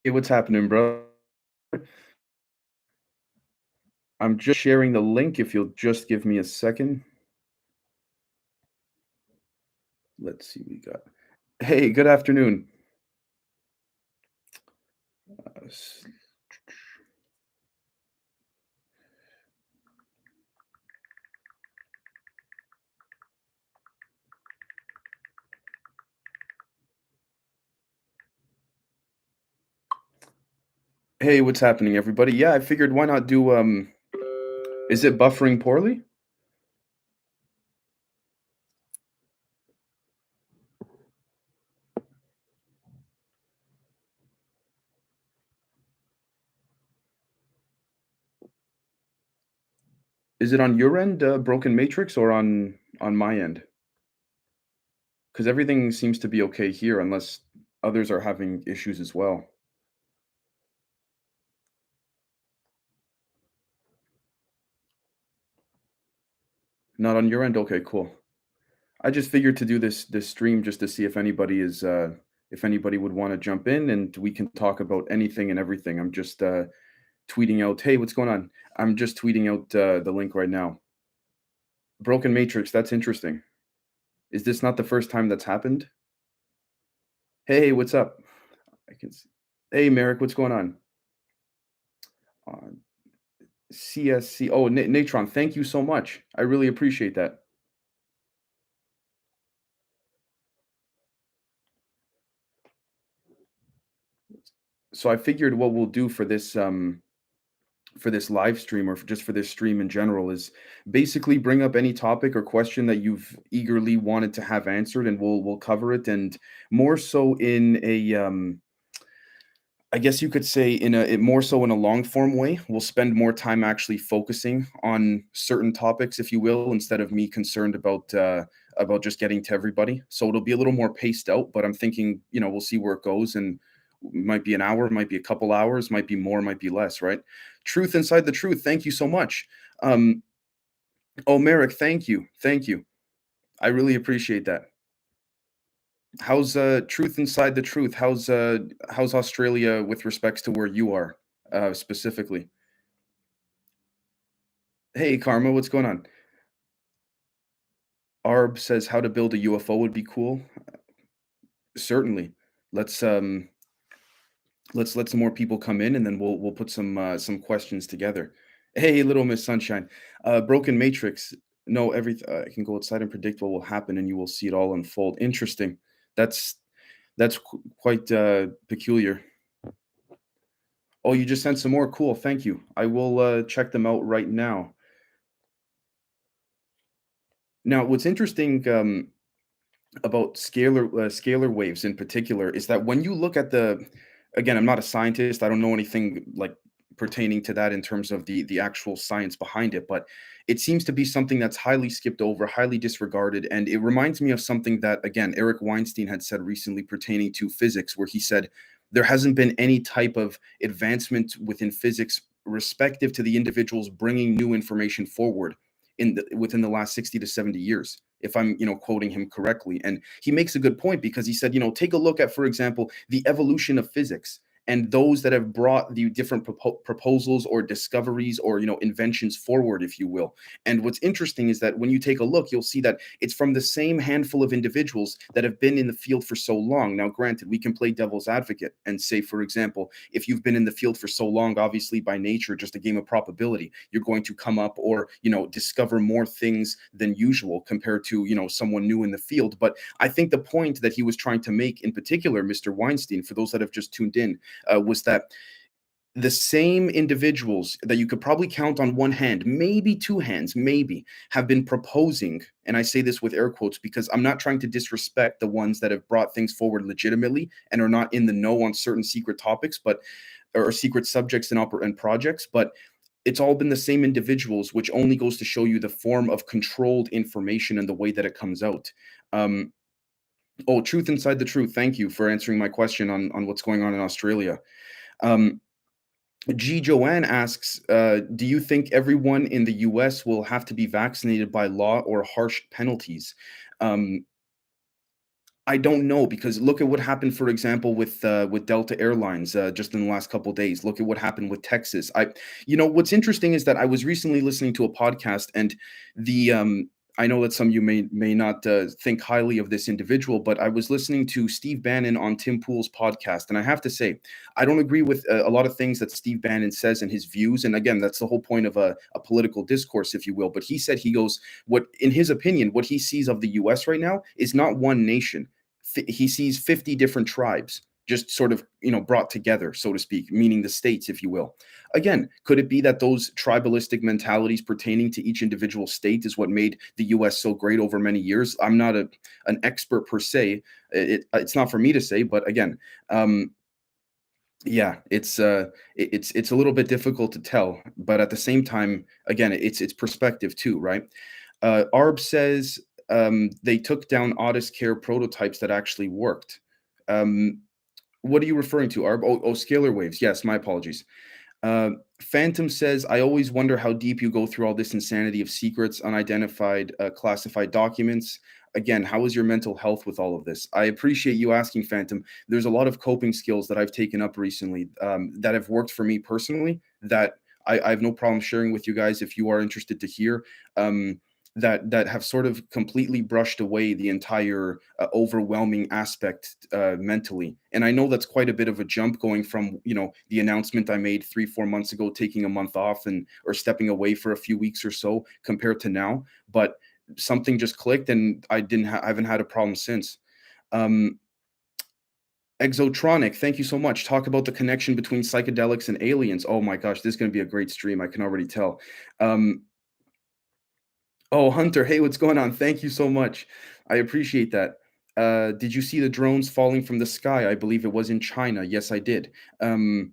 Hey, what's happening, bro? I'm just sharing the link if you'll just give me a second. Let's see what we got. Hey, good afternoon. Uh, s- Hey, what's happening, everybody? Yeah, I figured why not do is it buffering poorly? Is it on your end, broken matrix, or on my end? Because everything seems to be okay here unless others are having issues as well. Not on your end? Okay, cool. I just figured to do this stream just to see if anybody would want to jump in and we can talk about anything and everything. I'm just tweeting out, "Hey, what's going on?" I'm just tweeting out the link right now. Broken Matrix, that's interesting. Is this not the first time that's happened? Hey, what's up? I can see. Hey, Merrick, what's going on? Uh, CSC. Oh, Natron, thank you so much. I really appreciate that. So I figured what we'll do for this live stream or just for this stream in general is basically bring up any topic or question that you've eagerly wanted to have answered, and we'll cover it, and more so in a I guess you could say more so in a long form way. We'll spend more time actually focusing on certain topics, if you will, instead of me concerned about just getting to everybody. So it'll be a little more paced out, but I'm thinking, we'll see where it goes, and might be an hour, might be a couple hours, might be more, might be less, right? Truth inside the truth. Thank you so much. Um, oh, Merrick, thank you, thank you. I really appreciate that. How's truth inside the truth? How's Australia with respects to where you are specifically? Hey, Karma, what's going on? Arb says how to build a UFO would be cool. Certainly. Let's let some more people come in, and then we'll put some questions together. Hey, Little Miss Sunshine. Broken Matrix. No, everything I can go outside and predict what will happen, and you will see it all unfold. Interesting. That's quite peculiar. Oh, you just sent some more. Cool. Thank you. I will check them out right now. Now, what's interesting about scalar waves in particular is that when you look at the again, I'm not a scientist. I don't know anything like pertaining to that in terms of the actual science behind it, but it seems to be something that's highly skipped over, highly disregarded, and it reminds me of something that again Eric Weinstein had said recently pertaining to physics, where he said there hasn't been any type of advancement within physics respective to the individuals bringing new information forward within the last 60 to 70 years, if I'm quoting him correctly. And he makes a good point because he said, take a look at, for example, the evolution of physics and those that have brought the different proposals or discoveries or inventions forward, if you will. And what's interesting is that when you take a look, you'll see that it's from the same handful of individuals that have been in the field for so long. Now granted, we can play devil's advocate and say, for example, if you've been in the field for so long, obviously by nature, just a game of probability, you're going to come up or discover more things than usual compared to someone new in the field. But I think the point that he was trying to make in particular, Mr. Weinstein, for those that have just tuned in, was that the same individuals that you could probably count on one hand, maybe two hands, maybe, have been proposing, and I say this with air quotes because I'm not trying to disrespect the ones that have brought things forward legitimately and are not in the know on certain secret topics, but or secret subjects and projects, but it's all been the same individuals, which only goes to show you the form of controlled information and the way that it comes out. Um, oh, truth inside the truth. Thank you for answering my question on what's going on in Australia. Um, G. Joanne asks, do you think everyone in the US will have to be vaccinated by law or harsh penalties? Um, I don't know because look at what happened, for example, with Delta Airlines just in the last couple days. Look at what happened with Texas. What's interesting is that I was recently listening to a podcast, and the I know that some of you may not think highly of this individual, but I was listening to Steve Bannon on Tim Pool's podcast, and I have to say, I don't agree with a lot of things that Steve Bannon says and his views. And again, that's the whole point of a political discourse, if you will. But he said he goes, what in his opinion, what he sees of the U.S. right now is not one nation. He sees 50 different tribes just sort of brought together, so to speak, meaning the states, if you will. Again, could it be that those tribalistic mentalities pertaining to each individual state is what made the US so great over many years? I'm not an expert per se. It's not for me to say, but again, yeah, it's a little bit difficult to tell, but at the same time, again, it's perspective too, right? Arb says they took down Otis Care prototypes that actually worked. Um, what are you referring to, Arb? Oh, scalar waves. Yes, my apologies. Uh, Phantom says, I always wonder how deep you go through all this insanity of secrets, unidentified, classified documents. Again, how is your mental health with all of this? I appreciate you asking, Phantom. There's a lot of coping skills that I've taken up recently that have worked for me personally that I have no problem sharing with you guys if you are interested to hear. That have sort of completely brushed away the entire overwhelming aspect mentally. And I know that's quite a bit of a jump going from the announcement I made 3-4 months ago, taking a month off and or stepping away for a few weeks or so compared to now. But something just clicked, and I haven't had a problem since. Um, Exotronic, thank you so much. Talk about the connection between psychedelics and aliens. Oh my gosh, this is going to be a great stream. I can already tell. Um, Oh, Hunter, hey, what's going on? Thank you so much. I appreciate that. Did you see the drones falling from the sky? I believe it was in China. Yes, I did. Um,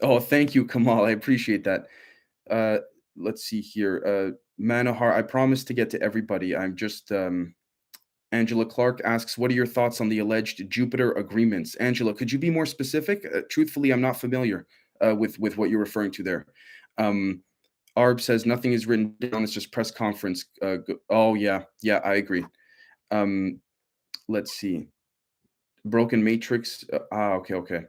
oh, thank you, Kamal. I appreciate that. Uh, let's see here. Manohar, I promise to get to everybody. I'm just Angela Clark asks, "What are your thoughts on the alleged Jupiter agreements?" Angela, could you be more specific? Truthfully, I'm not familiar with what you're referring to there. Um, Arb says nothing is written down. It's just press conference. Oh yeah, yeah, I agree. Um, let's see. Broken Matrix. Okay, okay.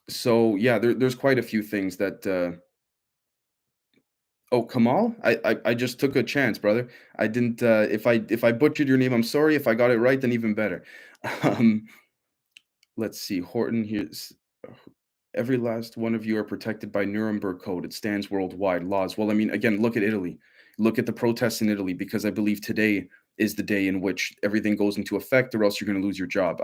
So yeah, there's quite a few things that. Oh, Kamal, I just took a chance, brother. I didn't. If I butchered your name, I'm sorry. If I got it right, then even better. Um, let's see. Horton here's. Every last one of you are protected by Nuremberg Code. It stands worldwide laws. Well, I mean, again, look at Italy. Look at the protests in Italy, because I believe today is the day in which everything goes into effect, or else you're going to lose your job.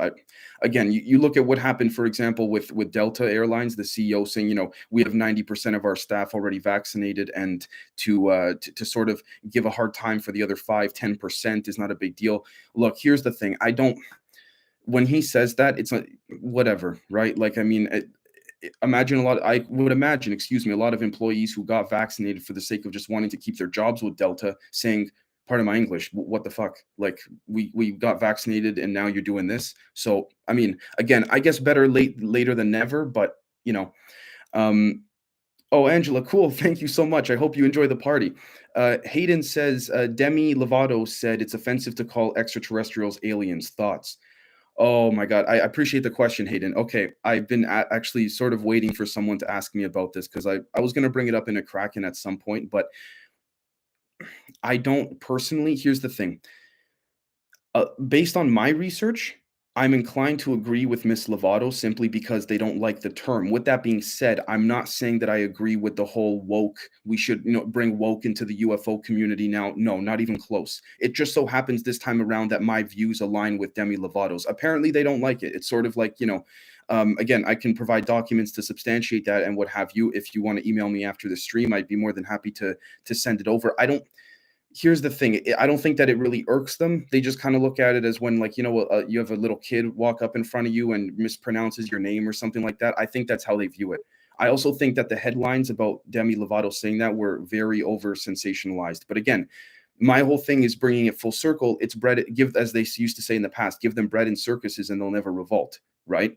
Again, you look at what happened, for example, with Delta Airlines, the CEO saying, we have 90% of our staff already vaccinated, and to sort of give a hard time for the other 5-10% is not a big deal. Look, here's the thing. I don't. When he says that, it's not whatever, right? Like, I mean, imagine I would imagine, excuse me, a lot of employees who got vaccinated for the sake of just wanting to keep their jobs with Delta saying, pardon my English, what the fuck? Like, we got vaccinated and now you're doing this. So, I mean, again, I guess better later than never, but you know, um, oh, Angela, cool. Thank you so much. I hope you enjoy the party. Hayden says, Demi Lovato said it's offensive to call extraterrestrials aliens. Thoughts? Oh my God. I appreciate the question, Hayden. Okay. I've been actually sort of waiting for someone to ask me about this, because I was going to bring it up in a Kraken at some point, but I don't personally. Here's the thing. Based on my research, I'm inclined to agree with Miss Lovato simply because they don't like the term. With that being said, I'm not saying that I agree with the whole woke. We should, bring woke into the UFO community now. No, not even close. It just so happens this time around that my views align with Demi Lovato's. Apparently, they don't like it. It's sort of like, again, I can provide documents to substantiate that and what have you. If you want to email me after the stream, I'd be more than happy to send it over. I don't. Here's the thing. I don't think that it really irks them. They just kind of look at it as when, like, you have a little kid walk up in front of you and mispronounces your name or something like that. I think that's how they view it. I also think that the headlines about Demi Lovato saying that were very over sensationalized. But again, my whole thing is bringing it full circle. It's bread, give, as they used to say in the past, give them bread and circuses and they'll never revolt, right?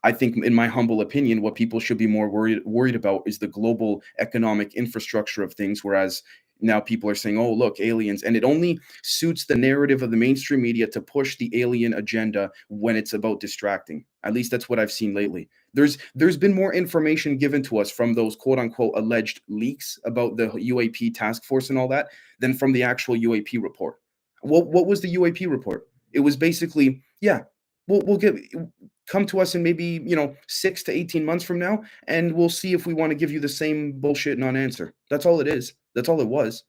I think, in my humble opinion, what people should be more worried about is the global economic infrastructure of things. Whereas now people are saying, oh, look, aliens. And it only suits the narrative of the mainstream media to push the alien agenda when it's about distracting. At least that's what I've seen lately. There's been more information given to us from those quote unquote alleged leaks about the UAP task force and all that than from the actual UAP report. What was the UAP report? It was basically, yeah, we'll get, come to us in maybe 6 to 18 months from now, and we'll see if we want to give you the same bullshit non-answer. That's all it is. That's all it was.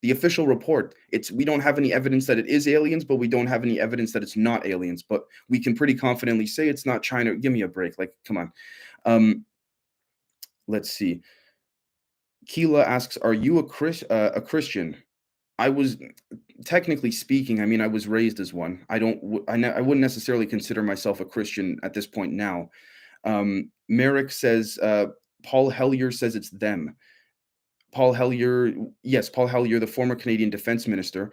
The official report. It's we don't have any evidence that it is aliens, but we don't have any evidence that it's not aliens. But we can pretty confidently say it's not China. Give me a break. Like, come on. Let's see. Keela asks, "Are you a Christian?" I was, technically speaking, I mean, I was raised as one. I don't, I wouldn't necessarily consider myself a Christian at this point now. Merrick says, Paul Hellyer says it's them. Paul Hellyer, yes, Paul Hellyer, the former Canadian defense minister.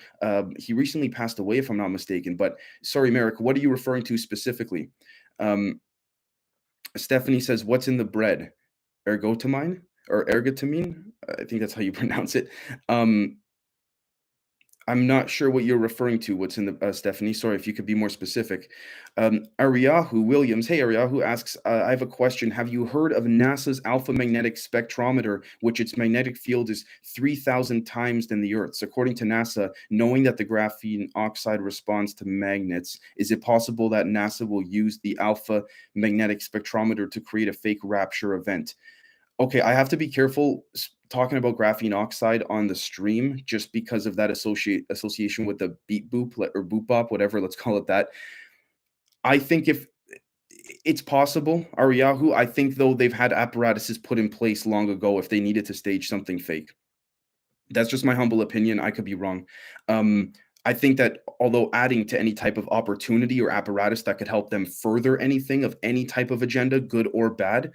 He recently passed away, if I'm not mistaken. But sorry, Merrick, what are you referring to specifically? Um, Stephanie says, "What's in the bread? Ergotamine or ergotamine? I think that's how you pronounce it." I'm not sure what you're referring to. What's in the Stephanie? Sorry, if you could be more specific. Ariahu Williams. Hey, Ariahu asks, I have a question. Have you heard of NASA's alpha magnetic spectrometer, which its magnetic field is 3,000 times than the Earth's? According to NASA, knowing that the graphene oxide responds to magnets, is it possible that NASA will use the alpha magnetic spectrometer to create a fake rapture event? Okay, I have to be careful talking about graphene oxide on the stream just because of that association with the beep boop or boop bop, whatever, let's call it that. I think if it's possible, Ariyahu, I think though they've had apparatuses put in place long ago if they needed to stage something fake. That's just my humble opinion. I could be wrong. I think that although adding to any type of opportunity or apparatus that could help them further anything of any type of agenda, good or bad,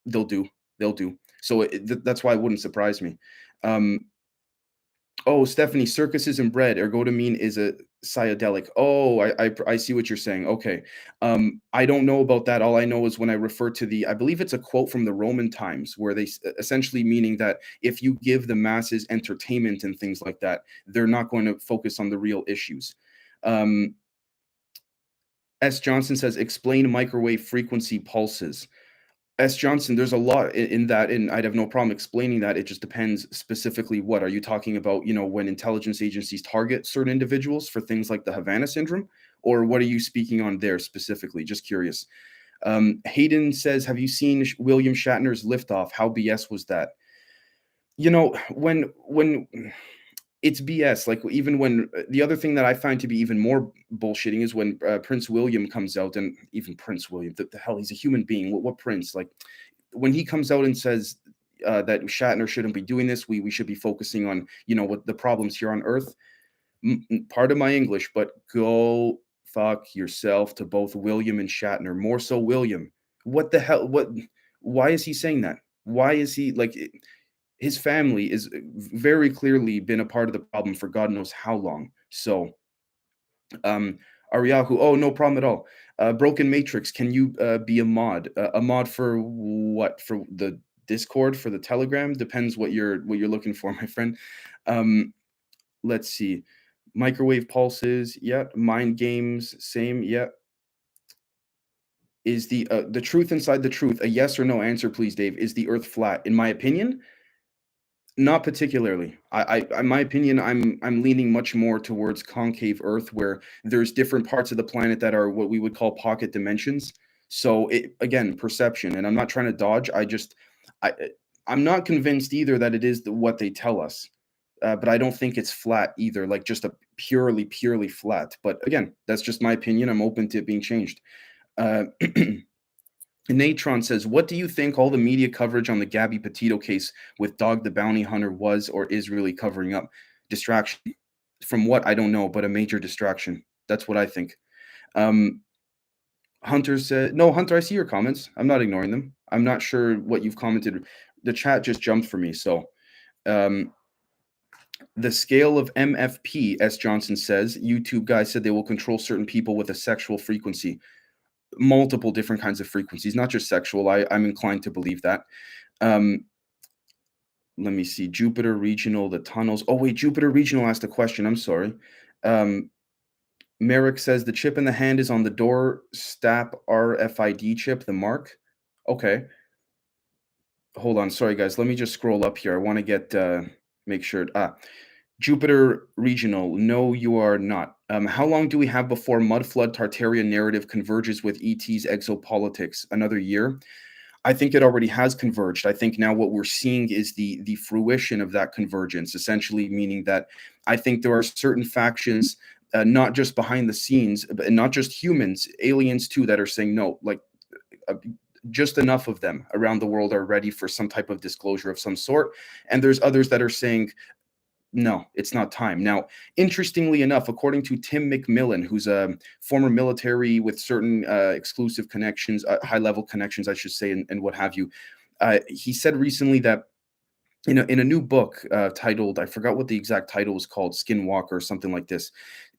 they'll do. They'll do. So that's why it wouldn't surprise me. Oh, Stephanie, circuses and bread. Ergotamine is a psychedelic. Oh, I see what you're saying. Okay. I don't know about that. All I know is when I refer to I believe it's a quote from the Roman times where they essentially meaning that if you give the masses entertainment and things like that, they're not going to focus on the real issues. S. Johnson says, explain microwave frequency pulses. S. Johnson, there's a lot in that, and I'd have no problem explaining that. It just depends specifically what are you talking about, when intelligence agencies target certain individuals for things like the Havana syndrome, or what are you speaking on there specifically? Just curious. Hayden says, have you seen William Shatner's Liftoff? How BS was that? When it's BS. Like even when the other thing that I find to be even more bullshitting is when Prince William comes out, and even Prince William, the hell, he's a human being. What Prince? Like when he comes out and says that Shatner shouldn't be doing this, we should be focusing on what the problems here on Earth. Part of my English, but go fuck yourself to both William and Shatner. More so William. What the hell? What? Why is he saying that? Why is he like? His family is very clearly been a part of the problem for God knows how long. So, Ariyahu, oh, no problem at all. Broken Matrix, can you be a mod? A mod for what? For the Discord, for the Telegram? Depends what you're looking for, my friend. Let's see. Microwave pulses, yeah. Mind games, same, yeah. Is the truth inside the truth a yes or no answer, please, Dave? Is the Earth flat? In my opinion, not particularly. In my opinion, I'm leaning much more towards concave Earth, where there's different parts of the planet that are what we would call pocket dimensions. So again, perception, and I'm not trying to dodge. I I'm not convinced either that it is what they tell us, but I don't think it's flat either, like just a purely flat. But again, that's just my opinion. I'm open to it being changed. Uh, Natron says, what do you think all the media coverage on the Gabby Petito case with Dog the Bounty Hunter was or is really covering up? Distraction. From what, I don't know, but a major distraction. That's what I think. Hunter said, no, Hunter, I see your comments. I'm not ignoring them. I'm not sure what you've commented. The chat just jumped for me. So the scale of MFP, S. Johnson says, YouTube guy said they will control certain people with a sexual frequency. Multiple different kinds of frequencies, not just sexual. I'm inclined to believe that. let me see. Jupiter Regional, the tunnels. Oh wait, Jupiter Regional asked a question. I'm sorry. Um, Merrick says the chip in the hand is on the door stap RFID chip, the mark. Okay, hold on. Sorry guys, let me just scroll up here. I want to get make sure. Jupiter Regional. No, you are not. How long do we have before mud flood Tartarian narrative converges with ET's exopolitics? Another year? I think it already has converged. I think now what we're seeing is the fruition of that convergence, essentially meaning that I think there are certain factions, not just behind the scenes, but not just humans, aliens too, that are saying no. Like uh, just enough of them around the world are ready for some type of disclosure of some sort, and there's others that are saying no, it's not time. Now, interestingly enough, according to Tim McMillan, who's a former military with certain exclusive connections, high level connections, I should say, and what have you, he said recently that in a new book titled, I forgot what the exact title was called, Skinwalker or something like this.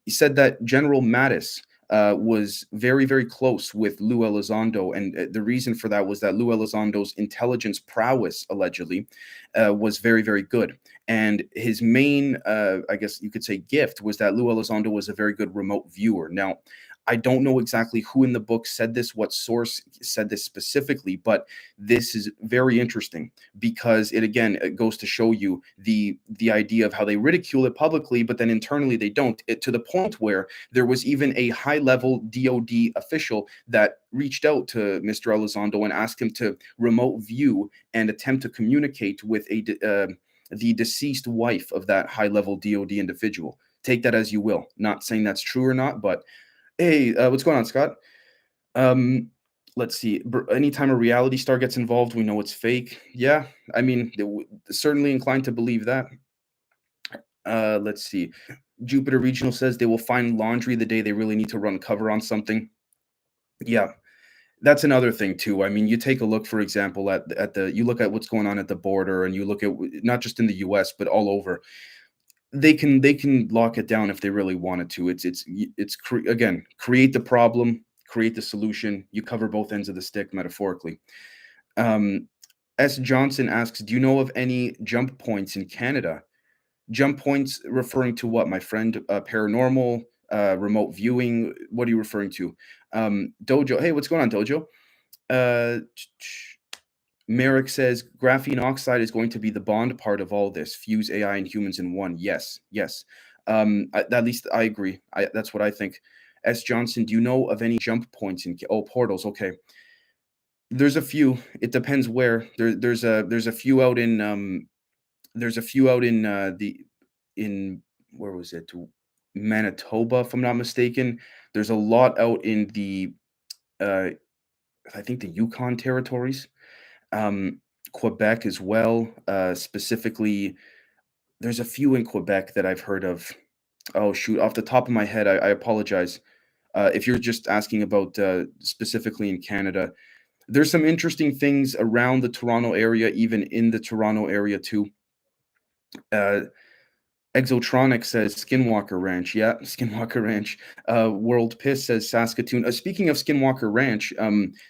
He said that General Mattis was very, very close with Lou Elizondo, and the reason for that was that Lou Elizondo's intelligence prowess, allegedly, was very, very good. And his main, I guess you could say, gift was that Lou Elizondo was a very good remote viewer. Now, I don't know exactly who in the book said this, what source said this specifically, but this is very interesting because it goes to show you the idea of how they ridicule it publicly, but then internally they don't. To the point where there was even a high level DoD official that reached out to Mr. Elizondo and asked him to remote view and attempt to communicate with the deceased wife of that high level DoD individual. Take that as you will. Not saying that's true or not, but hey, what's going on, Scott? Um, let's see. Anytime a reality star gets involved, we know it's fake. Yeah, I mean, certainly inclined to believe that. Let's see. Jupiter Regional says they will find laundry the day they really need to run cover on something. Yeah, that's another thing too. I mean, you take a look, for example, you look at what's going on at the border, and you look at not just in the U.S. but all over. They can lock it down if they really wanted to. Again, create the problem, create the solution. You cover both ends of the stick metaphorically. Um, S. Johnson asks, "Do you know of any jump points in Canada?" Jump points referring to what, my friend? Paranormal, remote viewing. What are you referring to? Dojo. Hey, what's going on, Dojo? Uh, Merrick says graphene oxide is going to be the bond part of all this. Fuse AI and humans in one. Yes, yes. At least I agree. That's what I think. S. Johnson, do you know of any jump points in? Oh, portals. Okay, there's a few. It depends where. There's a few out in there's a few out in in where was it? Manitoba, if I'm not mistaken. There's a lot out in the uh, I think the Yukon territories. um, Quebec as well. Specifically, there's a few in Quebec that I've heard of. Oh shoot, off the top of my head, I apologize. If you're just asking about specifically in Canada, there's some interesting things around the Toronto area, even in the Toronto area too. Uh, Exotronic says Skinwalker Ranch. Yeah, Skinwalker Ranch. World Piss says Saskatoon. Speaking of Skinwalker Ranch,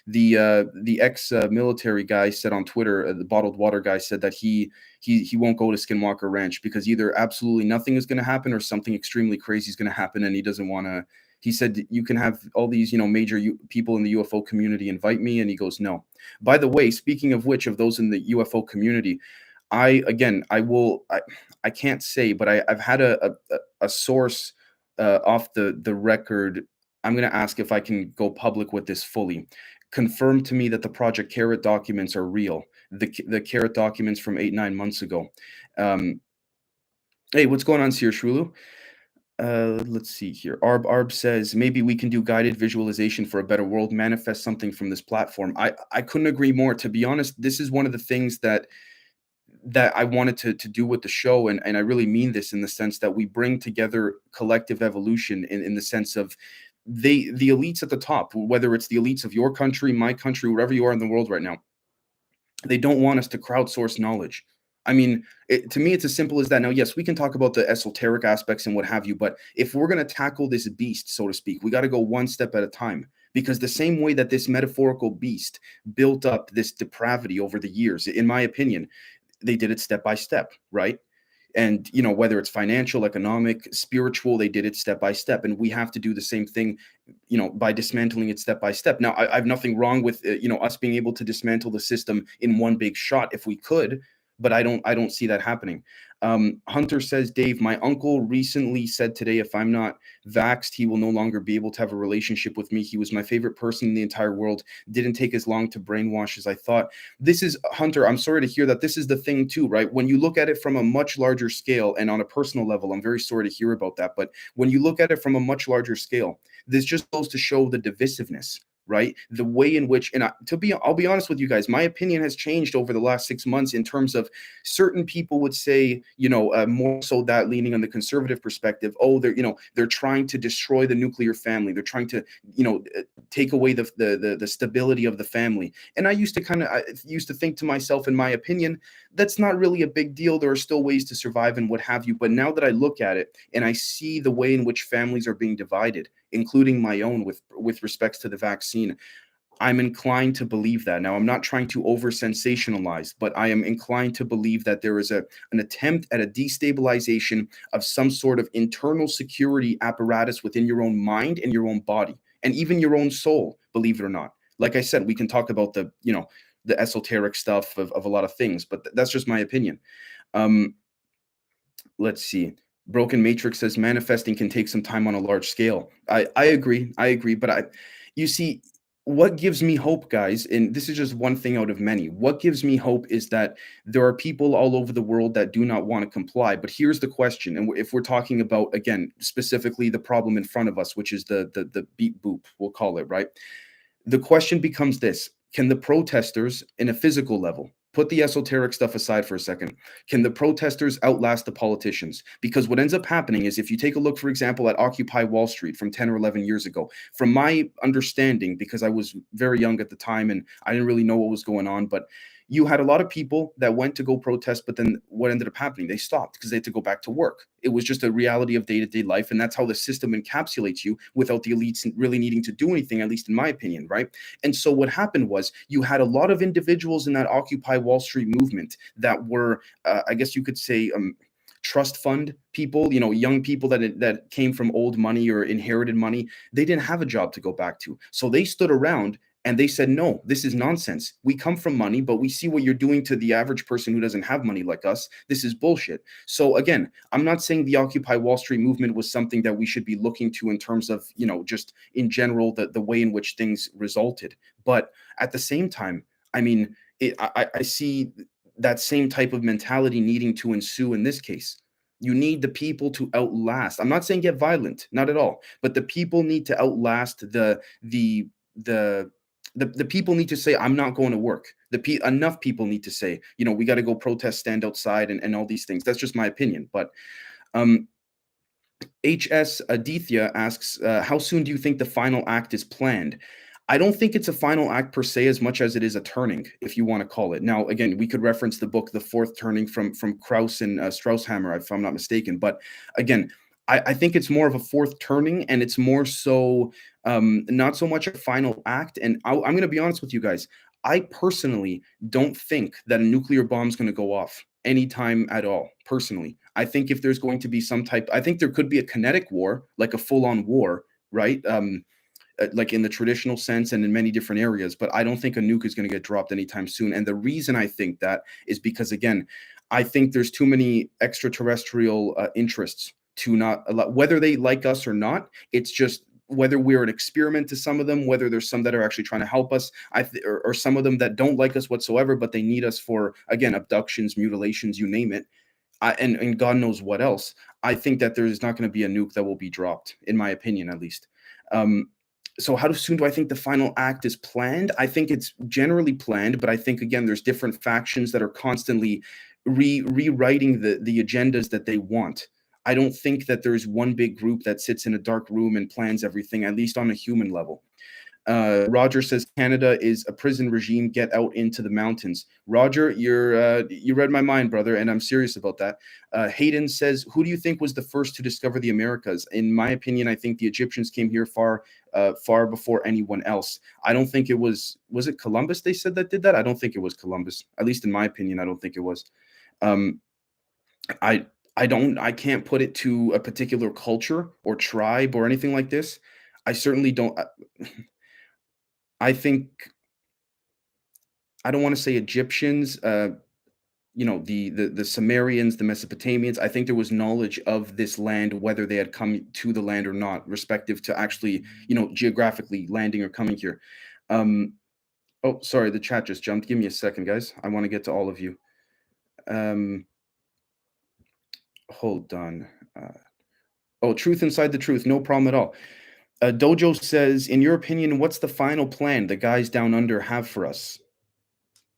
the ex military guy said on Twitter, the bottled water guy said that he won't go to Skinwalker Ranch because either absolutely nothing is going to happen or something extremely crazy is going to happen, and he doesn't want to. He said you can have all these major people in the UFO community invite me, and he goes no. By the way, speaking of which, of those in the UFO community, I can't say, but I've had a source off the record. I'm going to ask if I can go public with this fully. Confirm to me that the Project Carrot documents are real. The Carrot documents from 8-9 months ago. Um, hey, what's going on, Sir Shulu? Let's see here. Arb says maybe we can do guided visualization for a better world. Manifest something from this platform. I couldn't agree more. To be honest, this is one of the things that I wanted to do with the show, and I really mean this in the sense that we bring together collective evolution in the sense of the elites at the top, whether it's the elites of your country, my country, wherever you are in the world right now, they don't want us to crowdsource knowledge. I mean, to me, it's as simple as that. Now, yes, we can talk about the esoteric aspects and what have you, but if we're going to tackle this beast, so to speak, we got to go one step at a time. Because the same way that this metaphorical beast built up this depravity over the years, in my opinion, they did it step by step, right? And whether it's financial, economic, spiritual, they did it step by step, and we have to do the same thing, by dismantling it step by step. Now, I have nothing wrong with us being able to dismantle the system in one big shot if we could, but I don't see that happening. Hunter says, Dave, my uncle recently said today, if I'm not vaxxed, he will no longer be able to have a relationship with me. He was my favorite person in the entire world. Didn't take as long to brainwash as I thought. This is, Hunter, I'm sorry to hear that. This is the thing too, right? When you look at it from a much larger scale and on a personal level, I'm very sorry to hear about that. But when you look at it from a much larger scale, this just goes to show the divisiveness, right? The way in which, and I'll be honest with you guys, my opinion has changed over the last 6 months in terms of certain people would say, more so that leaning on the conservative perspective, oh, they're trying to destroy the nuclear family. They're trying to, take away the stability of the family. And I used to think to myself, in my opinion, that's not really a big deal. There are still ways to survive and what have you. But now that I look at it and I see the way in which families are being divided, including my own with respects to the vaccine, I'm inclined to believe that. Now, I'm not trying to over sensationalize, but I am inclined to believe that there is an attempt at a destabilization of some sort of internal security apparatus within your own mind and your own body, and even your own soul, believe it or not. Like I said, we can talk about the esoteric stuff of a lot of things, but that's just my opinion. Um, let's see. Broken Matrix says manifesting can take some time on a large scale. I agree, but you see, what gives me hope, guys, and this is just one thing out of many. What gives me hope is that there are people all over the world that do not want to comply. But here's the question, and if we're talking about, again, specifically the problem in front of us, which is the beep boop, we'll call it, right? The question becomes this: can the protesters, in a physical level, put the esoteric stuff aside for a second, can the protesters outlast the politicians? Because what ends up happening is, if you take a look, for example, at Occupy Wall Street from 10 or 11 years ago, from my understanding, because I was very young at the time and I didn't really know what was going on, but you had a lot of people that went to go protest, but then what ended up happening? They stopped because they had to go back to work. It was just a reality of day-to-day life, and that's how the system encapsulates you without the elites really needing to do anything, at least in my opinion, right? And so what happened was, you had a lot of individuals in that Occupy Wall Street movement that were, I guess you could say, trust fund people, young people that came from old money or inherited money. They didn't have a job to go back to, so they stood around and they said, no, this is nonsense. We come from money, but we see what you're doing to the average person who doesn't have money like us. This is bullshit. So again, I'm not saying the Occupy Wall Street movement was something that we should be looking to in terms of, just in general, the way in which things resulted. But at the same time, I mean, I see that same type of mentality needing to ensue in this case. You need the people to outlast. I'm not saying get violent, not at all, but the people need to outlast the people need to say, I'm not going to work. Enough people need to say, we got to go protest, stand outside, and all these things. That's just my opinion. But um, HS Aditya asks, how soon do you think the final act is planned? I don't think it's a final act per se as much as it is a turning, if you want to call it. Now, again, we could reference the book, The Fourth Turning from Krauss and Straushammer, if I'm not mistaken. But again, I think it's more of a fourth turning, and it's more so not so much a final act. And I'm going to be honest with you guys. I personally don't think that a nuclear bomb is going to go off anytime at all. Personally, I think if there's going to be I think there could be a kinetic war, like a full-on war, right? Like in the traditional sense and in many different areas, but I don't think a nuke is going to get dropped anytime soon. And the reason I think that is because, again, I think there's too many extraterrestrial interests to not allow, whether they like us or not. It's just whether we're an experiment to some of them, whether there's some that are actually trying to help us, or some of them that don't like us whatsoever, but they need us for, again, abductions, mutilations, you name it. And God knows what else. I think that there is not going to be a nuke that will be dropped, in my opinion, at least. So how soon do I think the final act is planned? I think it's generally planned, but I think, again, there's different factions that are constantly rewriting the agendas that they want. I don't think that there's one big group that sits in a dark room and plans everything, at least on a human level. Roger says Canada is a prison regime. Get out into the mountains. Roger, you read my mind, brother, and I'm serious about that. Hayden says, who do you think was the first to discover the Americas? In my opinion, I think the Egyptians came here far before anyone else. I don't think it was it Columbus they said that did that? I don't think it was Columbus. At least in my opinion, I don't think it was. Um, I I can't put it to a particular culture or tribe or anything like this. I certainly don't. I think I don't want to say Egyptians. The Sumerians, the Mesopotamians. I think there was knowledge of this land, whether they had come to the land or not, respective to actually, geographically landing or coming here. Um, oh, sorry, the chat just jumped. Give me a second, guys. I want to get to all of you. Um, hold on. Truth inside the truth. No problem at all. Dojo says, in your opinion, what's the final plan the guys down under have for us?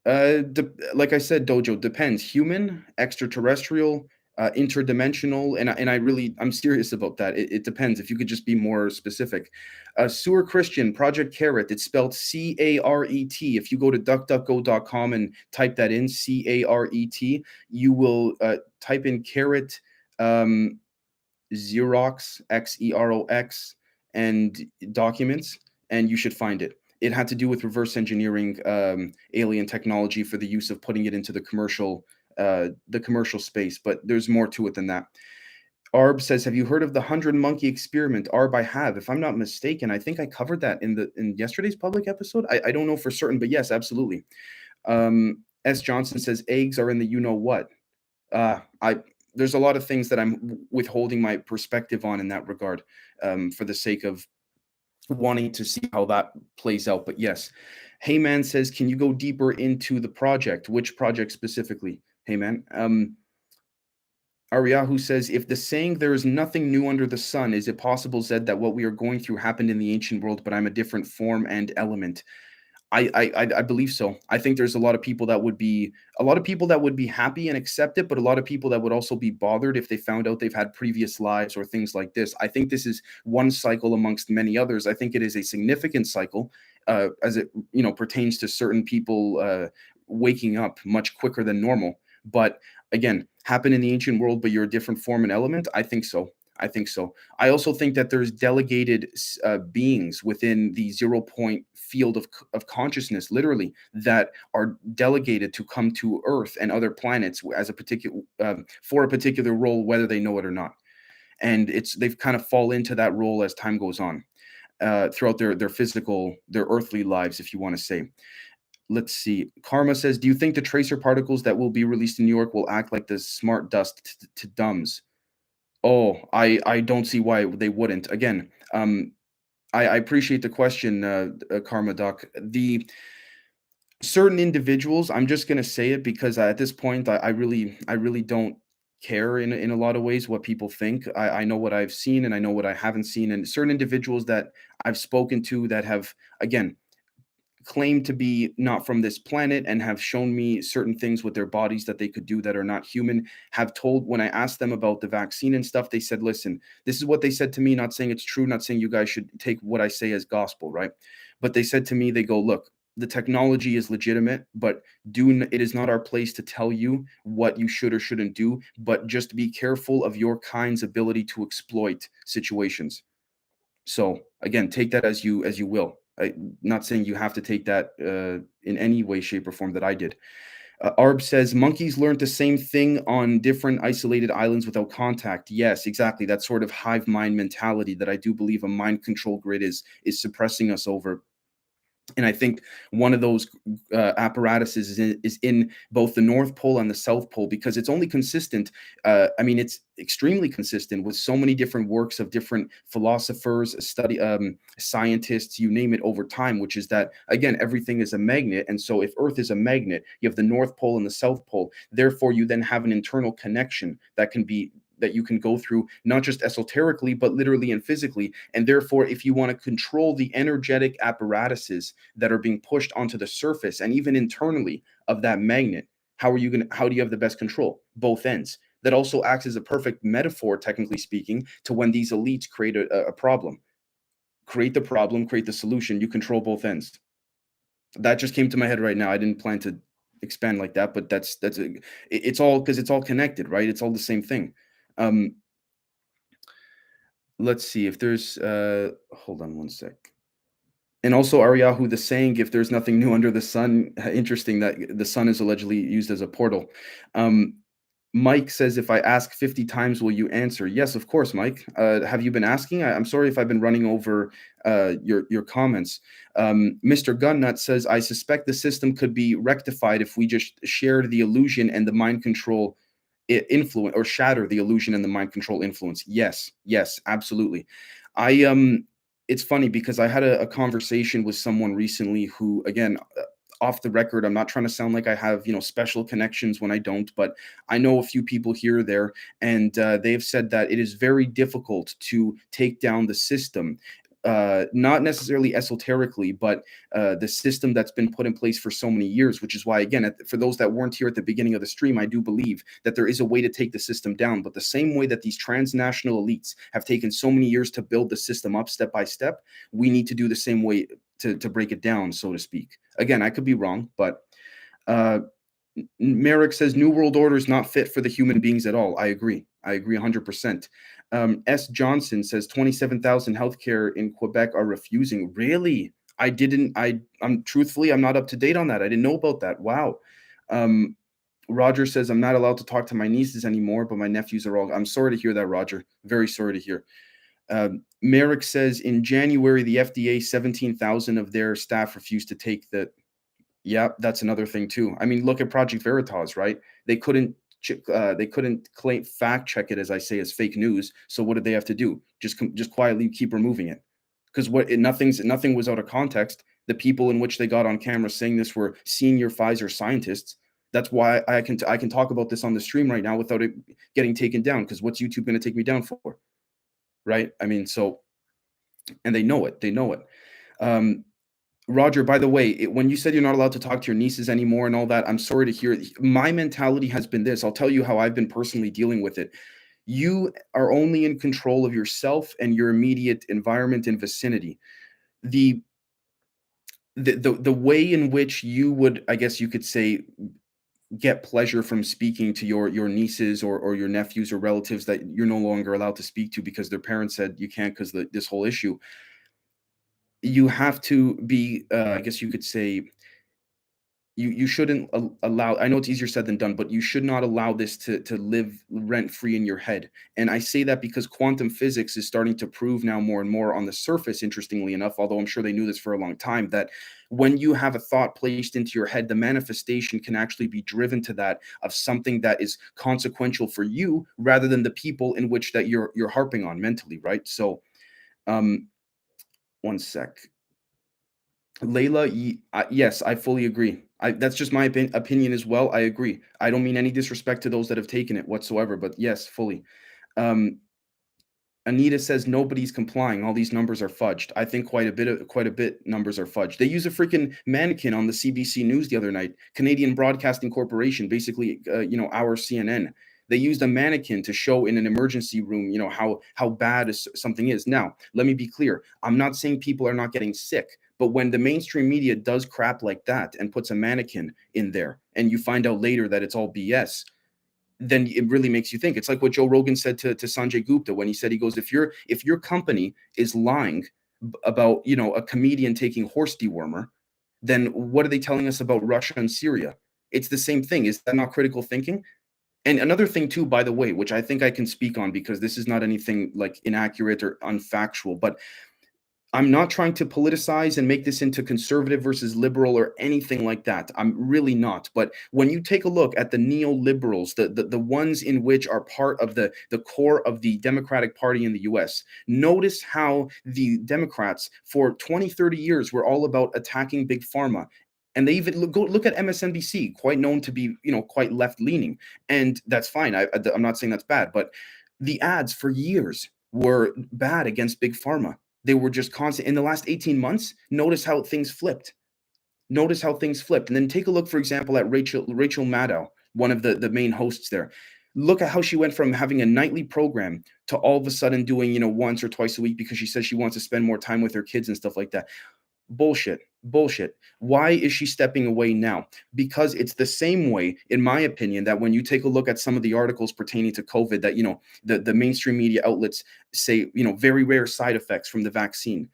Like I said, Dojo depends. Human, extraterrestrial, interdimensional, I'm serious about that. It depends. If you could just be more specific. Sewer Christian, Project Carrot. It's spelled CARET. If you go to DuckDuckGo.com and type that in, CARET, you will type in carrot. Xerox, Xerox, and documents, and you should find it. It had to do with reverse engineering alien technology for the use of putting it into the commercial space. But there's more to it than that. Arb says, "Have you heard of the 100 monkey experiment?" Arb, I have. If I'm not mistaken, I think I covered that in yesterday's public episode. I don't know for certain, but yes, absolutely. S. Johnson says, "Eggs are in the you know what." I There's a lot of things that I'm withholding my perspective on in that regard, for the sake of wanting to see how that plays out. But yes, Heyman says, "Can you go deeper into the project? Which project specifically?" Heyman. Ariyahu says, "If the saying there is nothing new under the sun, is it possible, Zed, that what we are going through happened in the ancient world, but I'm a different form and element?" I believe so. I think there's a lot of people that would be happy and accept it, but a lot of people that would also be bothered if they found out they've had previous lives or things like this. I think this is one cycle amongst many others. I think it is a significant cycle, as it pertains to certain people waking up much quicker than normal. But again, happen in the ancient world, but you're a different form and element. I think so. I think so. I also think that there's delegated beings within the 0 point field of consciousness, literally, that are delegated to come to Earth and other planets as a particular for a particular role, whether they know it or not. And they've kind of fall into that role as time goes on throughout their earthly lives, if you want to say. Let's see. Karma says, "Do you think the tracer particles that will be released in New York will act like the smart dust to dumbs?" Oh, I don't see why they wouldn't. Again, I appreciate the question, Karma Doc. The certain individuals, I'm just gonna say it because at this point, I really don't care in a lot of ways what people think. I know what I've seen and I know what I haven't seen, and certain individuals that I've spoken to that have, again, claim to be not from this planet and have shown me certain things with their bodies that they could do that are not human, have told, when I asked them about the vaccine and stuff, they said, listen, this is what they said to me, not saying it's true, not saying you guys should take what I say as gospel, right? But they said to me, they go, look, the technology is legitimate, but it is not our place to tell you what you should or shouldn't do, but just be careful of your kind's ability to exploit situations. So again, take that as you will. Not saying you have to take that in any way, shape, or form that I did. Arb says monkeys learned the same thing on different isolated islands without contact. Yes, exactly. That sort of hive mind mentality that I do believe a mind control grid is suppressing us over. And I think one of those apparatuses is in both the North Pole and the South Pole, because it's only consistent. I mean, it's extremely consistent with so many different works of different philosophers, scientists, you name it, over time, which is that, again, everything is a magnet. And so if Earth is a magnet, you have the North Pole and the South Pole. Therefore, you then have an internal connection that you can go through, not just esoterically, but literally and physically. And therefore, if you want to control the energetic apparatuses that are being pushed onto the surface and even internally of that magnet, how do you have the best control? Both ends. That also acts as a perfect metaphor, technically speaking, to when these elites create a problem. create the problem, create the solution. You control both ends. That just came to my head right now. I didn't plan to expand like that, but it's all because it's all connected, right? It's all the same thing. Um, let's see if there's hold on one sec. And also Aryahu, the saying, if there's nothing new under the sun, interesting that the sun is allegedly used as a portal. Um, Mike says, if I ask 50 times, will you answer? Yes, of course, Mike. Have you been asking? I'm sorry if I've been running over your comments. Mr. Gunnut says, I suspect the system could be rectified if we just shared the illusion and the mind control influence, or shatter the illusion and the mind control influence. Yes, yes, absolutely. It's funny because I had a conversation with someone recently who, again, off the record, I'm not trying to sound like I have, special connections when I don't, but I know a few people here or there, and they've said that it is very difficult to take down the system. Not necessarily esoterically, but the system that's been put in place for so many years, which is why, again, for those that weren't here at the beginning of the stream, I do believe that there is a way to take the system down. But the same way that these transnational elites have taken so many years to build the system up step by step, we need to do the same way to break it down, so to speak. Again, I could be wrong, but uh, Merrick says New World Order is not fit for the human beings at all. I agree. I agree 100%. S. Johnson says 27,000 healthcare in Quebec are refusing. Really? I'm truthfully, I'm not up to date on that. I didn't know about that. Wow. Roger says, I'm not allowed to talk to my nieces anymore, but my nephews are all. I'm sorry to hear that, Roger. Very sorry to hear. Merrick says in January, the FDA, 17,000 of their staff refused to take the. Yeah, that's another thing too. I mean, look at Project Veritas, right? They couldn't claim fact check it, as I say, as fake news. So what did they have to do? Just quietly keep removing it, because nothing was out of context. The people in which they got on camera saying this were senior Pfizer scientists. That's why I can talk about this on the stream right now without it getting taken down. Because what's YouTube going to take me down for, right? I mean, so, and they know it. They know it. Roger, by the way, when you said you're not allowed to talk to your nieces anymore and all that, I'm sorry to hear it. My mentality has been this. I'll tell you how I've been personally dealing with it. You are only in control of yourself and your immediate environment and vicinity. The way in which you would, I guess you could say, get pleasure from speaking to your nieces or your nephews or relatives that you're no longer allowed to speak to because their parents said you can't because this whole issue. You have to be, I guess you could say, you shouldn't allow. I know it's easier said than done, but you should not allow this to live rent free in your head. And I say that because quantum physics is starting to prove now more and more on the surface, interestingly enough, although I'm sure they knew this for a long time, that when you have a thought placed into your head, the manifestation can actually be driven to that of something that is consequential for you rather than the people in which that you're harping on mentally, right? So one sec. Layla, yes, I fully agree. That's just my opinion as well. I agree. I don't mean any disrespect to those that have taken it whatsoever, but yes, fully. Um, Anita says nobody's complying. All these numbers are fudged. I think quite a bit numbers are fudged. They use a freaking mannequin on the CBC News the other night. Canadian Broadcasting Corporation, basically, our CNN. They used a mannequin to show in an emergency room, how bad something is. Now, let me be clear. I'm not saying people are not getting sick, but when the mainstream media does crap like that and puts a mannequin in there, and you find out later that it's all BS, then it really makes you think. It's like what Joe Rogan said to Sanjay Gupta when he said, he goes, if your company is lying about, a comedian taking horse dewormer, then what are they telling us about Russia and Syria? It's the same thing. Is that not critical thinking? And another thing too, by the way, which I think I can speak on because this is not anything like inaccurate or unfactual, but I'm not trying to politicize and make this into conservative versus liberal or anything like that. I'm really not. But when you take a look at the neoliberals, the ones in which are part of the core of the Democratic Party in the US, notice how the Democrats for 20, 30 years were all about attacking big pharma. And they even look at MSNBC, quite known to be, quite left leaning. And that's fine. I'm not saying that's bad, but the ads for years were bad against big pharma. They were just constant. In the last 18 months, notice how things flipped. Notice how things flipped. And then take a look, for example, at Rachel Maddow, one of the main hosts there. Look at how she went from having a nightly program to all of a sudden doing, once or twice a week because she says she wants to spend more time with her kids and stuff like that. Bullshit. Bullshit. Why is she stepping away now? Because it's the same way, in my opinion, that when you take a look at some of the articles pertaining to COVID, that, the mainstream media outlets say, very rare side effects from the vaccine.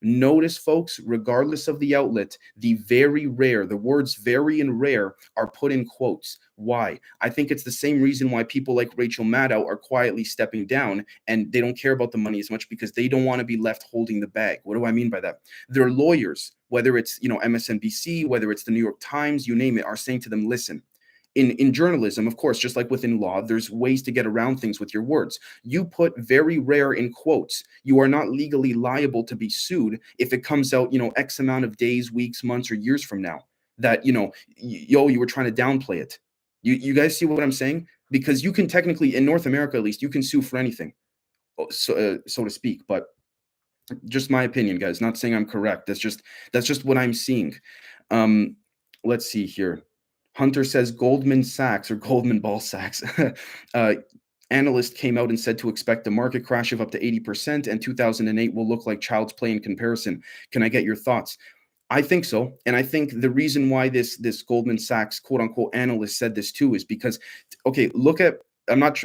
Notice, folks, regardless of the outlet, the very rare, the words very and rare are put in quotes. Why? I think it's the same reason why people like Rachel Maddow are quietly stepping down and they don't care about the money as much because they don't want to be left holding the bag. What do I mean by that? Their lawyers, whether it's MSNBC, whether it's the New York Times, you name it, are saying to them, listen, in journalism, of course, just like within law, there's ways to get around things with your words. You put very rare in quotes. You are not legally liable to be sued if it comes out, X amount of days, weeks, months, or years from now that, you were trying to downplay it. You guys see what I'm saying? Because you can technically, in North America at least, you can sue for anything, so to speak. But just my opinion, guys. Not saying I'm correct. That's just what I'm seeing. Um, let's see here. Hunter says Goldman Sachs or Goldman Ball Sachs. Analyst came out and said to expect a market crash of up to 80% and 2008 will look like child's play in comparison. Can I get your thoughts? I think so. And I think the reason why this Goldman Sachs quote unquote analyst said this too is because, okay, look at, I'm not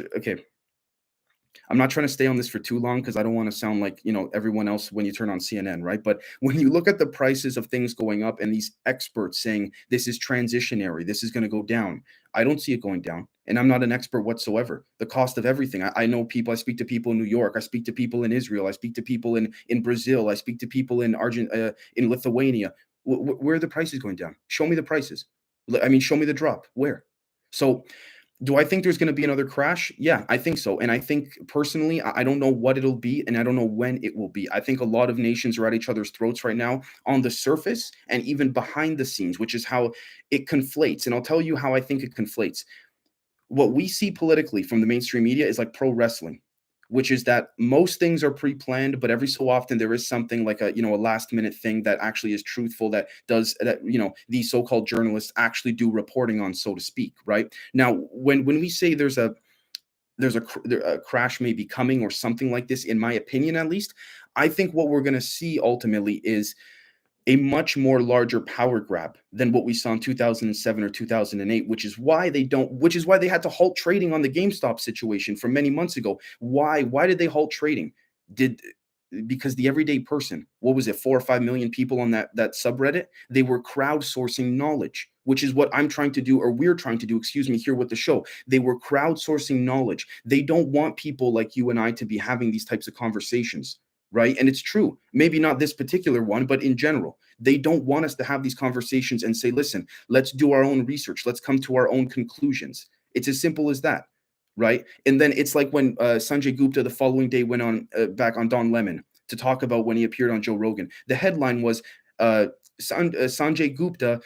trying to stay on this for too long because I don't want to sound like, everyone else when you turn on CNN, right? But when you look at the prices of things going up and these experts saying this is transitionary, this is going to go down, I don't see it going down. And I'm not an expert whatsoever. The cost of everything. I know people, I speak to people in New York, I speak to people in Israel, I speak to people in Brazil, I speak to people in in Lithuania. Where are the prices going down? Show me the prices. I mean, show me the drop. Where? So do I think there's going to be another crash? Yeah, I think so. And I think personally, I don't know what it'll be and I don't know when it will be. I think a lot of nations are at each other's throats right now on the surface and even behind the scenes, which is how it conflates. And I'll tell you how I think it conflates. What we see politically from the mainstream media is like pro wrestling, which is that most things are pre-planned, but every so often there is something like a last minute thing that actually is truthful that does that, these so-called journalists actually do reporting on, so to speak, right? Now, when we say there's a crash may be coming or something like this, in my opinion at least, I think what we're going to see ultimately is a much more larger power grab than what we saw in 2007 or 2008, which is why they had to halt trading on the GameStop situation from many months ago. Why did they halt trading? Because the everyday person, what was it, 4 or 5 million people on that subreddit, they were crowdsourcing knowledge, which is what I'm trying to do, or we're trying to do, excuse me, here with the show. They were crowdsourcing knowledge. They don't want people like you and I to be having these types of conversations, right? And it's true. Maybe not this particular one, but in general, they don't want us to have these conversations and say, listen, let's do our own research. Let's come to our own conclusions. It's as simple as that, right? And then it's like when Sanjay Gupta the following day went on back on Don Lemon to talk about when he appeared on Joe Rogan. The headline was Sanjay Gupta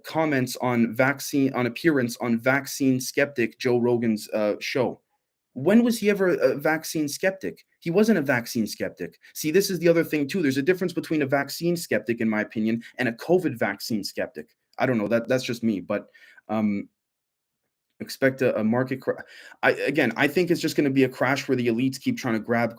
comments on appearance on vaccine skeptic Joe Rogan's show. When was he ever a vaccine skeptic? He wasn't a vaccine skeptic. See, this is the other thing too. There's a difference between a vaccine skeptic, in my opinion, and a COVID vaccine skeptic. I don't know. That's just me, but um, expect a market crash. I think it's just going to be a crash where the elites keep trying to grab,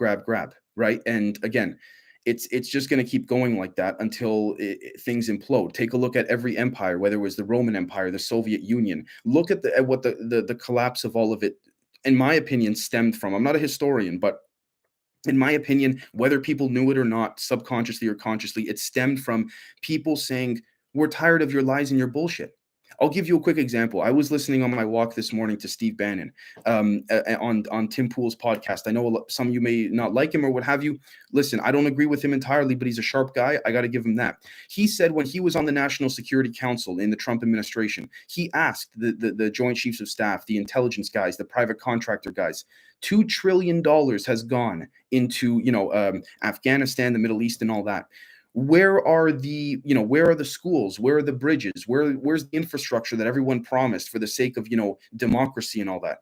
right? And again, it's just going to keep going like that until things implode. Take a look at every empire, whether it was the Roman Empire, the Soviet Union. Look at what the collapse of all of it, in my opinion, stemmed from. I'm not a historian, but in my opinion, whether people knew it or not, subconsciously or consciously, it stemmed from people saying, we're tired of your lies and your bullshit. I'll give you a quick example. I was listening on my walk this morning to Steve Bannon on Tim Pool's podcast. I know some of you may not like him or what have you. Listen, I don't agree with him entirely, but he's a sharp guy. I got to give him that. He said when he was on the National Security Council in the Trump administration, he asked the Joint Chiefs of Staff, the intelligence guys, the private contractor guys, $2 trillion has gone into, Afghanistan, the Middle East, and all that. Where are the schools? Where are the bridges? Where's the infrastructure that everyone promised for the sake of, democracy and all that?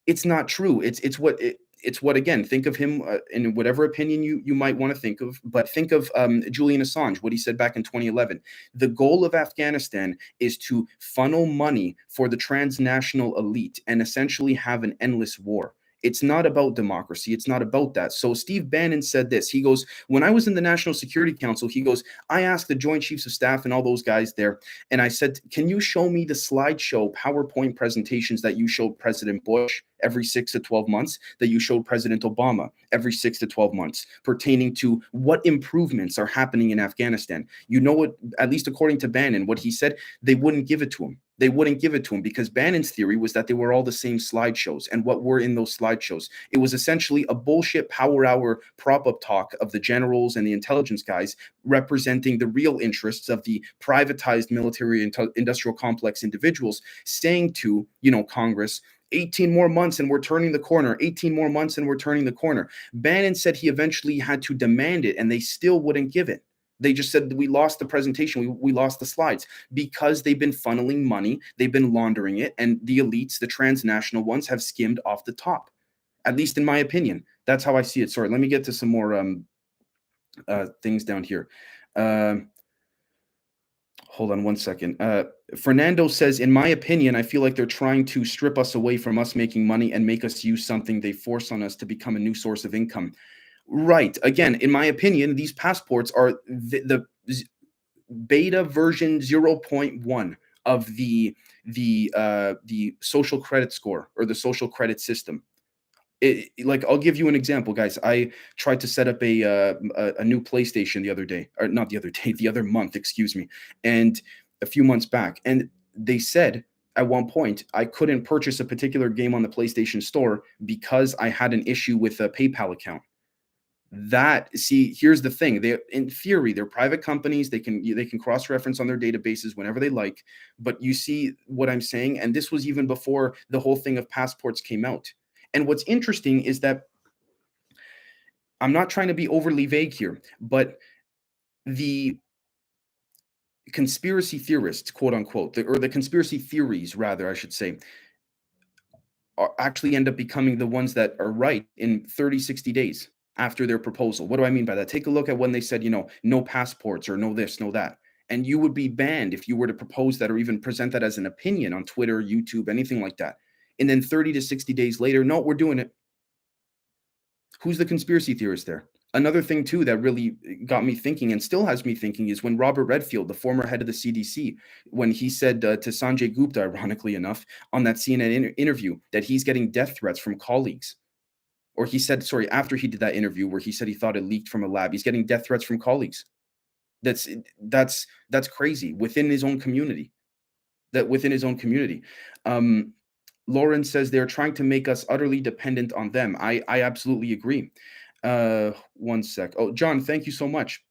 It's not true. It's what, again, think of him in whatever opinion you might want to think of, but think of Julian Assange, what he said back in 2011. The goal of Afghanistan is to funnel money for the transnational elite and essentially have an endless war. It's not about democracy. It's not about that. So Steve Bannon said this. He goes, when I was in the National Security Council, he goes, I asked the Joint Chiefs of Staff and all those guys there, and I said, can you show me the slideshow PowerPoint presentations that you showed President Bush every 6 to 12 months, that you showed President Obama every 6 to 12 months, pertaining to what improvements are happening in Afghanistan? You know what, at least according to Bannon, what he said, they wouldn't give it to him. They wouldn't give it to him because Bannon's theory was that they were all the same slideshows. And what were in those slideshows? It was essentially a bullshit power hour prop up talk of the generals and the intelligence guys representing the real interests of the privatized military industrial complex individuals, saying to, Congress, 18 more months and we're turning the corner, 18 more months and we're turning the corner. Bannon said he eventually had to demand it and they still wouldn't give it. They just said, we lost the presentation, we lost the slides, because they've been funneling money, they've been laundering it, and the elites, the transnational ones, have skimmed off the top. At least in my opinion. That's how I see it. Sorry, let me get to some more things down here. Hold on one second. Fernando says, in my opinion, I feel like they're trying to strip us away from us making money and make us use something they force on us to become a new source of income. Right. Again, in my opinion, these passports are the beta version 0.1 of the social credit score or the social credit system. Like, I'll give you an example, guys. I tried to set up a new PlayStation the other day, or not the other day, the other month, excuse me, and a few months back, and they said at one point I couldn't purchase a particular game on the PlayStation Store because I had an issue with a PayPal account. That, see, here's the thing, they, in theory, they're private companies, they can cross-reference on their databases whenever they like, but you see what I'm saying, and this was even before the whole thing of passports came out. And what's interesting is that I'm not trying to be overly vague here, but the conspiracy theorists, quote unquote, or the conspiracy theories, rather, I should say, actually end up becoming the ones that are right in 30, 60 days after their proposal. What do I mean by that? Take a look at when they said, no passports or no this, no that. And you would be banned if you were to propose that or even present that as an opinion on Twitter, YouTube, anything like that. And then 30 to 60 days later, no, we're doing it. Who's the conspiracy theorist there? Another thing, too, that really got me thinking and still has me thinking is when Robert Redfield, the former head of the CDC, when he said to Sanjay Gupta, ironically enough, on that CNN interview that he's getting death threats from colleagues. Or he said, sorry, after he did that interview where he said he thought it leaked from a lab, he's getting death threats from colleagues. That's crazy within his own community. Lauren says they're trying to make us utterly dependent on them. I absolutely agree. One sec. Oh, John, thank you so much.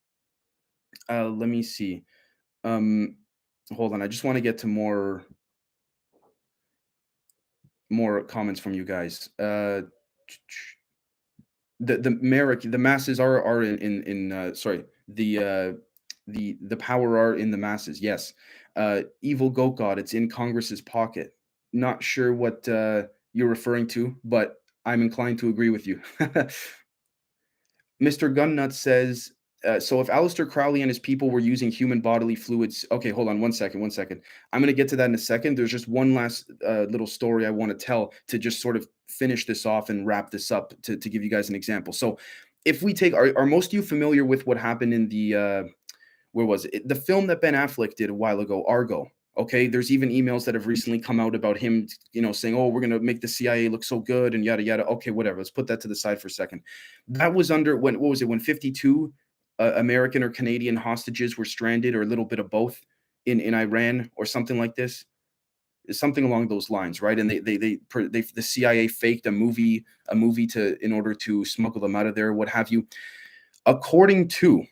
Let me see. Hold on. I just want to get to more comments from you guys. The masses are in sorry, the power are in the masses. Yes. Evil goat god, it's in Congress's pocket. Not sure what you're referring to, but I'm inclined to agree with you. Mr. Gunnut says, so if Aleister Crowley and his people were using human bodily fluids, okay, hold on one second. I'm going to get to that in a second. There's just one last little story I want to tell to just sort of finish this off and wrap this up to give you guys an example. So if we take, are most of you familiar with what happened in the, where was it? The film that Ben Affleck did a while ago, Argo. Okay, there's even emails that have recently come out about him, saying, "Oh, we're gonna make the CIA look so good," and yada yada. Okay, whatever. Let's put that to the side for a second. That was under when what was it? When 52 American or Canadian hostages were stranded, or a little bit of both, in Iran or something like this, something along those lines, right? And the CIA faked a movie to in order to smuggle them out of there, what have you. According to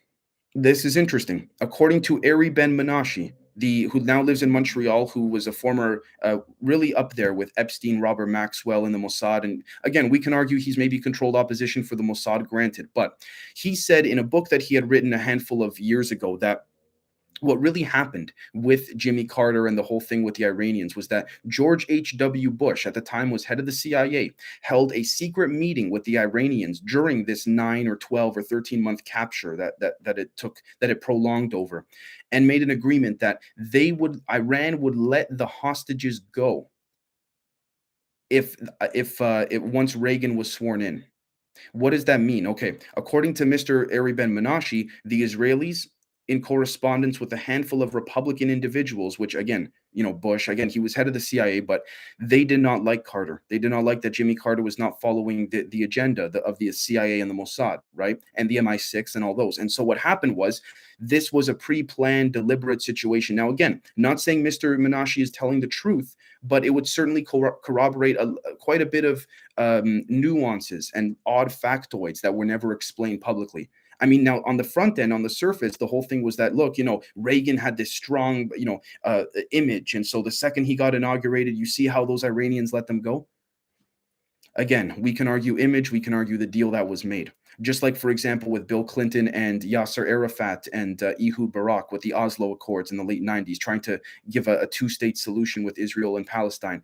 This is interesting. According to Ari Ben Menashe, who now lives in Montreal, who was a former, really up there with Epstein, Robert Maxwell in the Mossad. And again, we can argue he's maybe controlled opposition for the Mossad, granted. But he said in a book that he had written a handful of years ago that what really happened with Jimmy Carter and the whole thing with the Iranians was that George H.W. Bush, at the time was head of the CIA, held a secret meeting with the Iranians during this 9 or 12 or 13-month capture that it prolonged over, and made an agreement that Iran would let the hostages go if once Reagan was sworn in. What does that mean? Okay, according to Mr. Ari Ben Menashe, the Israelis, in correspondence with a handful of Republican individuals, which again, Bush, again, he was head of the CIA, but they did not like Carter. They did not like that Jimmy Carter was not following the agenda of the CIA and the Mossad, right? And the MI6 and all those. And so what happened was this was a pre-planned, deliberate situation. Now, again, not saying Mr. Menashe is telling the truth, but it would certainly corroborate quite a bit of nuances and odd factoids that were never explained publicly. I mean, now on the front end, on the surface, the whole thing was that look, Reagan had this strong, image, and so the second he got inaugurated, you see how those Iranians let them go. Again, we can argue image, we can argue the deal that was made. Just like, for example, with Bill Clinton and Yasser Arafat and Ehud Barak with the Oslo Accords in the late 90s, trying to give a two-state solution with Israel and Palestine.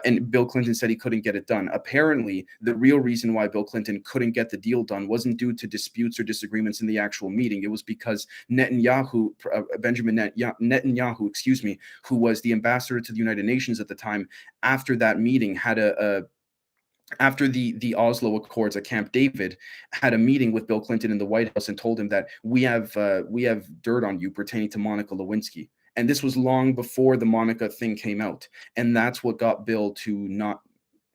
And Bill Clinton said he couldn't get it done. Apparently, the real reason why Bill Clinton couldn't get the deal done wasn't due to disputes or disagreements in the actual meeting. It was because Benjamin Netanyahu, excuse me, who was the ambassador to the United Nations at the time, after that meeting had after the Oslo Accords at Camp David, had a meeting with Bill Clinton in the White House and told him that we have dirt on you pertaining to Monica Lewinsky. And this was long before the Monica thing came out. And that's what got Bill to not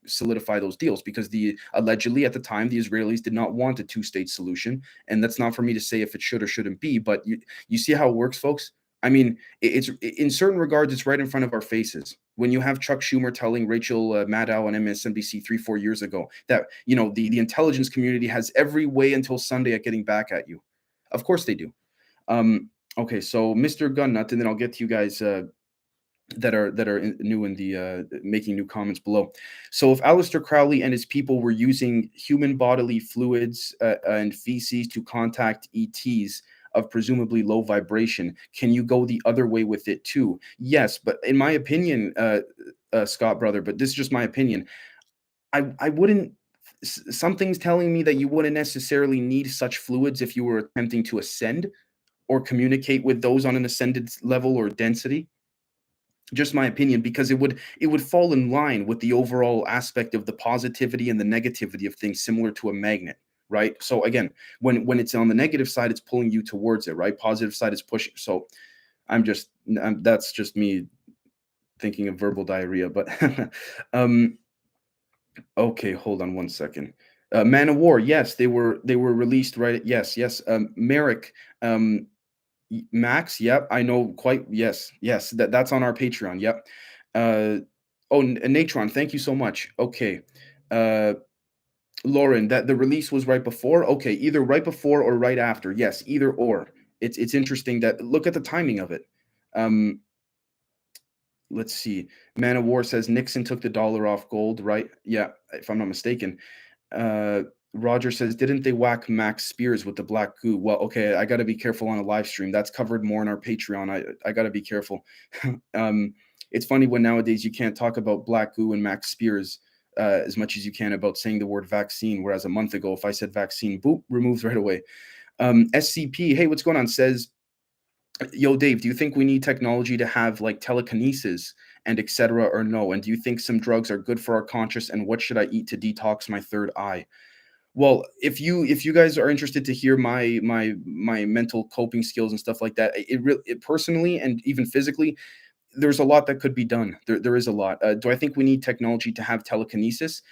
solidify those deals, because allegedly at the time the Israelis did not want a two-state solution. And that's not for me to say if it should or shouldn't be, but you see how it works, folks. I mean, it's in certain regards, it's right in front of our faces. When you have Chuck Schumer telling Rachel Maddow on MSNBC 3-4 years ago that the intelligence community has every way until Sunday at getting back at you, of course they do. Okay, so Mr. Gunnut, and then I'll get to you guys that are new in the making new comments below. So if Aleister Crowley and his people were using human bodily fluids and feces to contact ETs of presumably low vibration, can you go the other way with it too? Yes, but in my opinion, Scott brother, but this is just my opinion, I wouldn't. Something's telling me that you wouldn't necessarily need such fluids if you were attempting to ascend or communicate with those on an ascended level or density. Just my opinion, because it would fall in line with the overall aspect of the positivity and the negativity of things, similar to a magnet, right? So again, when it's on the negative side, it's pulling you towards it, right? Positive side is pushing. So that's just me thinking of verbal diarrhea. But okay, hold on one second. Man of War, yes, they were released, right? Yes. Merrick, Max, yep, I know quite. Yes, that's on our Patreon. Yep. Natron, thank you so much. Okay. Uh, Lauren, that the release was right before. Okay, either right before or right after. Yes, either or. It's interesting that look at the timing of it. Um, let's see. Man of War says Nixon took the dollar off gold, right? Yeah, if I'm not mistaken. Uh, Roger says, didn't they whack Max Spears with the black goo? Well, okay, I got to be careful on a live stream. That's covered more on our Patreon. I got to be careful. It's funny when nowadays you can't talk about black goo and Max Spears as much as you can about saying the word vaccine. Whereas a month ago, if I said vaccine, boop, removed right away. SCP, hey, what's going on? Says, yo, Dave, do you think we need technology to have like telekinesis and etc. or no? And do you think some drugs are good for our conscious? And what should I eat to detox my third eye? Well, if you guys are interested to hear my mental coping skills and stuff like that, it personally and even physically, there's a lot that could be done. There is a lot. Do I think we need technology to have telekinesis?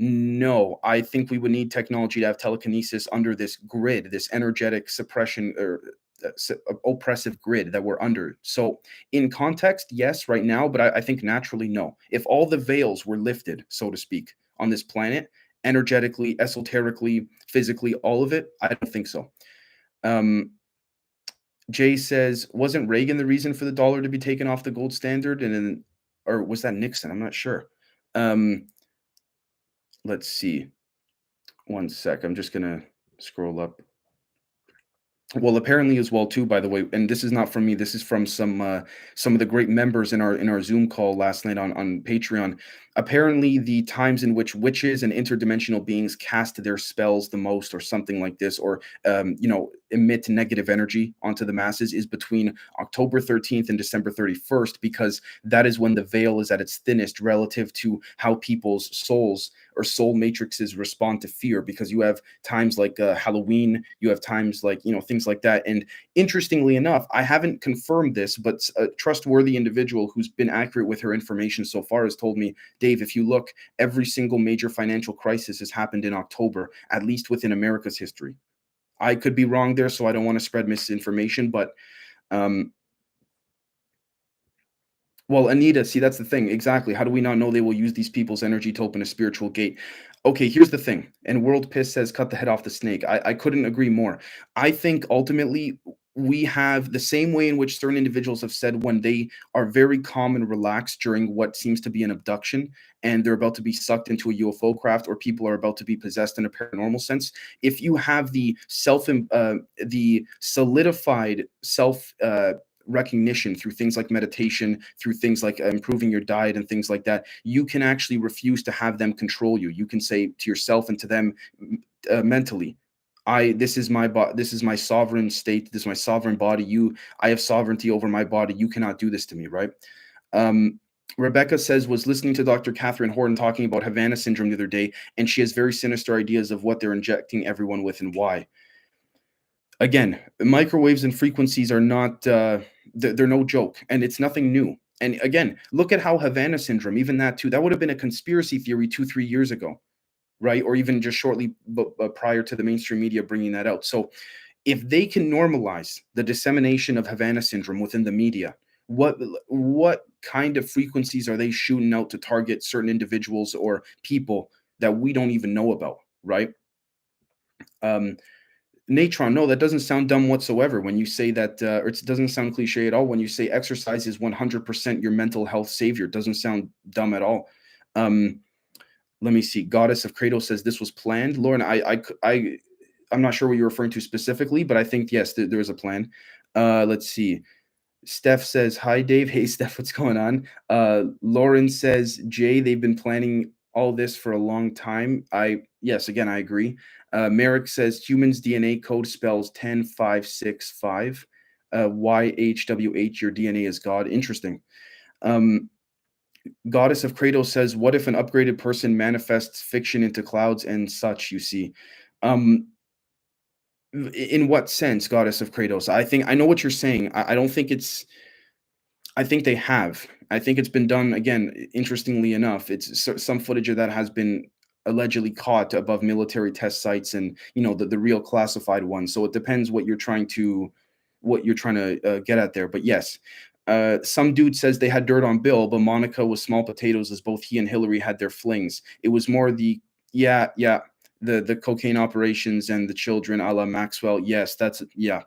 No, I think we would need technology to have telekinesis under this grid, this energetic suppression or oppressive grid that we're under. So, in context, yes, right now, but I think naturally, no. If all the veils were lifted, so to speak, on this planet, energetically, esoterically, physically, all of it, I don't think so. Jay says, wasn't Reagan the reason for the dollar to be taken off the gold standard? And then, or was that Nixon? I'm not sure. Let's see. One sec. I'm just gonna scroll up. Well, apparently as well too, by the way, and this is not from me. This is from some of the great members in our Zoom call last night on Patreon. apparently the times in which witches and interdimensional beings cast their spells the most, or something like this, or emit negative energy onto the masses, is between October 13th and December 31st, because that is when the veil is at its thinnest relative to how people's souls or soul matrices respond to fear, because you have times like Halloween, you have times like things like that. And interestingly enough, I haven't confirmed this, but a trustworthy individual who's been accurate with her information so far has told me, Dave, if you look, every single major financial crisis has happened in October, at least within America's history. I could be wrong there, so I don't want to spread misinformation, but um, well, Anita, see, that's the thing. Exactly. How do we not know they will use these people's energy to open a spiritual gate? Okay, here's the thing. And World Piss says, cut the head off the snake. I couldn't agree more. I think ultimately we have the same way in which certain individuals have said when they are very calm and relaxed during what seems to be an abduction, and they're about to be sucked into a UFO craft, or people are about to be possessed in a paranormal sense. If you have the solidified self recognition through things like meditation, through things like improving your diet and things like that, you can actually refuse to have them control you. You can say to yourself and to them mentally, this is my this is my sovereign state, this is my sovereign body. I have sovereignty over my body. You cannot do this to me, right? Um, Rebecca says, was listening to Dr. Catherine Horton talking about Havana syndrome the other day, and she has very sinister ideas of what they're injecting everyone with and why. Again, microwaves and frequencies are not they're no joke, and it's nothing new. And again, look at how Havana syndrome, even that too, that would have been a conspiracy theory 2 3 years ago, right? Or even just shortly prior to the mainstream media bringing that out. So if they can normalize the dissemination of Havana syndrome within the media, what what kind of frequencies are they shooting out to target certain individuals or people that we don't even know about, right? um Natron, no, that doesn't sound dumb whatsoever when you say that, or it doesn't sound cliche at all when you say exercise is 100% your mental health savior. It doesn't sound dumb at all. Um, Let me see. Goddess of Kratos says this was planned. Lauren, I'm not sure what you're referring to specifically, but I think yes, there is a plan. Let's see. Steph says, hi, Dave. Hey, Steph, what's going on? Lauren says, Jay, they've been planning all this for a long time. Yes, again, I agree. Merrick says, humans' DNA code spells 10565. YHWH, your DNA is God. Interesting. Um, Goddess of Kratos says, what if an upgraded person manifests fiction into clouds and such, you see? Um, in what sense, Goddess of Kratos? I know what you're saying. I don't think it's I think they have. I think it's been done again, interestingly enough. It's some footage of that has been allegedly caught above military test sites, and the real classified ones. So it depends what you're trying to get at there. But yes, some dude says they had dirt on Bill, but Monica was small potatoes as both he and Hillary had their flings. It was more the yeah, the cocaine operations and the children a la Maxwell. Yes, that's yeah.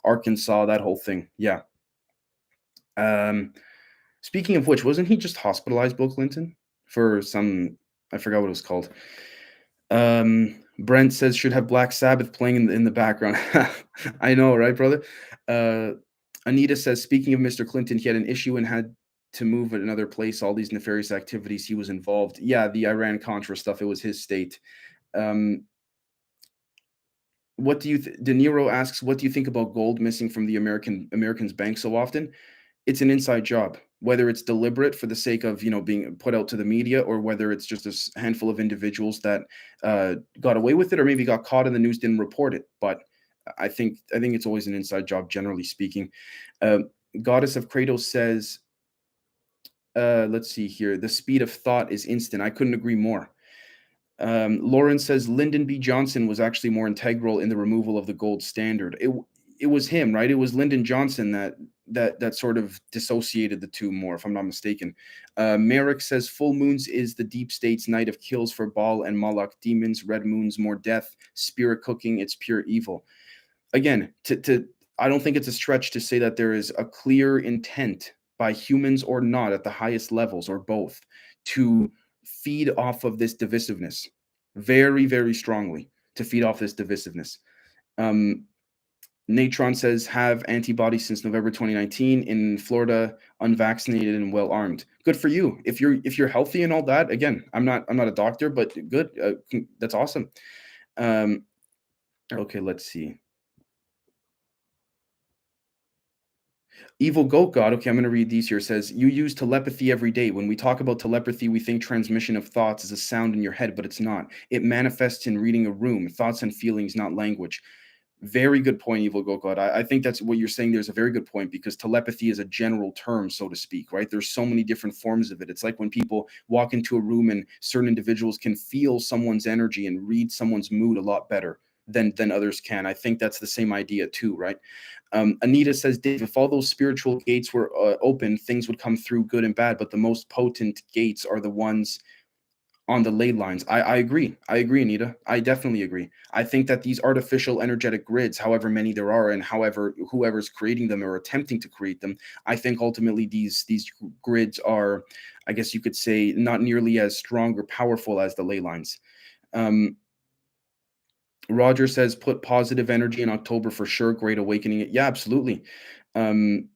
Arkansas, that whole thing. Yeah. Um, Speaking of which, wasn't he just hospitalized, Bill Clinton, for some? I forgot what it was called. Brent says should have Black Sabbath playing in the background. I know, right, brother? Uh, Anita says, speaking of Mr. Clinton, he had an issue and had to move at another place. All these nefarious activities he was involved. Yeah, the Iran Contra stuff. It was his state. Um, what do you? De Niro asks, what do you think about gold missing from the Americans' bank so often? It's an inside job, whether it's deliberate for the sake of being put out to the media, or whether it's just a handful of individuals that got away with it, or maybe got caught and the news didn't report it. But I think it's always an inside job, generally speaking. uh, Goddess of Kratos says, let's see here, the speed of thought is instant. I couldn't agree more. Lauren says Lyndon B. Johnson was actually more integral in the removal of the gold standard. It was him, right? It was Lyndon Johnson that sort of dissociated the two more, if I'm not mistaken. Merrick says full moons is the deep state's night of kills for Baal and Moloch demons. Red moons more death, spirit cooking. It's pure evil. Again, to I don't think it's a stretch to say that there is a clear intent by humans or not at the highest levels, or both, to feed off of this divisiveness very, very strongly, to feed off this divisiveness. Um, Natron says have antibodies since November 2019 in Florida, unvaccinated and well armed. Good for you. If you're healthy and all that. Again, I'm not a doctor, but good. That's awesome. Um, okay, let's see. Evil Goat God. Okay, I'm going to read these here. It says you use telepathy every day. When we talk about telepathy, we think transmission of thoughts is a sound in your head, but it's not. It manifests in reading a room, thoughts and feelings, not language. Very good point, Evil Go God. I think that's what you're saying. There's a very good point because telepathy is a general term, so to speak, right? There's so many different forms of it. It's like when people walk into a room and certain individuals can feel someone's energy and read someone's mood a lot better than others can. I think that's the same idea too, right? Anita says, Dave, if all those spiritual gates were open, things would come through good and bad, but the most potent gates are the ones on the ley lines. I agree. I agree, Anita. I definitely agree. I think that these artificial energetic grids, however many there are, and however whoever's creating them or attempting to create them, I think ultimately these grids are, I guess you could say, not nearly as strong or powerful as the ley lines. Um, Roger says, put positive energy in October for sure. Great awakening. Yeah, absolutely. Um,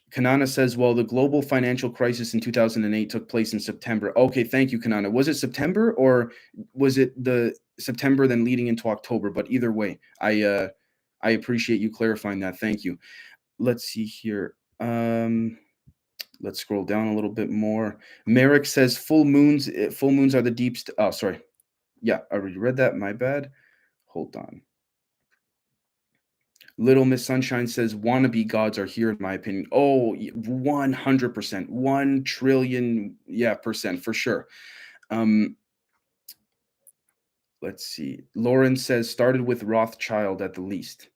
Kanana says, well, the global financial crisis in 2008 took place in September. Okay, thank you, Kanana. Was it September or was it the September then leading into October? But either way, I appreciate you clarifying that. Thank you. Let's see here. Let's scroll down a little bit more. Merrick says full moons are the oh, sorry. Yeah, I already read that. My bad. Hold on. Little Miss Sunshine says wannabe gods are here, in my opinion. Oh, 100%, 1 trillion, yeah, percent for sure. Um, let's see. Lauren says started with Rothschild at the least.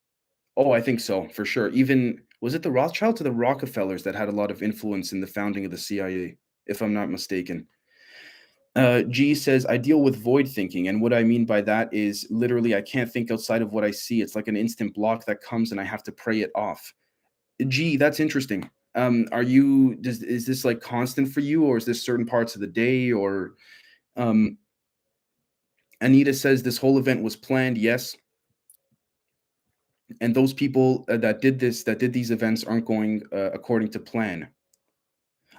Oh, I think so, for sure. Even was it the Rothschilds or the Rockefellers that had a lot of influence in the founding of the CIA, if I'm not mistaken? G says, I deal with void thinking. And what I mean by that is literally, I can't think outside of what I see. It's like an instant block that comes and I have to pray it off. Gee, that's interesting. Is this like constant for you, or is this certain parts of the day, or um, Anita says this whole event was planned. Yes, and those people that did these events aren't going according to plan.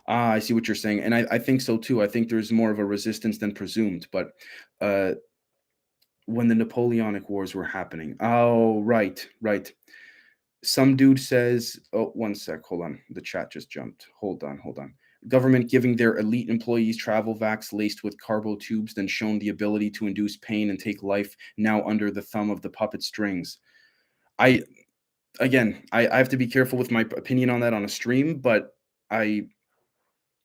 Ah, I see what you're saying, and I think so too. I think there's more of a resistance than presumed. But uh, when the Napoleonic Wars were happening, oh, right, right. Some dude says, oh, one sec, hold on. The chat just jumped. Hold on. Government giving their elite employees travel vax laced with carbo tubes, then shown the ability to induce pain and take life, now under the thumb of the puppet strings. I, again, I have to be careful with my opinion on that on a stream, but I,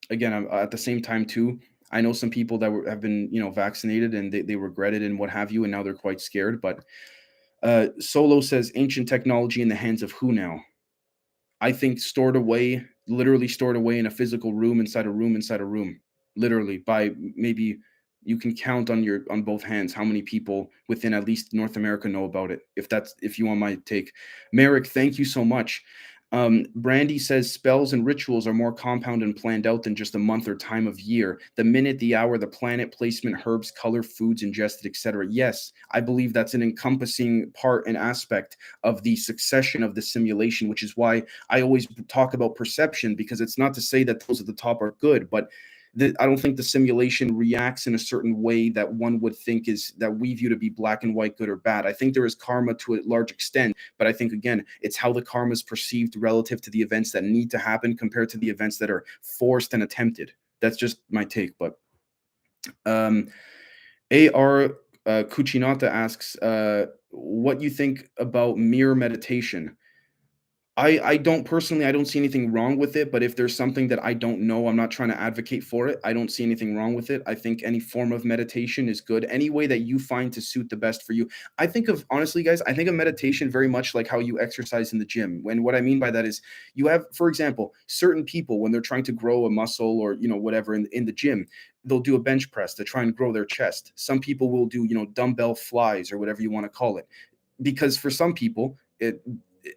again, I'm, at the same time, too, I know some people that have been, vaccinated and they regret it and what have you, and now they're quite scared. But Solo says ancient technology in the hands of who now? I think stored away, literally stored away in a physical room inside a room inside a room. Literally by maybe you can count on both hands how many people within at least North America know about it. If you want my take. Merrick, thank you so much. Brandy says spells and rituals are more compound and planned out than just a month or time of year. The minute, the hour, the planet, placement, herbs, color, foods ingested, etc. Yes, I believe that's an encompassing part and aspect of the succession of the simulation, which is why I always talk about perception, because it's not to say that those at the top are good, but I don't think the simulation reacts in a certain way that one would think is that we view to be black and white, good or bad. I think there is karma to a large extent, but I think again, it's how the karma is perceived relative to the events that need to happen compared to the events that are forced and attempted. That's just my take. But AR Kuchinata asks, what you think about mirror meditation? I don't personally, I don't see anything wrong with it, but if there's something that I don't know, I'm not trying to advocate for it. I don't see anything wrong with it. I think any form of meditation is good. Any way that you find to suit the best for you. I think of honestly, guys, I think of meditation very much like how you exercise in the gym. When what I mean by that is you have, for example, certain people when they're trying to grow a muscle or whatever in the gym, they'll do a bench press to try and grow ther chest. Some people will do, dumbbell flies or whatever you want to call it. Because for some people,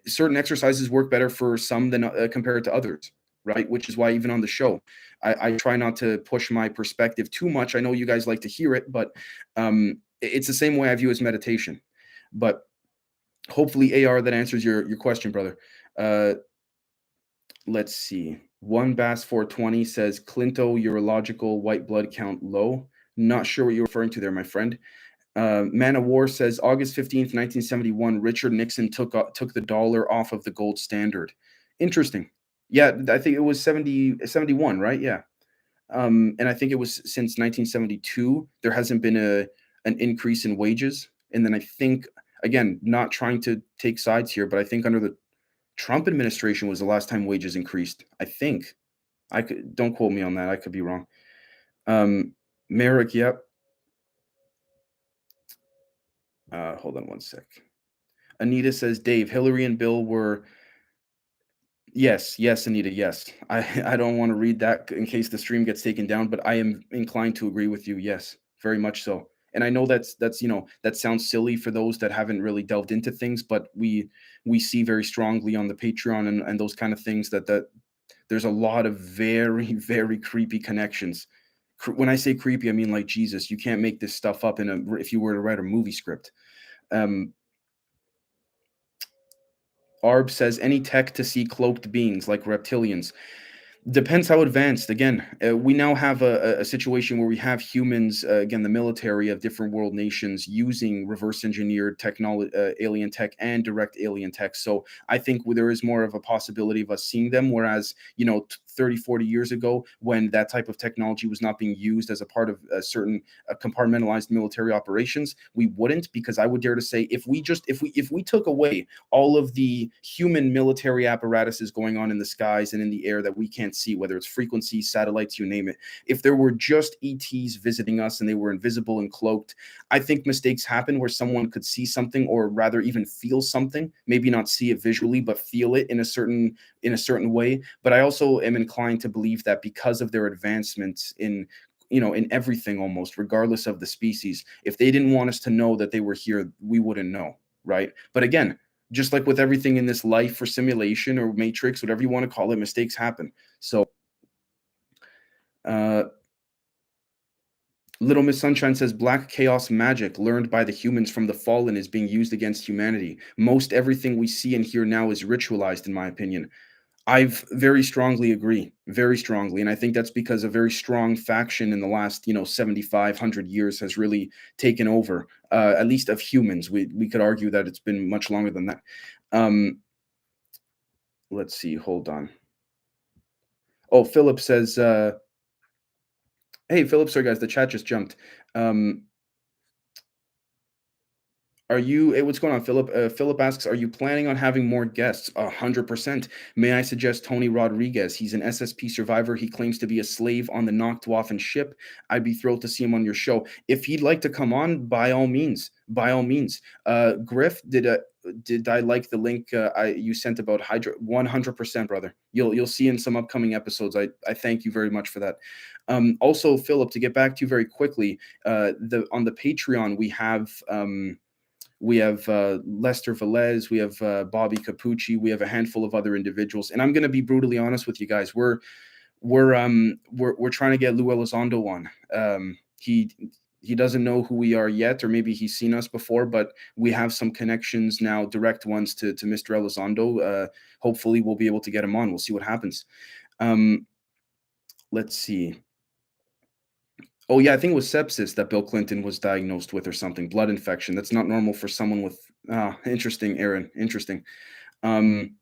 certain exercises work better for some than compared to others, right? Which is why even on the show, I try not to push my perspective too much. I know you guys like to hear it, but it's the same way I view as meditation. But Hopefully, AR, that answers your question, brother. Uh, let's see. One Bass 420 says Clinto urological white blood count low. Not sure what you're referring to there, my friend. Man of War says August 15th, 1971, Richard Nixon took the dollar off of the gold standard. Interesting. Yeah, I think it was 71, right? Yeah. And I think it was since 1972 there hasn't been an increase in wages. And then I think, again, not trying to take sides here, but I think under the Trump administration was the last time wages increased. I think. I could, don't quote me on that. I could be wrong. Um, Merrick, yep. Hold on one sec. Anita says, Dave, Hillary and Bill were. Yes, yes, Anita, yes. I don't want to read that in case the stream gets taken down, but I am inclined to agree with you. Yes, very much so. And I know that's that sounds silly for those that haven't really delved into things, but we see very strongly on the Patreon and those kind of things that there's a lot of very very creepy connections. When I say creepy, I mean like Jesus. You can't make this stuff up in a if you were to write a movie script. Um, Arb says any tech to see cloaked beings like reptilians. Depends how advanced. Again, we now have a situation where we have humans, again, the military of different world nations using reverse engineered technology, alien tech, and direct alien tech. So I think there is more of a possibility of us seeing them. Whereas, 30, 40 years ago, when that type of technology was not being used as a part of a certain compartmentalized military operations, we wouldn't. Because I would dare to say, if we took away all of the human military apparatuses going on in the skies and in the air that we can't see, whether it's frequencies, satellites, you name it. If there were just ETs visiting us and they were invisible and cloaked, I think mistakes happen where someone could see something, or rather even feel something, maybe not see it visually, but feel it in a certain way. But I also am inclined to believe that because of their advancements in everything, almost regardless of the species, if they didn't want us to know that they were here, we wouldn't know, right? But again, just like with everything in this life or simulation or matrix, whatever you want to call it, mistakes happen. So, uh, Little Miss Sunshine says black chaos magic learned by the humans from the fallen is being used against humanity. Most everything we see and hear now is ritualized, in my opinion. I've very strongly agree, very strongly, and I think that's because a very strong faction in the last 7,500 years has really taken over, at least of humans. We could argue that it's been much longer than that. Um, let's see. Hold on. Oh, Philip says, "Hey, Philip, sorry guys, the chat just jumped. Um, Are you what's going on, Philip? Philip asks, "Are you planning on having more guests?" 100%. May I suggest Tony Rodriguez? He's an SSP survivor. He claims to be a slave on the Nachtwaffen ship. I'd be thrilled to see him on your show. If he'd like to come on, by all means, by all means. Griff, did I like the link you sent about Hydra? 100%, brother. You'll see in some upcoming episodes. I thank you very much for that. Also, Philip, to get back to you very quickly, the on the Patreon we have Lester Velez, we have Bobby Capucci, we have a handful of other individuals, and I'm going to be brutally honest with you guys. We're trying to get Lou Elizondo on. He doesn't know who we are yet, or maybe he's seen us before, but we have some connections now, direct ones to Mr. Elizondo. Hopefully, we'll be able to get him on. We'll see what happens. Let's see. Oh yeah, I think it was sepsis that Bill Clinton was diagnosed with or something, blood infection. That's not normal for someone with interesting, Aaron. Interesting. Um,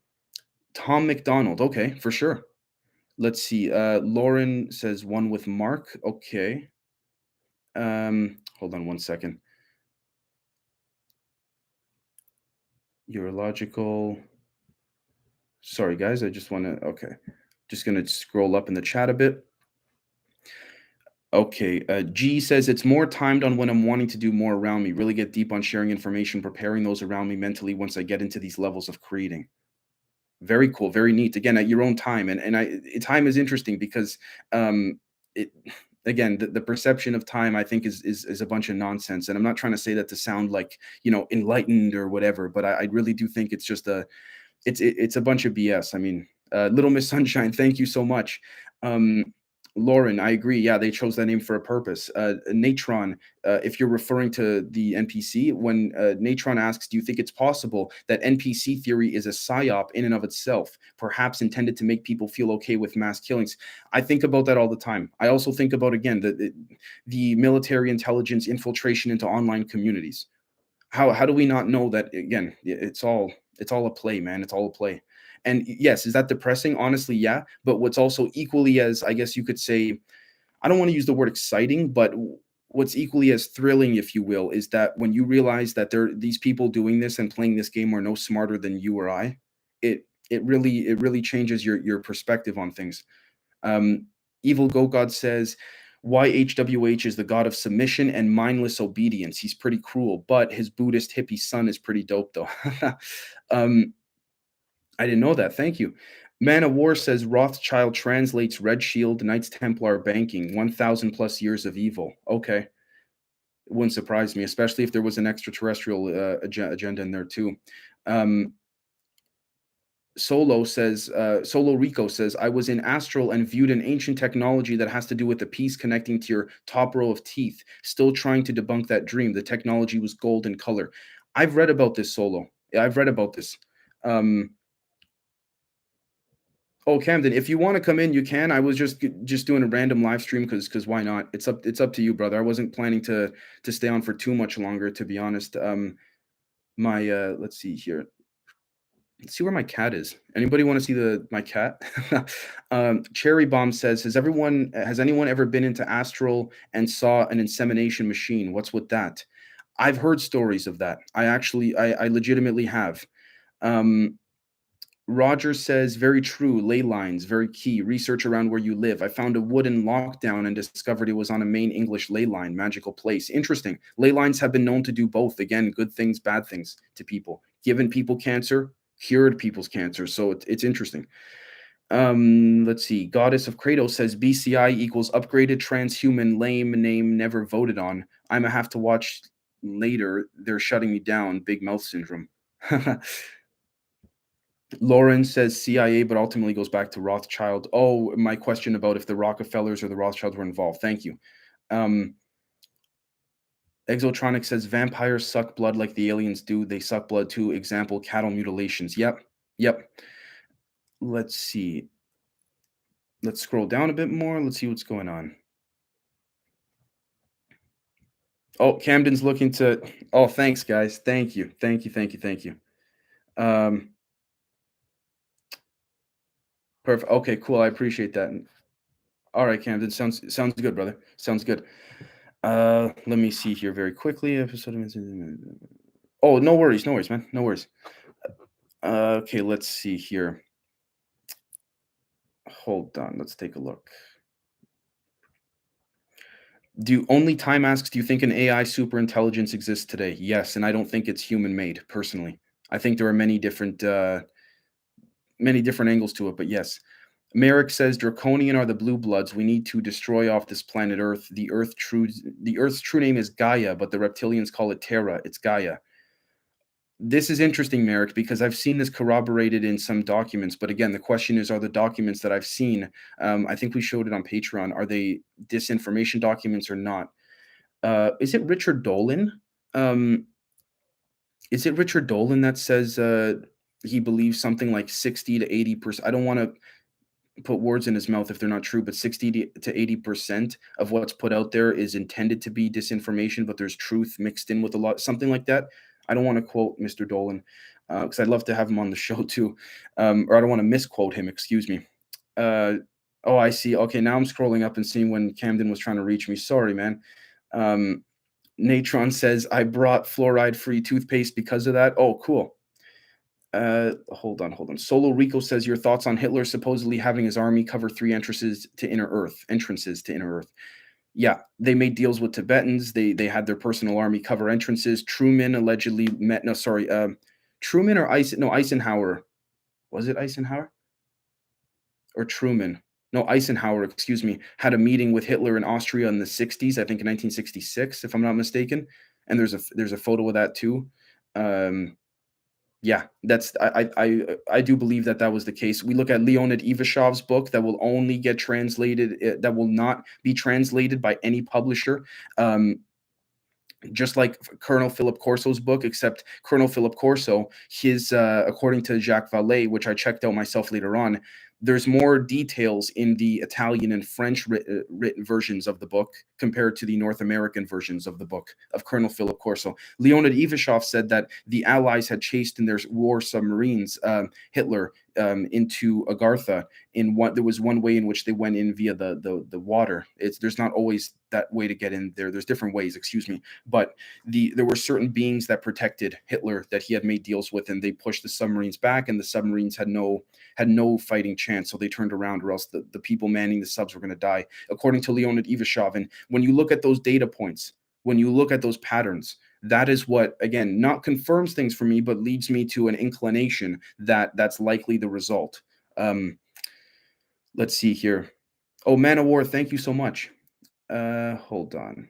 Tom McDonald. Okay, for sure. Let's see. Lauren says one with Mark. Okay. Hold on one second. Urological. Sorry, guys. I just want to. Okay. Just gonna scroll up in the chat a bit. Okay, G says it's more timed on when I'm wanting to do more around me, really get deep on sharing information, preparing those around me mentally once I get into these levels of creating. Very cool, very neat. Again, at your own time, time is interesting because it again the perception of time I think is a bunch of nonsense, and I'm not trying to say that to sound like enlightened or whatever, but I really do think it's just it's a bunch of BS. I mean, Little Miss Sunshine, thank you so much. Um, Lauren, I agree. Yeah, they chose that name for a purpose. Natron, if you're referring to the NPC, when Natron asks, do you think it's possible that NPC theory is a psyop in and of itself, perhaps intended to make people feel okay with mass killings? I think about that all the time. I also think about, again, the military intelligence infiltration into online communities. How do we not know that, again, it's all a play, man. It's all a play. And yes, is that depressing? Honestly, yeah. But what's also equally as, I guess you could say, I don't want to use the word exciting, but what's equally as thrilling, if you will, is that when you realize that these people doing this and playing this game are no smarter than you or I, it really changes your perspective on things. Um, Evil Go God says, why HWH is the god of submission and mindless obedience. He's pretty cruel, but his Buddhist hippie son is pretty dope, though. um, I didn't know that. Thank you. Man of War says Rothschild translates Red Shield, Knights Templar banking, 1,000 plus years of evil. Okay. It wouldn't surprise me, especially if there was an extraterrestrial agenda in there, too. Um, Solo Rico says, I was in Astral and viewed an ancient technology that has to do with the piece connecting to your top row of teeth. Still trying to debunk that dream. The technology was gold in color. I've read about this, Solo. Yeah, I've read about this. Um, oh, Camden, if you want to come in, you can. I was just doing a random live stream because why not? It's up to you, brother. I wasn't planning to stay on for too much longer, to be honest. My let's see here. Let's see where my cat is. Anybody want to see my cat? Cherry Bomb says, has anyone ever been into astral and saw an insemination machine? What's with that? I've heard stories of that. I legitimately have. Um, Roger says, very true. Ley lines, very key. Research around where you live. I found a wooden lockdown and discovered it was on a main English ley line, magical place. Interesting. Ley lines have been known to do both. Again, good things, bad things to people. Given people cancer, cured people's cancer. So it's interesting. Let's see. Goddess of Kratos says BCI equals upgraded transhuman lame name never voted on. I'ma have to watch later. They're shutting me down. Big mouth syndrome. Lauren says CIA, but ultimately goes back to Rothschild. Oh, my question about if the Rockefellers or the Rothschilds were involved. Thank you. Um, Exotronic says vampires suck blood like the aliens do. They suck blood too. Example, cattle mutilations. Yep. Yep. Let's see. Let's scroll down a bit more. Let's see what's going on. Oh, Camden's looking to. Oh, thanks, guys. Thank you. Thank you. Thank you. Thank you. Um, Perfect. Okay, cool. I appreciate that. All right, Camden. Sounds good, brother. Sounds good. Let me see here very quickly. Oh, no worries, no worries, man. No worries. Okay, let's see here. Hold on. Let's take a look. Only time asks, do you think an AI super intelligence exists today? Yes, and I don't think it's human made, personally. I think there are many different angles to it, but yes. Merrick says draconian are the blue bloods. We need to destroy off this planet Earth. The Earth's true name is Gaia, but the reptilians call it Terra. It's Gaia. This is interesting, Merrick, because I've seen this corroborated in some documents. But again, the question is, are the documents that I've seen, I think we showed it on Patreon, are they disinformation documents or not? Is it Richard Dolan? Um, is it Richard Dolan that says he believes something like 60 to 80%? I don't want to put words in his mouth if they're not true, but 60 to 80% of what's put out there is intended to be disinformation, but there's truth mixed in with a lot, something like that. I don't want to quote Mr. Dolan because I'd love to have him on the show too, or I don't want to misquote him. Excuse me. Uh, oh, I see. Okay, now I'm scrolling up and seeing when Camden was trying to reach me. Sorry, man. Um, Natron says I brought fluoride-free toothpaste because of that. Oh, cool. Hold on. Solo Rico says your thoughts on Hitler supposedly having his army cover three entrances to Inner Earth. Yeah, they made deals with Tibetans. They had their personal army cover entrances. Truman allegedly met. No, sorry. Truman or Eisenhower. Was it Eisenhower or Truman? No, Eisenhower. Excuse me. Had a meeting with Hitler in Austria in the '60s. I think in 1966, if I'm not mistaken. And there's a photo of that too. Um, Yeah, that's I do believe that that was the case. We look at Leonid Ivashov's book that will only get translated, that will not be translated by any publisher. Um, just like Colonel Philip Corso's book, except Colonel Philip Corso, his according to Jacques Vallée, which I checked out myself later on, there's more details in the Italian and French written versions of the book compared to the North American versions of the book of Colonel Philip Corso. Leonid Ivashov said that the Allies had chased in their war submarines Hitler into Agartha. In one, there was one way in which they went in via the water. There's not always that way to get in there. There's different ways. Excuse me, but there were certain beings that protected Hitler that he had made deals with, and they pushed the submarines back, and the submarines had no fighting chance, so they turned around, or else the people manning the subs were going to die, according to Leonid Ivashov. And when you look at those data points, when you look at those patterns, that is what, again, not confirms things for me, but leads me to an inclination that that's likely the result. Um, let's see here. Oh, Man of War, thank you so much. Hold on.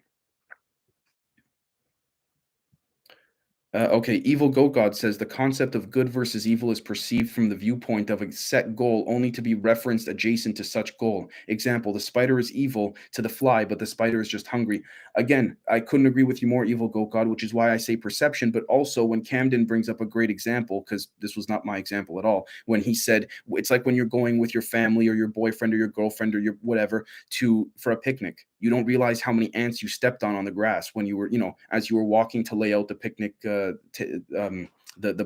Okay, Evil Goat God says the concept of good versus evil is perceived from the viewpoint of a set goal only to be referenced adjacent to such goal. Example, the spider is evil to the fly, but the spider is just hungry. Again, I couldn't agree with you more, Evil Goat God, which is why I say perception, but also when Camden brings up a great example, because this was not my example at all, when he said it's like when you're going with your family or your boyfriend or your girlfriend or your whatever for a picnic. You don't realize how many ants you stepped on the grass when you were, as you were walking to lay out the picnic, the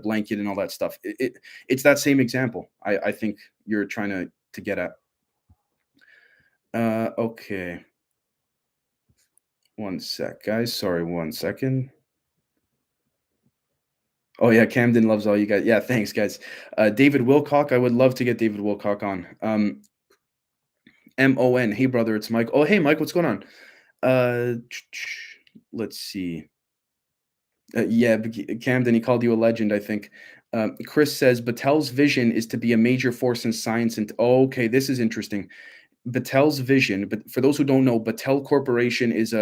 blanket and all that stuff. It's that same example. I think you're trying to get at. Okay, one sec, guys. Sorry, 1 second. Oh yeah, Camden loves all you guys. Yeah, thanks, guys. David Wilcock, I would love to get David Wilcock on. Mon. Hey brother, it's Mike. Oh hey Mike, what's going on? Uh, let's see. Yeah, Camden, he called you a legend, I think. Chris says Battel's vision is to be a major force in science. And okay, this is interesting. Battel's vision, but for those who don't know, Battel Corporation is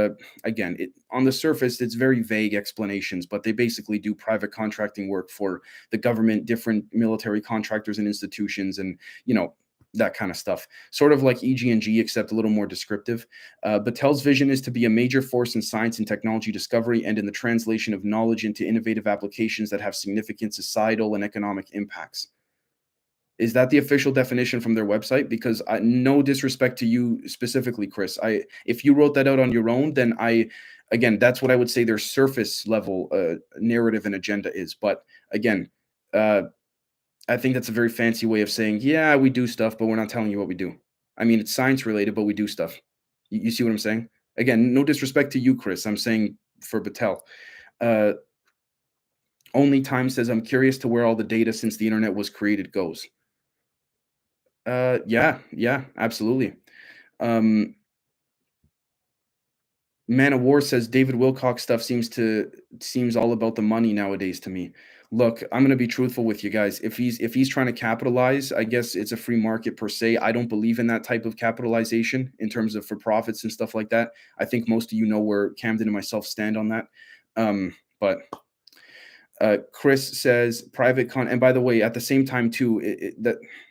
again, on the surface, it's very vague explanations, but they basically do private contracting work for the government, different military contractors and institutions, and that kind of stuff. Sort of like EG&G, except a little more descriptive. Battel's vision is to be a major force in science and technology discovery and in the translation of knowledge into innovative applications that have significant societal and economic impacts. Is that the official definition from their website? Because no disrespect to you specifically, Chris. If you wrote that out on your own, then again, that's what I would say their surface level narrative and agenda is. But again, uh, I think that's a very fancy way of saying, yeah, we do stuff, but we're not telling you what we do. I mean, it's science related, but we do stuff. You see what I'm saying? Again, no disrespect to you, Chris. I'm saying for Battelle. Uh, Only Time says, I'm curious to where all the data since the internet was created goes. Yeah, absolutely. Um, Man of War says David Wilcock stuff seems all about the money nowadays to me. Look, I'm gonna be truthful with you guys. If he's trying to capitalize, I guess it's a free market per se. I don't believe in that type of capitalization in terms of for profits and stuff like that. I think most of you know where Camden and myself stand on that. But Chris says and by the way, at the same time too,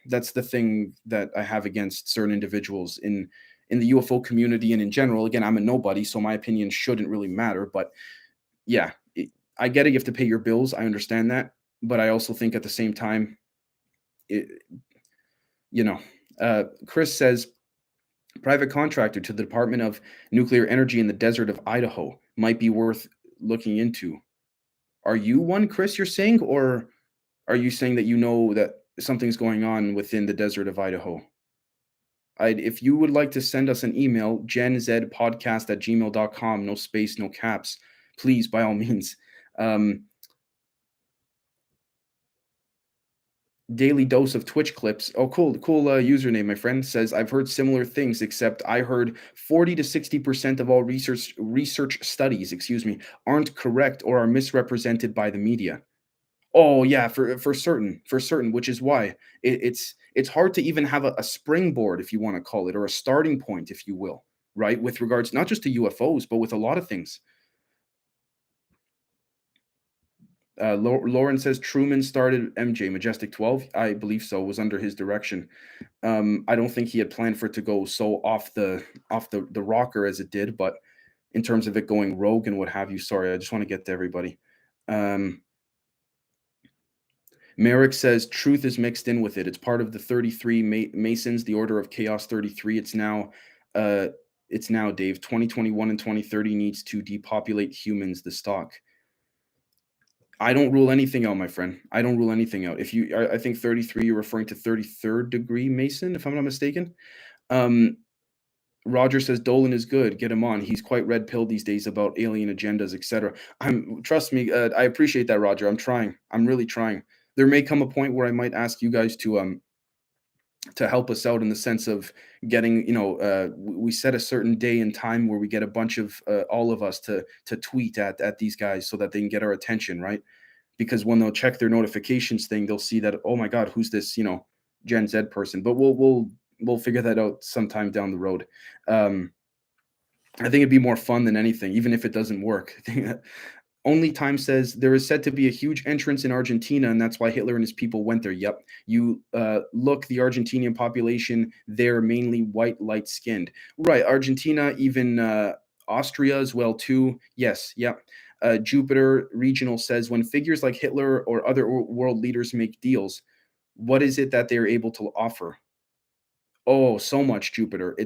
that's the thing that I have against certain individuals in the UFO community and in general. Again, I'm a nobody, so my opinion shouldn't really matter. But yeah, I get it. You have to pay your bills. I understand that, but I also think at the same time, it, you know, Chris says private contractor to the Department of Nuclear Energy in the desert of Idaho might be worth looking into. Are you one, Chris? You're saying, or are you saying that you know that something's going on within the desert of Idaho? If you would like to send us an email, genzpodcast@gmail.com, no space, no caps, please, by all means. Um, Daily dose of Twitch clips. Oh, cool username, my friend. Says I've heard similar things, except I heard 40 to 60% of all research studies, aren't correct or are misrepresented by the media. Oh yeah, for certain, which is why it's hard to even have a springboard, if you want to call it, or a starting point, if you will, right? With regards not just to UFOs, but with a lot of things. Lauren says Truman started MJ Majestic 12. I believe so. Was under his direction. I don't think he had planned for it to go so off the rocker as it did, but in terms of it going rogue and what have you. Sorry, I just want to get to everybody. Um, Merrick says truth is mixed in with it. It's part of the 33 Masons, the Order of Chaos 33. Uh, it's now Dave. 2021 and 2030 needs to depopulate humans. The stock. I don't rule anything out, my friend. I don't rule anything out. If you, I think 33, you're referring to 33rd degree Mason, if I'm not mistaken. Um, Roger says Dolan is good. Get him on. He's quite red pill these days about alien agendas, etc. Trust me. I appreciate that, Roger. I'm trying. I'm really trying. There may come a point where I might ask you guys to help us out in the sense of getting, we set a certain day and time where we get a bunch of all of us to tweet at these guys so that they can get our attention, right? Because when they'll check their notifications thing, they'll see that, oh my God, who's this, Gen Z person? But we'll figure that out sometime down the road. I think it'd be more fun than anything, even if it doesn't work. Only Time says there is said to be a huge entrance in Argentina, and that's why Hitler and his people went there. Yep. You look, the Argentinian population, they're mainly white, light skinned. Right. Argentina, even Austria as well, too. Yes. Yep. Jupiter Regional says when figures like Hitler or other world leaders make deals, what is it that they're able to offer? Oh, so much Jupiter.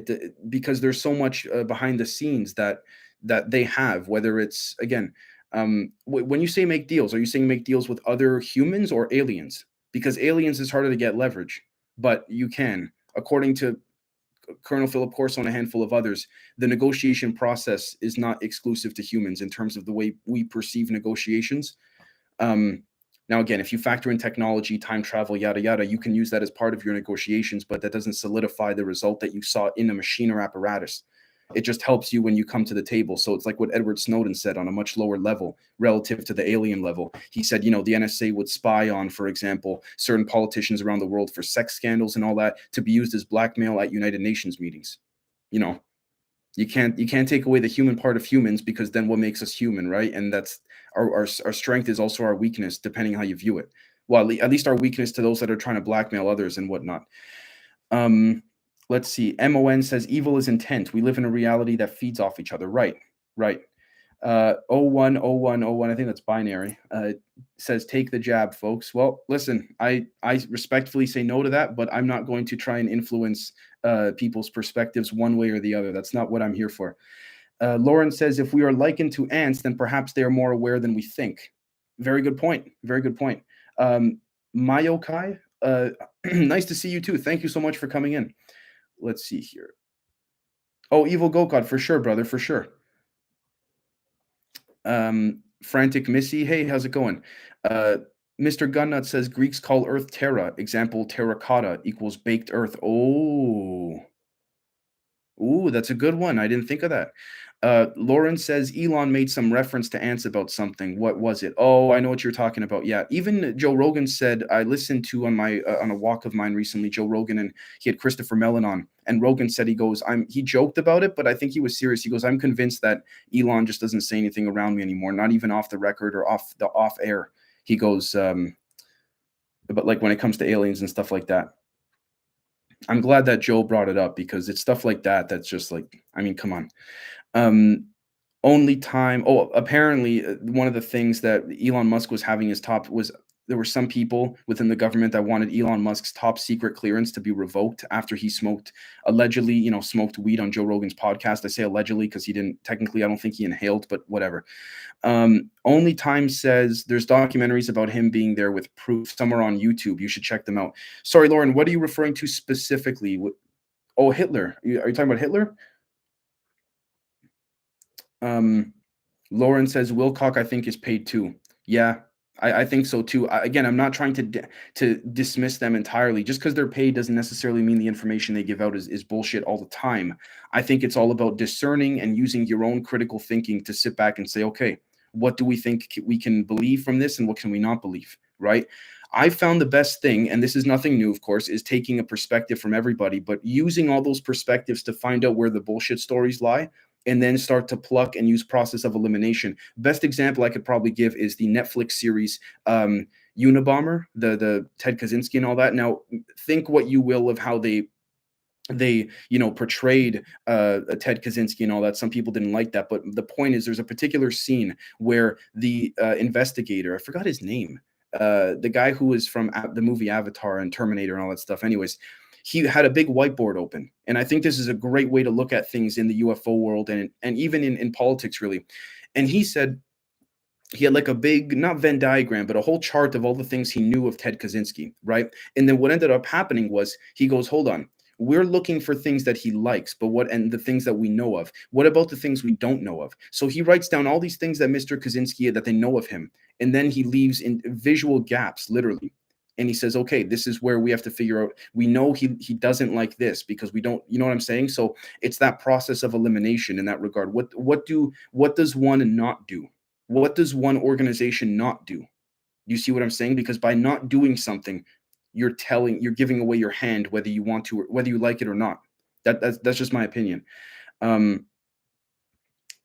Because there's so much behind the scenes that they have. Whether it's again, when you say make deals, are you saying make deals with other humans or aliens? Because aliens is harder to get leverage, but you can, according to Colonel Philip Corso and a handful of others, the negotiation process is not exclusive to humans in terms of the way we perceive negotiations. Um, Now, again, if you factor in technology, time travel, yada, yada, you can use that as part of your negotiations, but that doesn't solidify the result that you saw in a machine or apparatus. It just helps you when you come to the table. So it's like what Edward Snowden said on a much lower level relative to the alien level. He said, the NSA would spy on, for example, certain politicians around the world for sex scandals and all that to be used as blackmail at United Nations meetings. You know, you can't take away the human part of humans because then what makes us human, right? And that's our strength is also our weakness, depending how you view it. Well, at least our weakness to those that are trying to blackmail others and whatnot. Um, let's see. MON says evil is intent. We live in a reality that feeds off each other. Right, right. 010101, I think that's binary. Says take the jab, folks. Well, listen, I respectfully say no to that, but I'm not going to try and influence people's perspectives one way or the other. That's not what I'm here for. Lauren says if we are likened to ants, then perhaps they are more aware than we think. Very good point. Very good point. Mayokai, nice to see you too. Thank you so much for coming in. Let's see here. Oh, Evil Go God, for sure, brother, for sure. Frantic Missy, hey, how's it going? Mr. Gunnut says Greeks call Earth Terra. Example, terracotta equals baked earth. Oh, ooh, that's a good one. I didn't think of that. Lauren says Elon made some reference to ants about something. What was it? Oh, I know what you're talking about. Yeah, even Joe Rogan said I listened to on a walk of mine recently. Joe Rogan, and he had Christopher Mellon on, and Rogan said he joked about it, but I think he was serious. He goes, I'm convinced that Elon just doesn't say anything around me anymore, not even off the record or off air. He goes, but like when it comes to aliens and stuff like that. I'm glad that Joe brought it up because it's stuff like that that's just like, I mean, come on. Only time. Oh, apparently, one of the things that Elon Musk was having his top was there were some people within the government that wanted Elon Musk's top secret clearance to be revoked after he allegedly smoked weed on Joe Rogan's podcast. I say allegedly because he didn't technically. I don't think he inhaled, but whatever. Only Time says there's documentaries about him being there with proof somewhere on YouTube. You should check them out. Sorry, Lauren, what are you referring to specifically? Oh, Hitler. Are you talking about Hitler? Lauren says Wilcock, I think, is paid too. Yeah, I think so too. Again, I'm not trying to dismiss them entirely. Just because they're paid doesn't necessarily mean the information they give out is bullshit all the time. I think it's all about discerning and using your own critical thinking to sit back and say, okay, what do we think we can believe from this and what can we not believe, right? I found the best thing, and this is nothing new, of course, is taking a perspective from everybody, but using all those perspectives to find out where the bullshit stories lie and then start to pluck and use process of elimination. Best example I could probably give is the Netflix series Unabomber, the Ted Kaczynski and all that. Now, think what you will of how they portrayed Ted Kaczynski and all that. Some people didn't like that, but the point is there's a particular scene where the investigator, I forgot his name, the guy who was from the movie Avatar and Terminator and all that stuff. Anyways, he had a big whiteboard open, and I think this is a great way to look at things in the UFO world and even in politics, really. And he said he had like a big, not Venn diagram, but a whole chart of all the things he knew of Ted Kaczynski, right? And then what ended up happening was he goes, hold on, we're looking for things that he likes, but what, and the things that we know of. What about the things we don't know of? So he writes down all these things that Mr. Kaczynski, that they know of him. And then he leaves in visual gaps, literally. And he says, okay, this is where we have to figure out. We know he doesn't like this because we don't, you know what I'm saying? So it's that process of elimination in that regard. What does one not do? What does one organization not do? You see what I'm saying? Because by not doing something, you're giving away your hand, whether you want to or whether you like it or not. That's just my opinion. Um,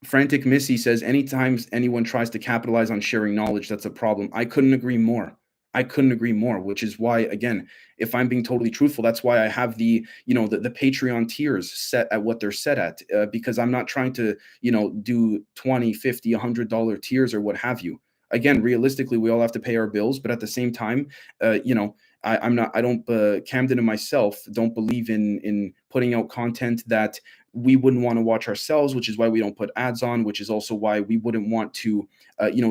Frantic Missy says, anytime anyone tries to capitalize on sharing knowledge, that's a problem. I couldn't agree more. I couldn't agree more, which is why, again, if I'm being totally truthful, that's why I have the Patreon tiers set at what they're set at, because I'm not trying to, do 20, 50, $100 tiers or what have you. Again, realistically, we all have to pay our bills, but at the same time, I don't, Camden and myself don't believe in putting out content that we wouldn't want to watch ourselves, which is why we don't put ads on, which is also why we wouldn't want to,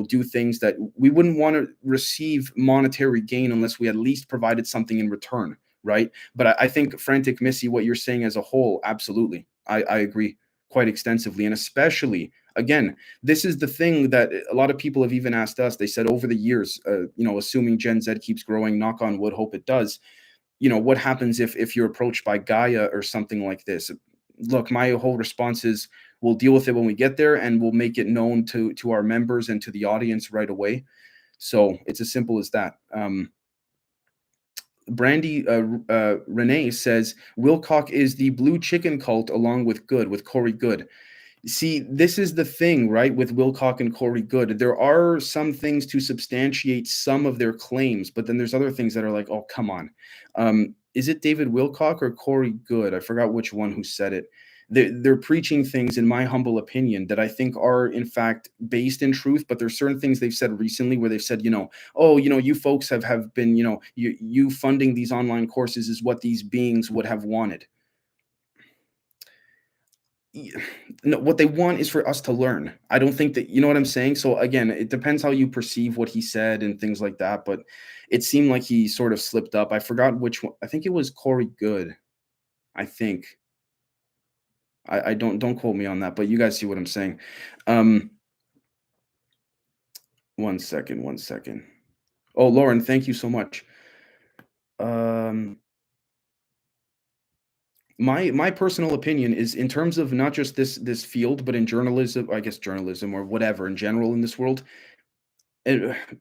do things that we wouldn't want to receive monetary gain unless we at least provided something in return, right? But I think, Frantic Missy, what you're saying as a whole, absolutely. I agree quite extensively. And especially, again, this is the thing that a lot of people have even asked us. They said over the years, assuming Gen Z keeps growing, knock on wood, hope it does, what happens if you're approached by Gaia or something like this? Look, my whole response is we'll deal with it when we get there, and we'll make it known to our members and to the audience right away. So it's as simple as that. Brandy Renee says Wilcock is the blue chicken cult along with Corey Good. See, this is the thing, right, with Wilcock and Corey Good. There are some things to substantiate some of their claims, but then there's other things that are like, oh, come on. Is it David Wilcock or Corey Good? I forgot which one who said it. They're preaching things, in my humble opinion, that I think are, in fact, based in truth, but there's certain things they've said recently where they've said, you folks have been, you funding these online courses is what these beings would have wanted. No, what they want is for us to learn. I don't think that, you know what I'm saying? So again, it depends how you perceive what he said and things like that, but it seemed like he sort of slipped up. I forgot which one. I think it was Corey Good. I think. I don't quote me on that, but you guys see what I'm saying. One second. Oh, Lauren, thank you so much. My personal opinion is, in terms of not just this field, but in journalism, I guess journalism or whatever in general in this world,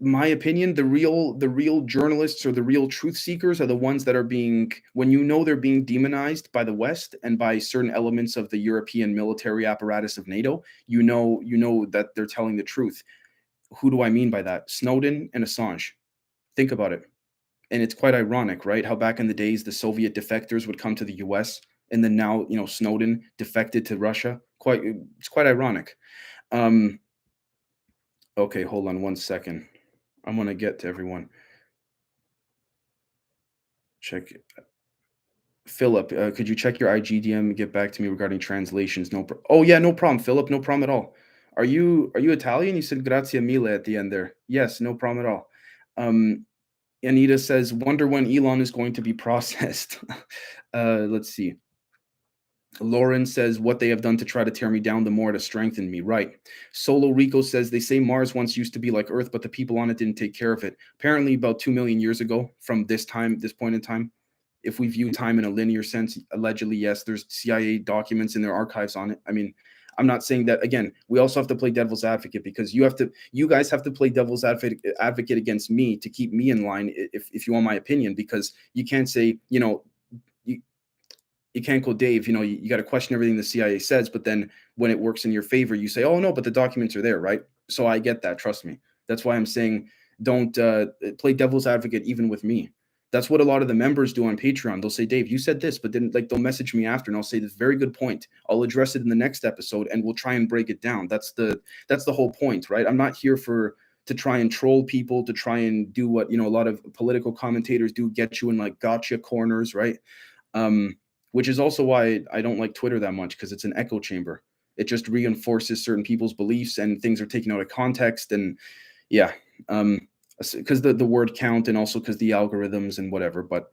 my opinion, the real journalists or the real truth seekers are the ones that are being, when they're being demonized by the West and by certain elements of the European military apparatus of NATO, you know that they're telling the truth. Who do I mean by that? Snowden and Assange. Think about it. And it's quite ironic, right? How back in the days the Soviet defectors would come to the US, and then now, Snowden defected to Russia. It's quite ironic. Okay, hold on one second. I'm gonna get to everyone. Check. Philip, could you check your IGDM and get back to me regarding translations? Oh yeah, no problem, Philip. No problem at all. Are you Italian? You said grazie mille at the end there. Yes, no problem at all. Anita says, wonder when Elon is going to be processed. Let's see. Lauren says, what they have done to try to tear me down, the more to strengthen me. Right. Solo Rico says, they say Mars once used to be like Earth, but the people on it didn't take care of it. Apparently about 2 million years ago from this point in time, if we view time in a linear sense, allegedly, yes, there's CIA documents in their archives on it. I mean, I'm not saying that. Again, we also have to play devil's advocate, because you guys have to play devil's advocate against me to keep me in line if you want my opinion, because you can't say, you can't go, Dave, you got to question everything the CIA says, but then when it works in your favor, you say, oh no, but the documents are there, right? So I get that. Trust me. That's why I'm saying don't play devil's advocate even with me. That's what a lot of the members do on Patreon. They'll say, Dave, you said this, but then like they'll message me after and I'll say this very good point. I'll address it in the next episode and we'll try and break it down. That's the whole point, right? I'm not here to try and troll people, to try and do what, a lot of political commentators do, get you in like gotcha corners, right? Which is also why I don't like Twitter that much, because it's an echo chamber. It just reinforces certain people's beliefs and things are taken out of context. And yeah, because the word count, and also because the algorithms and whatever. But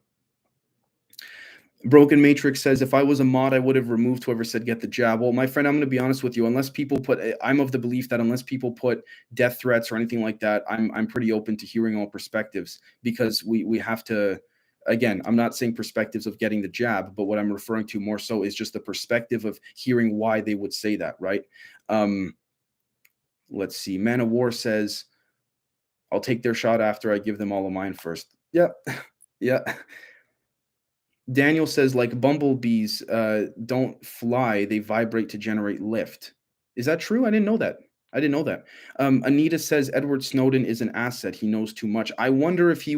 Broken Matrix says, if I was a mod, I would have removed whoever said get the jab. Well, my friend, I'm going to be honest with you. I'm of the belief that unless people put death threats or anything like that, I'm pretty open to hearing all perspectives, because we have to. Again, I'm not saying perspectives of getting the jab, but what I'm referring to more so is just the perspective of hearing why they would say that, right? Let's see. Man of War says, I'll take their shot after I give them all of mine first. Yeah. Yeah. Daniel says, like bumblebees don't fly, they vibrate to generate lift. Is that true? I didn't know that. Anita says Edward Snowden is an asset. He knows too much. I wonder if he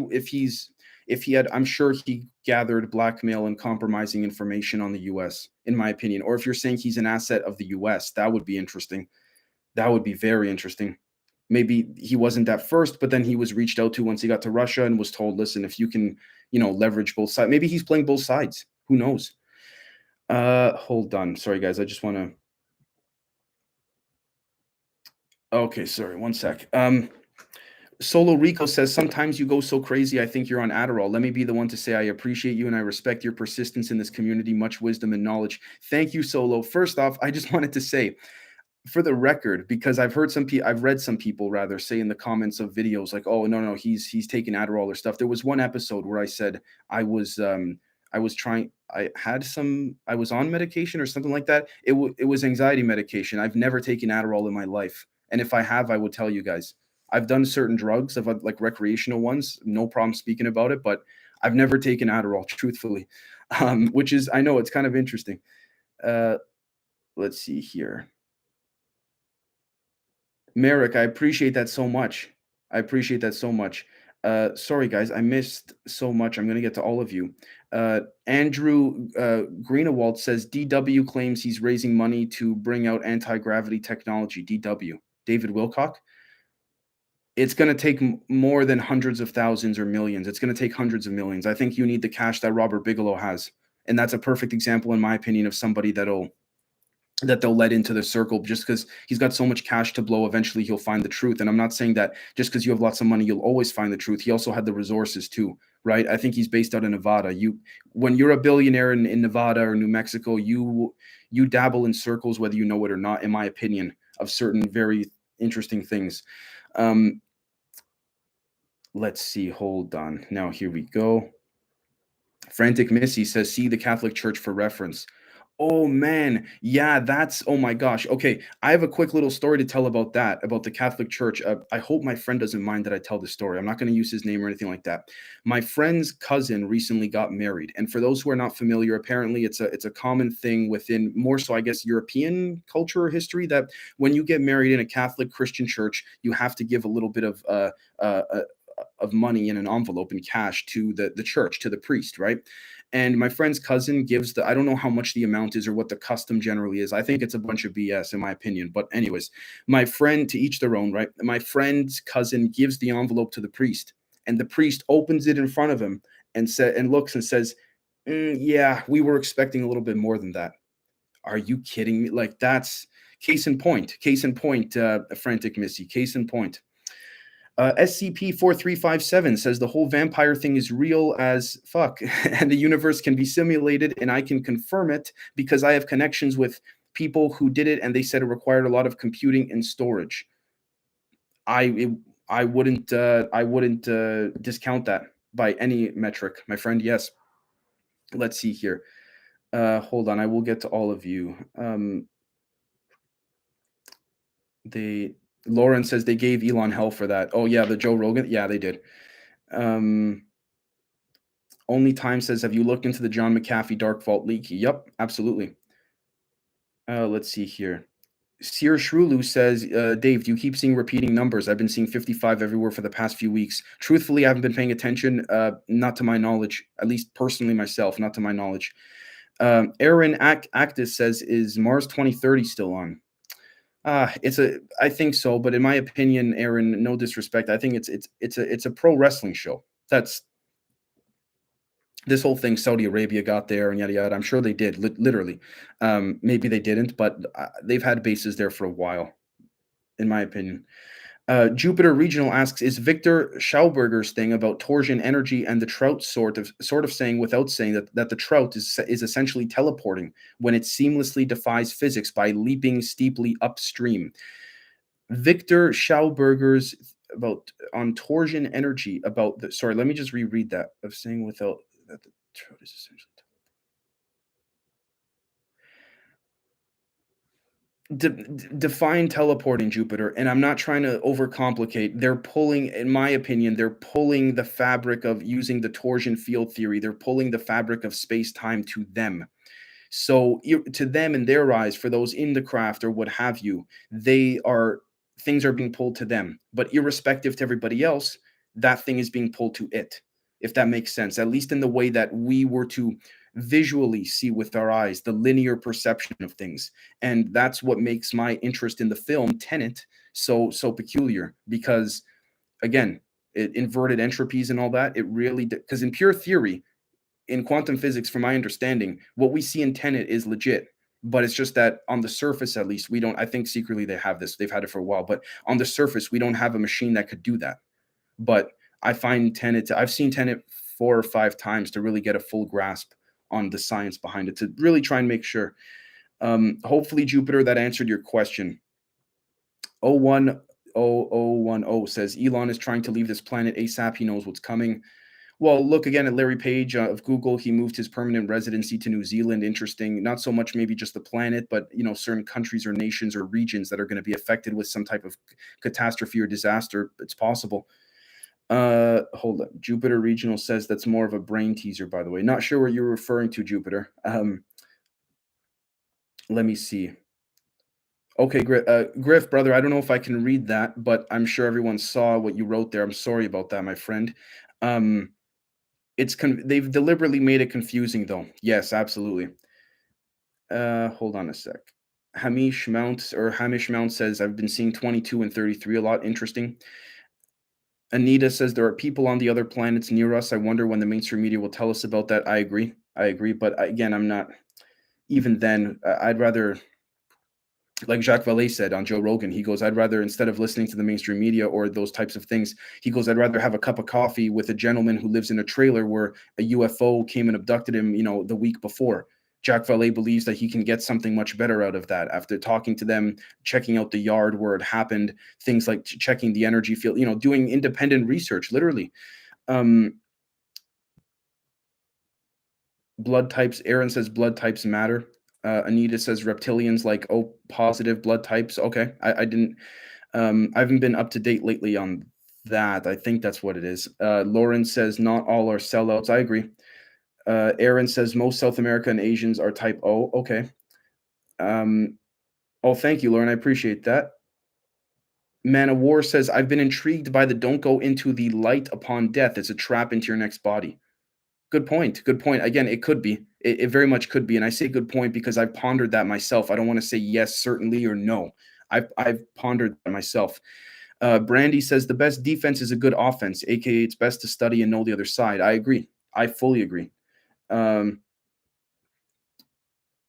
had, I'm sure he gathered blackmail and compromising information on the US, in my opinion. Or if you're saying he's an asset of the US, that would be interesting. That would be very interesting. Maybe he wasn't at first, but then he was reached out to once he got to Russia and was told, listen, if you can, leverage both sides. Maybe he's playing both sides. Who knows? Hold on. Sorry, guys. I just want to. Okay, sorry. One sec. Solo Rico says, sometimes you go so crazy, I think you're on Adderall. Let me be the one to say I appreciate you and I respect your persistence in this community. Much wisdom and knowledge. Thank you, Solo. First off, I just wanted to say, for the record, because I've read some people rather say in the comments of videos like, oh no, he's taking Adderall or stuff. There was one episode where I said I was I was on medication or something like that. It was anxiety medication. I've never taken Adderall in my life, and if I have, I would tell you guys. I've done certain drugs, of like recreational ones, no problem speaking about it, but I've never taken Adderall, truthfully, which is, I know, it's kind of interesting. Let's see here. Merrick, I appreciate that so much. Sorry, guys, I missed so much. I'm going to get to all of you. Andrew Greenewald says DW claims he's raising money to bring out anti-gravity technology. DW. David Wilcock? It's going to take more than hundreds of thousands or millions. It's going to take hundreds of millions. I think you need the cash that Robert Bigelow has. And that's a perfect example, in my opinion, of somebody that they'll let into the circle just because he's got so much cash to blow. Eventually he'll find the truth. And I'm not saying that just because you have lots of money, you'll always find the truth. He also had the resources too, right? I think he's based out of Nevada. When you're a billionaire in Nevada or New Mexico, you dabble in circles, whether you know it or not, in my opinion, of certain very interesting things. Let's see. Hold on. Now, here we go. Frantic Missy says, see the Catholic Church for reference. Oh man, yeah, oh my gosh. Okay, I have a quick little story to tell about that, about the Catholic Church. I hope my friend doesn't mind that I tell this story. I'm not going to use his name or anything like that. My friend's cousin recently got married, and for those who are not familiar, apparently it's a common thing within, more so I guess, European culture or history, that when you get married in a Catholic Christian church, you have to give a little bit of money in an envelope in cash to the church, to the priest, right? And my friend's cousin gives I don't know how much the amount is or what the custom generally is. I think it's a bunch of BS in my opinion. But anyways, my friend, to each their own, right? My friend's cousin gives the envelope to the priest, and the priest opens it in front of him and looks and says, yeah, we were expecting a little bit more than that. Are you kidding me? Like, that's case in point, Frantic Missy, case in point. SCP-4357 says the whole vampire thing is real as fuck, and the universe can be simulated, and I can confirm it because I have connections with people who did it, and they said it required a lot of computing and storage. I wouldn't discount that by any metric, my friend. Yes. Let's see here. Hold on, I will get to all of you. Lauren says they gave Elon hell for that. Oh yeah, the Joe Rogan. Yeah, they did. Only Time says, "Have you looked into the John McAfee Dark Vault leak?" Yep, absolutely. Let's see here. Sir Shrulu says, "Dave, do you keep seeing repeating numbers? I've been seeing 55 everywhere for the past few weeks. Truthfully, I haven't been paying attention, not to my knowledge, at least personally myself, not to my knowledge." Aaron Actus says, "Is Mars 2030 still on?" I think so, but in my opinion, Aaron, no disrespect, I think it's a pro wrestling show. That's this whole thing. Saudi Arabia got there and yada yada. I'm sure they did, literally. Maybe they didn't, but they've had bases there for a while, in my opinion. Jupiter Regional asks, "Is Victor Schauberger's thing about torsion energy and the trout sort of saying without saying that the trout is essentially teleporting when it seamlessly defies physics by leaping steeply upstream?" Victor Schauberger's about on torsion energy about the sorry, let me just reread that of saying without that the trout is essentially define teleporting, Jupiter, and I'm not trying to overcomplicate. They're pulling, in my opinion, they're pulling the fabric of using the torsion field theory. They're pulling the fabric of space-time to them. So to them, in their eyes, for those in the craft or what have you, they are things are being pulled to them. But irrespective to everybody else, that thing is being pulled to it, if that makes sense. At least in the way that we were to visually see with our eyes, the linear perception of things. And that's what makes my interest in the film Tenet so peculiar, because again, inverted entropies and all that, it really, because in pure theory, in quantum physics, from my understanding, what we see in Tenet is legit. But it's just that on the surface, at least, we don't. I think secretly they have this. They've had it for a while, but on the surface, we don't have a machine that could do that. But I find Tenet. I've seen Tenet 4 or 5 times to really get a full grasp on the science behind it, to really try and make sure. Hopefully, Jupiter, that answered your question. 010010 says Elon is trying to leave this planet ASAP. He knows what's coming. Well, look again at Larry Page of Google. He moved his permanent residency to New Zealand. Interesting. Not so much maybe just the planet, but certain countries or nations or regions that are going to be affected with some type of catastrophe or disaster. It's possible. Hold on. Jupiter Regional says that's more of a brain teaser, by the way. Not sure what you're referring to, Jupiter. Let me see. Okay, Griff, brother, I don't know if I can read that, but I'm sure everyone saw what you wrote there. I'm sorry about that, my friend. Um, they've deliberately made it confusing, though. Yes, absolutely. Hold on a sec. Hamish Mount says, "I've been seeing 22 and 33 a lot. Interesting." Anita says, "There are people on the other planets near us. I wonder when the mainstream media will tell us about that." I agree. I agree. But again, I'm not, even then, I'd rather, like Jacques Vallée said on Joe Rogan, he goes, "I'd rather, instead of listening to the mainstream media or those types of things," he goes, "I'd rather have a cup of coffee with a gentleman who lives in a trailer where a UFO came and abducted him, the week before." Jacques Vallée believes that he can get something much better out of that after talking to them, checking out the yard where it happened, things like checking the energy field, doing independent research, literally. Um, Blood types. Aaron says blood types matter. Anita says reptilians like O positive blood types. Okay, I didn't. I haven't been up to date lately on that. I think that's what it is. Lauren says not all are sellouts. I agree. Aaron says most South America and Asians are type O. Okay. Um, oh, thank you, Lauren. I appreciate that. Man of War says, "I've been intrigued by the don't go into the light upon death. It's a trap into your next body." Good point. Good point. Again, it could be. It very much could be. And I say good point because I've pondered that myself. I don't want to say yes, certainly, or no. I've pondered that myself. Brandy says the best defense is a good offense, aka it's best to study and know the other side. I agree. I fully agree. Um,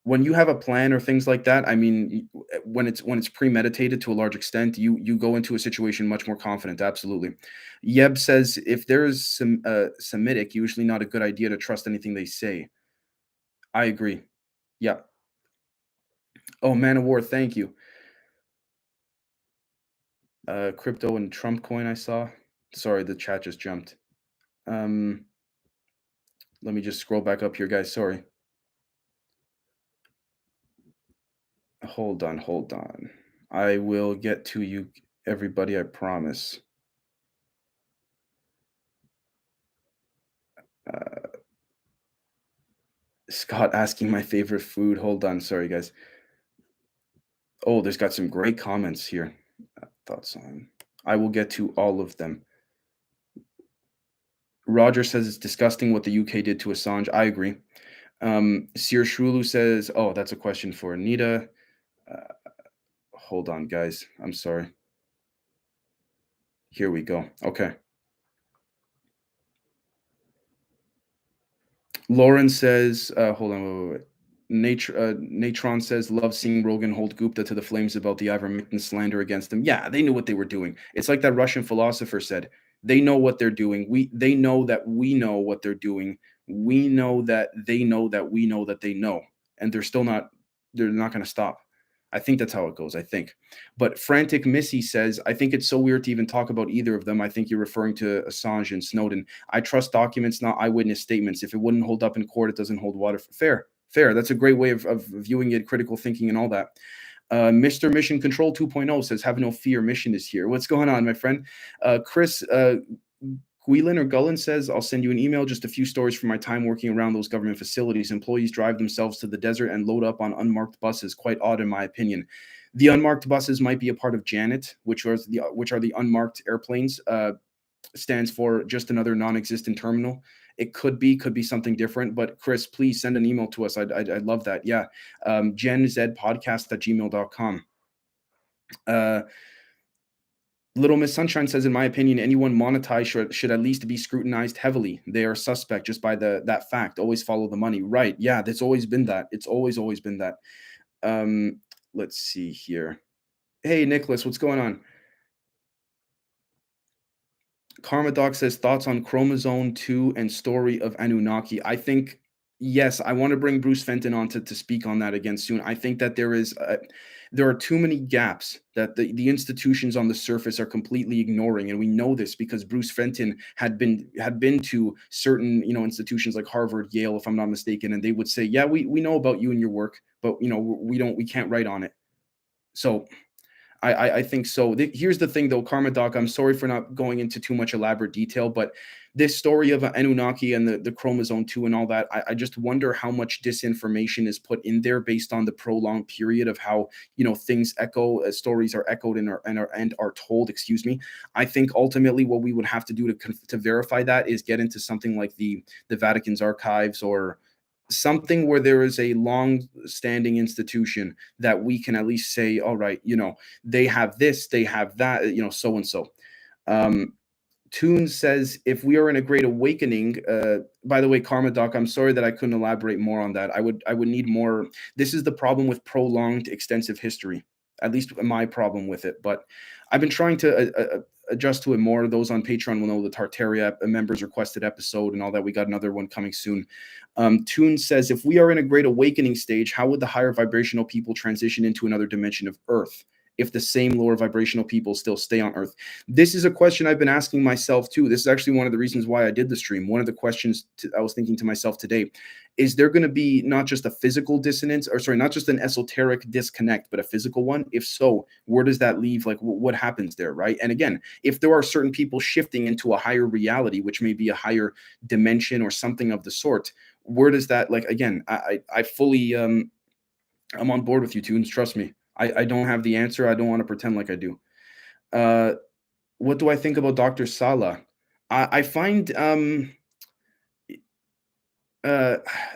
when you have a plan or things like that, I mean, when it's premeditated to a large extent, you go into a situation much more confident. Absolutely. Yeb says if there is some Semitic, usually not a good idea to trust anything they say. I agree. Yeah. Oh, Man of War, thank you. Crypto and Trump coin I saw. Sorry, the chat just jumped. Um, Let me just scroll back up here, guys. Sorry. Hold on, hold on. I will get to you, everybody, I promise. Scott asking my favorite food. Hold on, sorry guys. Oh, there's got some great comments here. Thoughts on. I will get to all of them. Roger says it's disgusting what the UK did to Assange. I agree. Sir Shrulu says, oh, that's a question for Anita. Uh, hold on, guys. I'm sorry. Here we go. Okay. Lauren says, hold on, wait. Natron says, love seeing Rogan hold Gupta to the flames about the ivermectin slander against him. Yeah, they knew what they were doing. It's like that Russian philosopher said, they know what they're doing. They know that we know what they're doing. We know that they know that we know that they know. And they're not going to stop. I think that's how it goes, I think. But Frantic Missy says, I think it's so weird to even talk about either of them. I think you're referring to Assange and Snowden. I trust documents, not eyewitness statements. If it wouldn't hold up in court, it doesn't hold water. Fair, fair. That's a great way of viewing it, critical thinking and all that. Mr. Mission Control 2.0 says, have no fear, mission is here. What's going on, my friend? Chris Guilin or Gullen says, I'll send you an email, just a few stories from my time working around those government facilities. Employees drive themselves to the desert and load up on unmarked buses. Quite odd, in my opinion. The unmarked buses might be a part of Janet, which are the unmarked airplanes. Stands for just another non-existent terminal. It could be something different, but Chris, please send an email to us. I'd love that. Yeah. genzpodcast@gmail.com. Little Miss Sunshine says, in my opinion, anyone monetized should at least be scrutinized heavily. They are suspect just by that fact. Always follow the money. Right. Yeah, that's always been that. It's always been that. Let's see here. Hey, Nicholas, what's going on? Karma Doc says, thoughts on Chromosome 2 and story of Anunnaki. I think, yes, I want to bring Bruce Fenton on to speak on that again soon. I think that there are too many gaps that the institutions on the surface are completely ignoring. And we know this because Bruce Fenton had been to certain, institutions like Harvard, Yale, if I'm not mistaken, and they would say, yeah, we know about you and your work, but we can't write on it. So I think so. Here's the thing, though, Karma Doc. I'm sorry for not going into too much elaborate detail, but this story of Anunnaki and the chromosome 2 and all that, I just wonder how much disinformation is put in there based on the prolonged period of how things echo, stories are echoed and are told. Excuse me. I think ultimately what we would have to do to verify that is get into something like the Vatican's archives or something where there is a long-standing institution that we can at least say, all right, they have this, they have that, so and so. Toon says, if we are in a great awakening, by the way, Karma Doc, I'm sorry that I couldn't elaborate more on that. I would need more. This is the problem with prolonged extensive history, at least my problem with it. But I've been trying to adjust to it more. Those on Patreon will know the Tartaria members requested episode and all that. We got another one coming soon. Toon says, if we are in a great awakening stage, how would the higher vibrational people transition into another dimension of Earth if the same lower vibrational people still stay on Earth? This is a question I've been asking myself too. This is actually one of the reasons why I did the stream. One of the questions I was thinking to myself today, is there going to be not just a physical dissonance, or sorry, not just an esoteric disconnect, but a physical one? If so, where does that leave? Like, what happens there, right? And again, if there are certain people shifting into a higher reality, which may be a higher dimension or something of the sort, where does that, like, again, I fully, I'm on board with you, Tunes. Trust me. I don't have the answer. I don't want to pretend like I do. What do I think about Dr. Sala? I find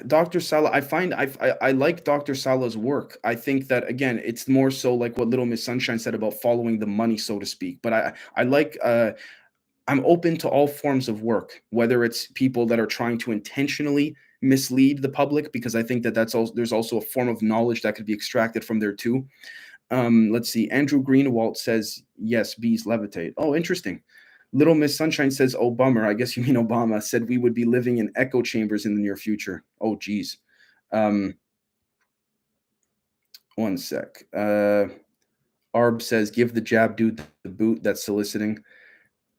Dr. Sala, I like Dr. Sala's work. I think that, again, it's more so like what Little Miss Sunshine said about following the money, so to speak. But I like I'm open to all forms of work, whether it's people that are trying to intentionally mislead the public, because I think that there's also a form of knowledge that could be extracted from there too. Let's see. Andrew Greenwald says, yes, bees levitate. Oh, interesting. Little Miss Sunshine says, oh, bummer. I guess you mean Obama said we would be living in echo chambers in the near future. Oh, geez. One sec. Arb says, give the jab dude the boot. That's soliciting.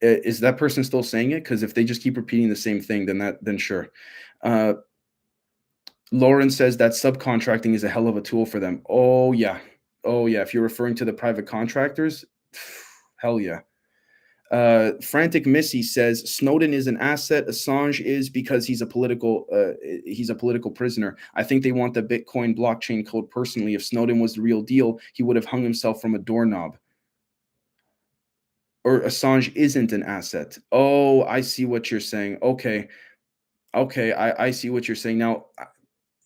Is that person still saying it? Because if they just keep repeating the same thing, then sure. Lauren says that subcontracting is a hell of a tool for them. Oh, yeah. Oh, yeah. If you're referring to the private contractors, hell yeah. Frantic Missy says Snowden is an asset. Assange is because he's a political prisoner. I think they want the Bitcoin blockchain code personally. If Snowden was the real deal, he would have hung himself from a doorknob. Or Assange isn't an asset. Oh, I see what you're saying. Okay. Okay, I see what you're saying. Now,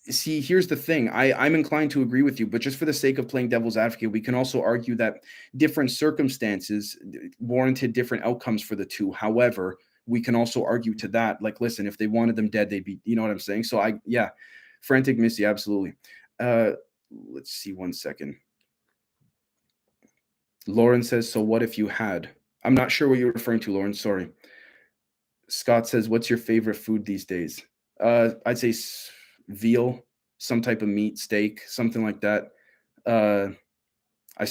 see, here's the thing. I'm inclined to agree with you, but just for the sake of playing devil's advocate, we can also argue that different circumstances warranted different outcomes for the two. However, we can also argue to that, like, listen, if they wanted them dead, they'd be, you know what I'm saying? So yeah, frantic Missy, absolutely. Uh, let's see, one second. Lauren says, so what if you had? I'm not sure what you're referring to, Lauren. Sorry. Scott says, what's your favorite food these days? I'd say veal, some type of meat, steak, something like that. Uh, I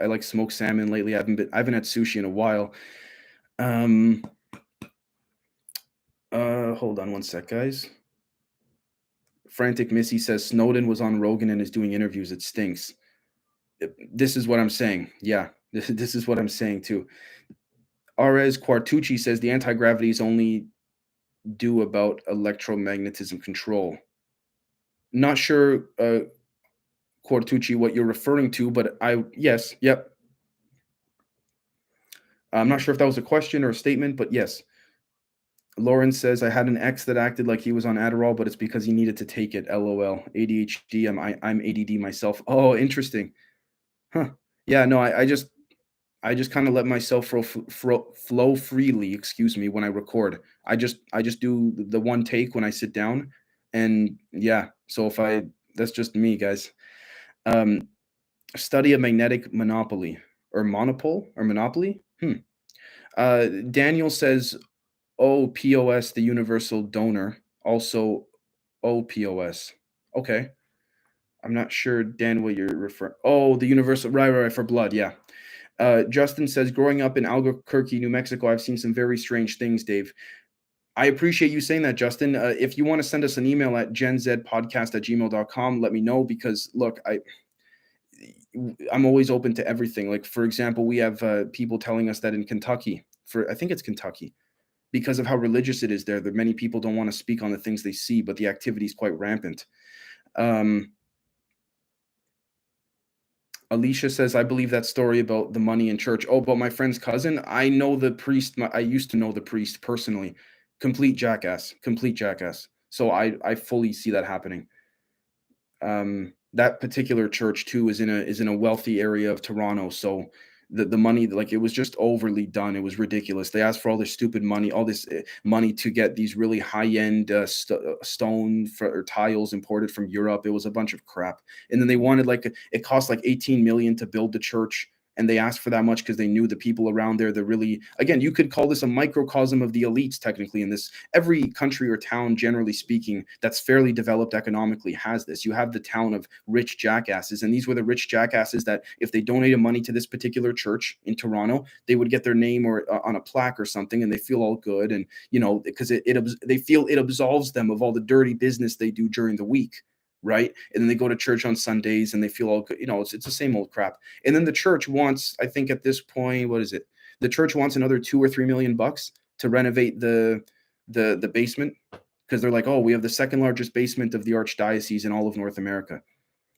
like smoked salmon lately. I haven't had sushi in a while. Um, hold on one sec, guys. Frantic Missy says Snowden was on Rogan and is doing interviews. It stinks. This is what I'm saying. Yeah, this is what I'm saying too. Arez Quartucci says the anti-gravity is only due about electromagnetism control. Not sure, Quartucci, what you're referring to, but yes, yep. I'm not sure if that was a question or a statement, but yes. Lauren says I had an ex that acted like he was on Adderall, but it's because he needed to take it. LOL. ADHD. I'm ADD myself. Oh, interesting. Huh. Yeah. No. I just kind of let myself flow freely. Excuse me. When I record, I just do the one take when I sit down, and yeah. So if I that's just me, guys. Um, Study a magnetic monopoly or monopoly. Daniel says OPOS, the universal donor, also OPOS. Okay. I'm not sure, Dan, what you're referring. Oh, the universal, right, for blood. Yeah. Justin says, growing up in Albuquerque, New Mexico, I've seen some very strange things, Dave. I appreciate you saying that, Justin. If you want to send us an email at genzpodcast@gmail.com, let me know because, look, I'm always open to everything. Like, for example, we have people telling us that in Kentucky, I think it's Kentucky, because of how religious it is there, that many people don't want to speak on the things they see, but the activity is quite rampant. Alicia says, I believe that story about the money in church. Oh, but my friend's cousin, I know the priest. I used to know the priest personally. Complete jackass. Complete jackass. So I fully see that happening. That particular church too is in a wealthy area of Toronto. So the money, like, it was just overly done. It was ridiculous. They asked for all this stupid money, all this money to get these really high end stone or tiles imported from Europe. It was a bunch of crap. And then they wanted, like, it cost like 18 million to build the church. And they asked for that much because they knew the people around there, the really, again, you could call this a microcosm of the elites technically in this. Every country or town, generally speaking, that's fairly developed economically has this. You have the town of rich jackasses, and these were the rich jackasses that if they donated money to this particular church in Toronto, they would get their name or on a plaque or something, and they feel all good, and because they feel it absolves them of all the dirty business they do during the week. Right. And then they go to church on Sundays and they feel all good. It's the same old crap. And then the church wants, I think at this point, what is it? The church wants another $2 or $3 million to renovate the basement, because they're like, oh, we have the second largest basement of the archdiocese in all of North America.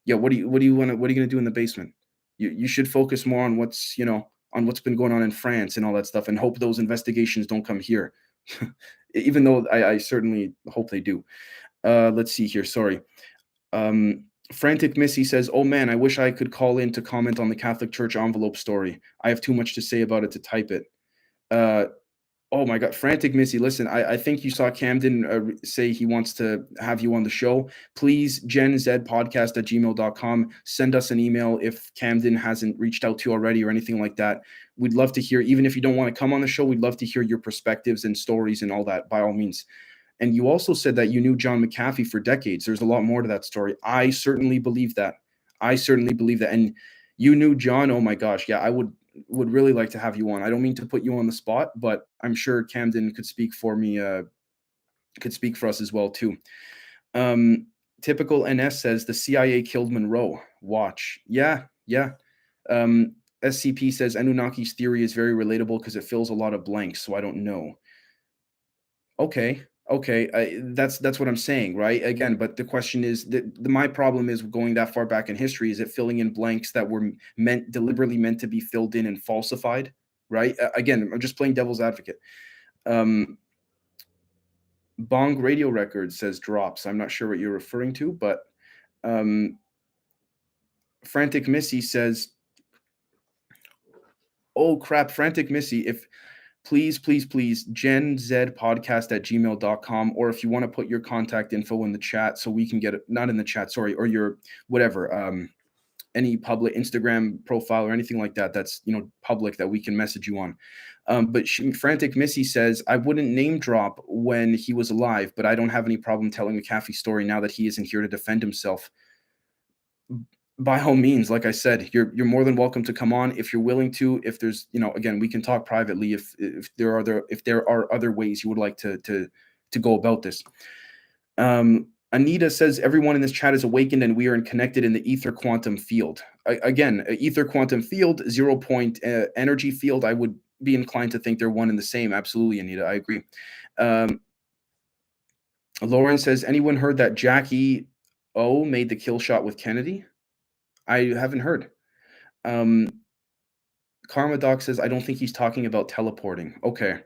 Yeah, what are you gonna do in the basement? You should focus more on what's been going on in France and all that stuff, and hope those investigations don't come here. Even though I certainly hope they do. Let's see here. Sorry. Frantic Missy says, oh man, I wish I could call in to comment on the Catholic Church envelope story. I have too much to say about it to type it. Oh my God, Frantic Missy, listen, I think you saw Camden say he wants to have you on the show. Please, genzpodcast@gmail.com. Send us an email if Camden hasn't reached out to you already or anything like that. We'd love to hear, even if you don't want to come on the show, we'd love to hear your perspectives and stories and all that, by all means. And you also said that you knew John McAfee for decades. There's a lot more to that story. I certainly believe that. And you knew John. Oh my gosh. Yeah, I would really like to have you on. I don't mean to put you on the spot, but I'm sure Camden could speak for me, could speak for us as well too. Typical NS says the CIA killed Monroe. Watch. Yeah. SCP says Anunnaki's theory is very relatable because it fills a lot of blanks, so I don't know. Okay, okay, that's what I'm saying, right? Again, but the question is that my problem is going that far back in history. Is it filling in blanks that were deliberately meant to be filled in and falsified, right? Again, I'm just playing devil's advocate. Um, Bong Radio Record says drops. I'm not sure what you're referring to, but um, Frantic Missy says, "Oh crap, Frantic Missy, if please, please, please, genzpodcast@gmail.com, or if you want to put your contact info in the chat so we can get it, not in the chat, sorry, or your whatever, any public Instagram profile or anything like that that's public that we can message you on. But Frantic Missy says, I wouldn't name drop when he was alive, but I don't have any problem telling McAfee's story now that he isn't here to defend himself. By all means, like I said, you're more than welcome to come on if you're willing to. If there's, again, we can talk privately if there are other ways you would like to go about this. Anita says everyone in this chat is awakened and we are connected in the ether quantum field. Again, ether quantum field, 0 point energy field. I would be inclined to think they're one and the same. Absolutely, Anita. I agree. Lauren says, anyone heard that Jackie O made the kill shot with Kennedy? I haven't heard. Karma Doc says, I don't think he's talking about teleporting. Okay.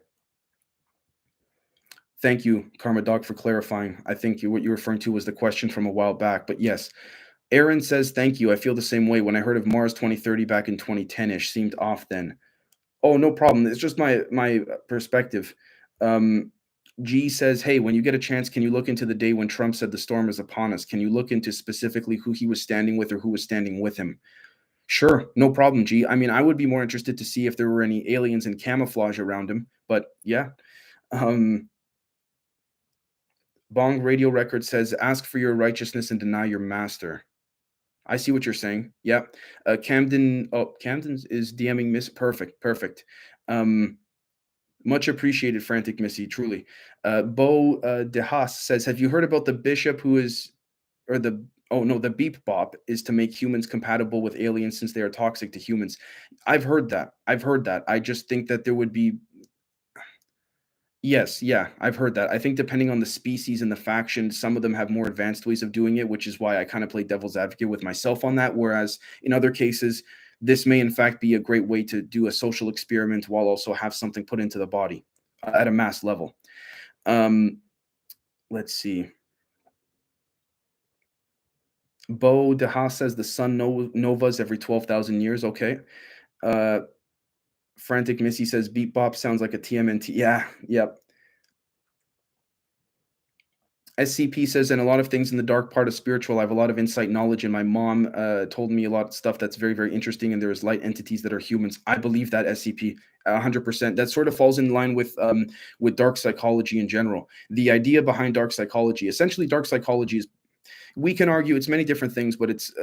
Thank you, Karma Doc, for clarifying. I think what you're referring to was the question from a while back, but yes. Aaron says, thank you. I feel the same way. When I heard of Mars 2030 back in 2010-ish, seemed off then. Oh, no problem. It's just my perspective. G says, hey, when you get a chance, can you look into the day when Trump said the storm is upon us? Can you look into specifically who he was standing with or who was standing with him? Sure, no problem, G. I mean, I would be more interested to see if there were any aliens in camouflage around him, but yeah. Bong Radio Record says, ask for your righteousness and deny your master. I see what you're saying. Yeah. Camden is DMing Miss. Perfect. Much appreciated, Frantic Missy, truly. Bo DeHaas says, have you heard about the bishop who is, or the beep bop is to make humans compatible with aliens since they are toxic to humans? I've heard that. I just think that there would be, yes, yeah, I've heard that. I think depending on the species and the faction, some of them have more advanced ways of doing it, which is why I kind of play devil's advocate with myself on that. Whereas in other cases, this may in fact be a great way to do a social experiment while also have something put into the body at a mass level. Let's see. Bo DeHaas says the sun novas every 12,000 years. Okay. Frantic Missy says beat bop sounds like a TMNT. Yeah, yep. SCP says, and a lot of things in the dark part of spiritual. I have a lot of insight knowledge, and my mom told me a lot of stuff that's very, very interesting. And there's light entities that are humans. I believe that SCP 100%. That sort of falls in line with dark psychology in general. The idea behind dark psychology, essentially, dark psychology is, we can argue it's many different things, but it's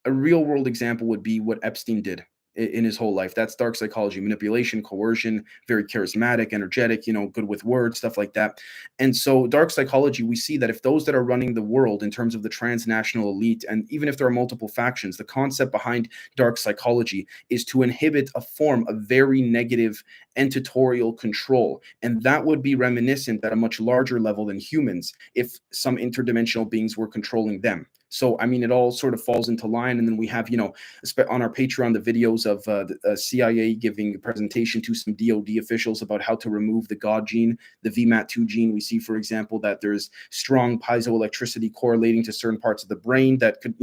a real world example would be what Epstein did in his whole life. That's dark psychology, manipulation, coercion, very charismatic, energetic, good with words, stuff like that. And so dark psychology, we see that if those that are running the world in terms of the transnational elite, and even if there are multiple factions, the concept behind dark psychology is to inhibit a form of very negative entatorial control. And that would be reminiscent at a much larger level than humans if some interdimensional beings were controlling them. So, I mean, it all sort of falls into line. And then we have, on our Patreon, the videos of the CIA giving a presentation to some DOD officials about how to remove the God gene, the VMAT2 gene. We see, for example, that there's strong piezoelectricity correlating to certain parts of the brain that could,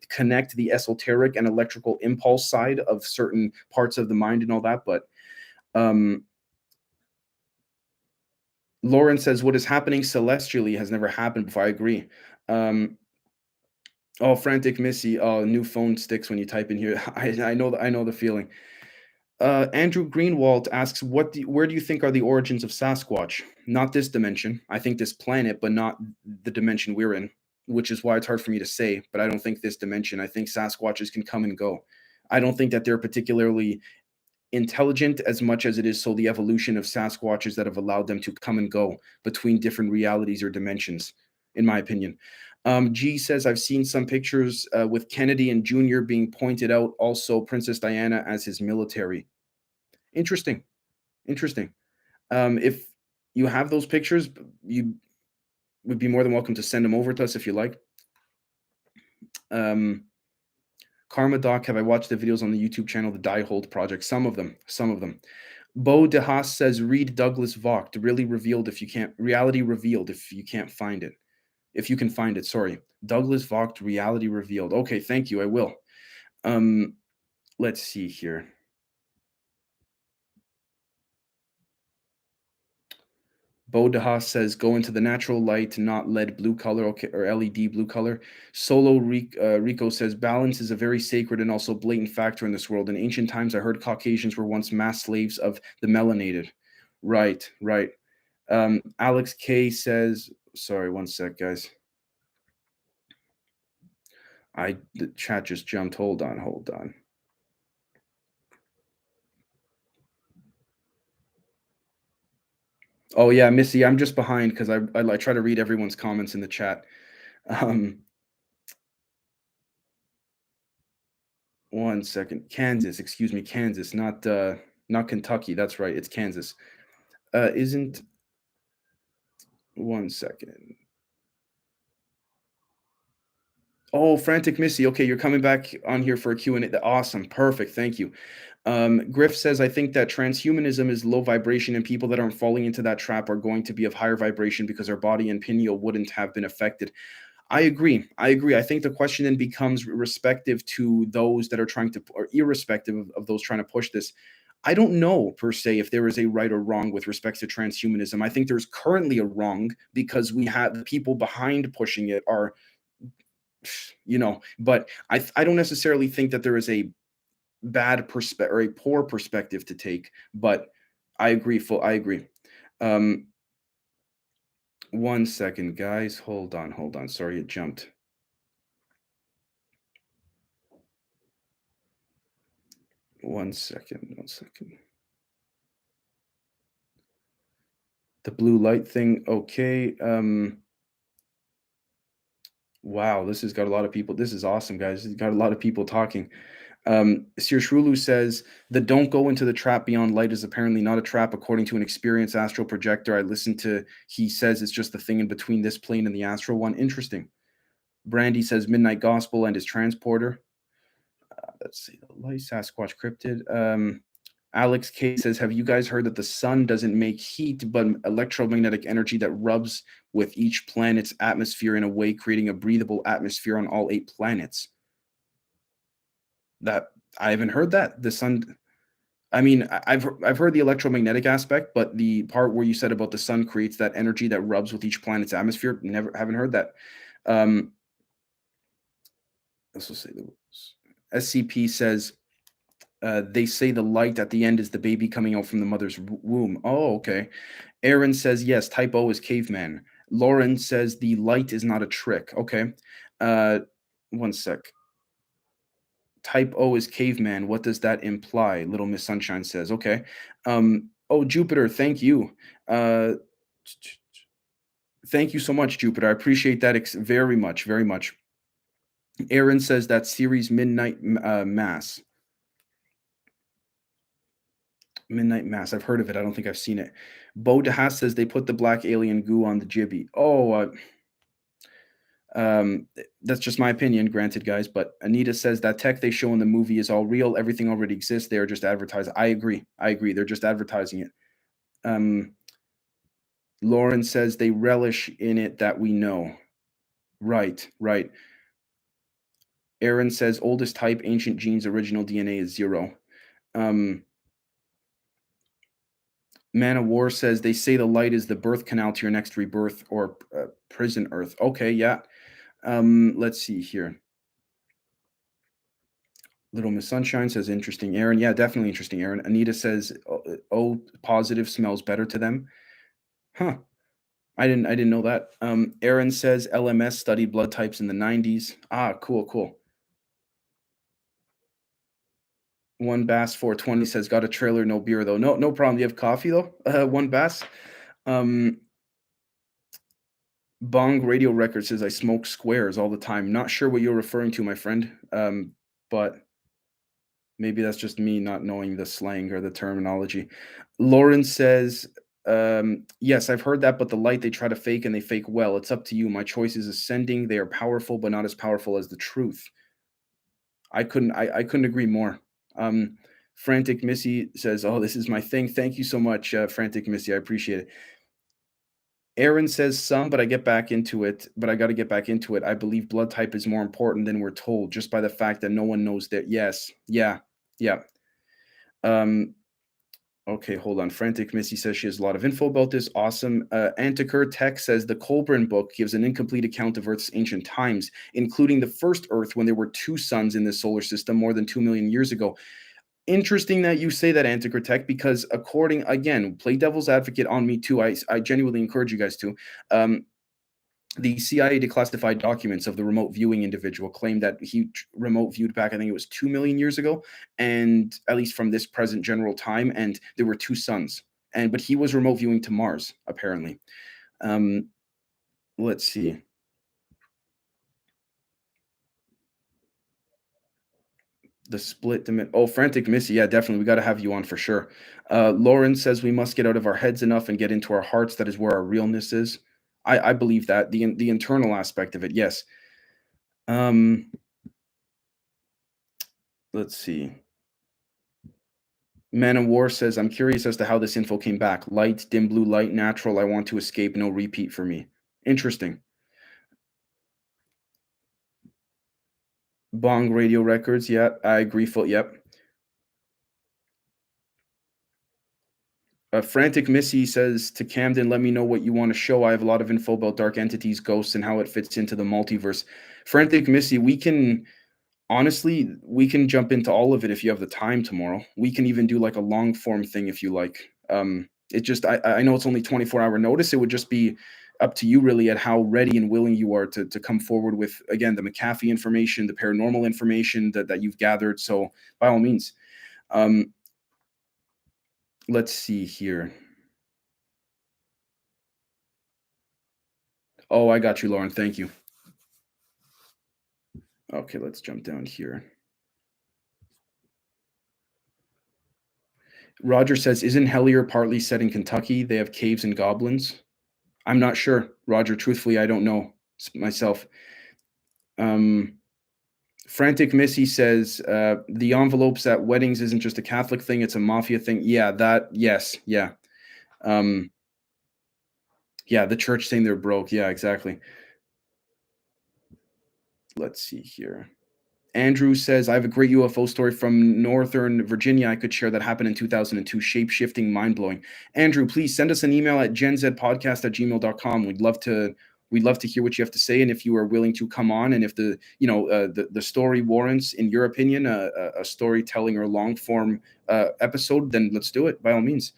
connect the esoteric and electrical impulse side of certain parts of the mind and all that. But Lauren says, what is happening celestially has never happened before. I agree. Oh, Frantic Missy. Oh, new phone sticks when you type in here. I know the feeling. Andrew Greenwald asks, where do you think are the origins of Sasquatch? Not this dimension. I think this planet, but not the dimension we're in, which is why it's hard for me to say. But I don't think this dimension. I think Sasquatches can come and go. I don't think that they're particularly intelligent as much as it is so the evolution of Sasquatches that have allowed them to come and go between different realities or dimensions, in my opinion. G says, I've seen some pictures with Kennedy and Jr. being pointed out, also Princess Diana as his military. Interesting. Interesting. If you have those pictures, you would be more than welcome to send them over to us if you like. Um, Karma Doc, have I watched the videos on the YouTube channel, the Die Hold Project? Some of them. Some of them. Bo DeHaas says, read Douglas Vogt. Really revealed if you can't. Reality revealed if you can't find it. If you can find it, sorry. Douglas Vogt, Reality Revealed. Okay, thank you. I will. Let's see here. Bo DeHaas says, go into the natural light, not LED blue color, okay, or LED blue color. Solo Rico says, balance is a very sacred and also blatant factor in this world. In ancient times, I heard Caucasians were once mass slaves of the melanated. Right, right. Alex K says, sorry, one sec, guys. The chat just jumped. Hold on, hold on. Oh yeah, Missy, I'm just behind because I try to read everyone's comments in the chat. Um, One second. Kansas, excuse me, Kansas, not Kentucky. That's right, it's Kansas. Isn't one second. Oh, Frantic Missy. Okay, you're coming back on here for a Q&A. Awesome, perfect. Thank you. Griff says, I think that transhumanism is low vibration, and people that aren't falling into that trap are going to be of higher vibration because our body and pineal wouldn't have been affected. I agree. I agree. I think the question then becomes respective to those that are trying to, or irrespective of those trying to push this. I don't know per se if there is a right or wrong with respect to transhumanism. I think there's currently a wrong because we have the people behind pushing it are, but I don't necessarily think that there is a bad perspective or a poor perspective to take, but I agree. I agree. Um, One second, guys. Hold on, hold on. Sorry, it jumped. One second, one second. The blue light thing, okay. Wow, this has got a lot of people. This is awesome, guys. It's got a lot of people talking. Sir Shrulu says the don't go into the trap beyond light is apparently not a trap according to an experienced astral projector. I listened to, he says it's just the thing in between this plane and the astral one. Interesting. Brandy says Midnight Gospel and his transporter. Let's see, the light Sasquatch cryptid. Alex K says, have you guys heard that the sun doesn't make heat, but electromagnetic energy that rubs with each planet's atmosphere in a way, creating a breathable atmosphere on all 8 planets? That I haven't heard that. The sun, I mean, I've heard the electromagnetic aspect, but the part where you said about the sun creates that energy that rubs with each planet's atmosphere, never haven't heard that. Let's just say the SCP says, they say the light at the end is the baby coming out from the mother's womb. Oh, okay. Aaron says, yes, type O is caveman. Lauren says the light is not a trick. Okay. One sec. Type O is caveman. What does that imply? Little Miss Sunshine says, okay. Oh, Jupiter, thank you. Thank you so much, Jupiter. I appreciate that very much, very much. Aaron says that series Midnight Mass. Midnight Mass. I've heard of it. I don't think I've seen it. Bo DeHaas says they put the black alien goo on the jibby. Oh, that's just my opinion, granted, guys. But Anita says that tech they show in the movie is all real. Everything already exists. They are just advertising. I agree. I agree. They're just advertising it. Lauren says they relish in it that we know. Right, right. Aaron says oldest type, ancient genes, original DNA is 0. Man of War says they say the light is the birth canal to your next rebirth or prison earth. Okay, yeah. Let's see here. Little Miss Sunshine says interesting, Aaron. Yeah, definitely interesting, Aaron. Anita says O positive smells better to them. Huh. I didn't know that. Aaron says LMS studied blood types in the 90s. Ah, cool, cool. One Bass 420 says got a trailer, no beer though. No problem. You have coffee though? One Bass. Bong Radio Record says I smoke squares all the time. Not sure what you're referring to, my friend. But maybe that's just me not knowing the slang or the terminology. Lauren says, yes, I've heard that, but the light they try to fake and they fake well. It's up to you. My choice is ascending. They are powerful, but not as powerful as the truth. I couldn't agree more. Um, Frantic Missy says, "Oh, this is my thing." Thank you so much, Frantic Missy. I appreciate it. Aaron says some, but I get back into it. But I got to get back into it. I believe blood type is more important than we're told, just by the fact that no one knows that. Yes, yeah, yeah. Um, okay, hold on. Frantic Missy says she has a lot of info about this. Awesome. Antiker Tech says the Colburn book gives an incomplete account of Earth's ancient times, including the first Earth when there were two suns in the solar system more than 2 million years ago. Interesting that you say that, Anticritek, because according again, play devil's advocate on me too. I genuinely encourage you guys to. The CIA declassified documents of the remote viewing individual claim that he remote viewed back, I think it was 2 million years ago, and at least from this present general time, and there were two suns. But he was remote viewing to Mars, apparently. Um, let's see. The split oh, Frantic Missy, yeah, definitely. We got to have you on for sure. Lauren says we must get out of our heads enough and get into our hearts. That is where our realness is. I believe that the internal aspect of it, yes. Um, let's see. Man of War says I'm curious as to how this info came back. Light, dim blue light, natural. I want to escape. No repeat for me. Interesting. Bong Radio Records. Yeah, I agree. Full. Yep. Frantic Missy says to Camden, let me know what you want to show. I have a lot of info about dark entities, ghosts, and how it fits into the multiverse. Frantic Missy, we can honestly, we can jump into all of it if you have the time tomorrow. We can even do like a long form thing if you like. It just, I know it's only 24-hour notice. It would just be up to you really at how ready and willing you are to come forward with, again, the McAfee information, the paranormal information that you've gathered. So by all means, um, let's see here. Oh, I got you, Lauren. Thank you. Okay, let's jump down here. Roger says, isn't Hellier partly set in Kentucky? They have caves and goblins. I'm not sure, Roger. Truthfully, I don't know myself. Um, Frantic Missy says, the envelopes at weddings isn't just a Catholic thing, it's a mafia thing. Yeah, that, yes, yeah. Um, yeah, the church saying they're broke. Yeah, exactly. Let's see here. Andrew says, I have a great UFO story from Northern Virginia. I could share that happened in 2002. Shape shifting, mind blowing. Andrew, please send us an email at genzpodcast@gmail.com. We'd love to hear what you have to say, and if you are willing to come on, and if the story warrants, in your opinion, a storytelling or long form episode, then let's do it by all means.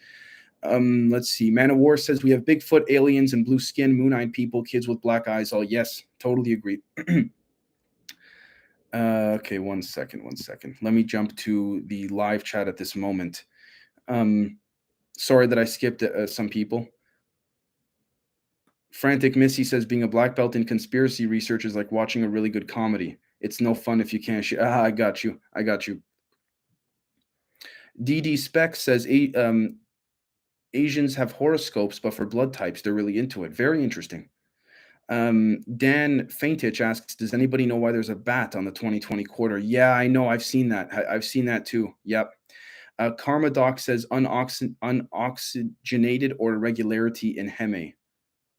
Let's see. Man of War says we have Bigfoot, aliens, and blue skin, moon-eyed people, kids with black eyes. Oh yes, totally agree. Okay, one second. Let me jump to the live chat at this moment. Sorry that I skipped some people. Frantic Missy says being a black belt in conspiracy research is like watching a really good comedy. It's no fun if you can't. I got you. DD Spec says Asians have horoscopes, but for blood types, they're really into it. Very interesting. Dan Faintitch asks, does anybody know why there's a bat on the 2020 quarter? Yeah, I know. I've seen that. I've seen that too. Yep. Karma Doc says unoxygenated or irregularity in Heme.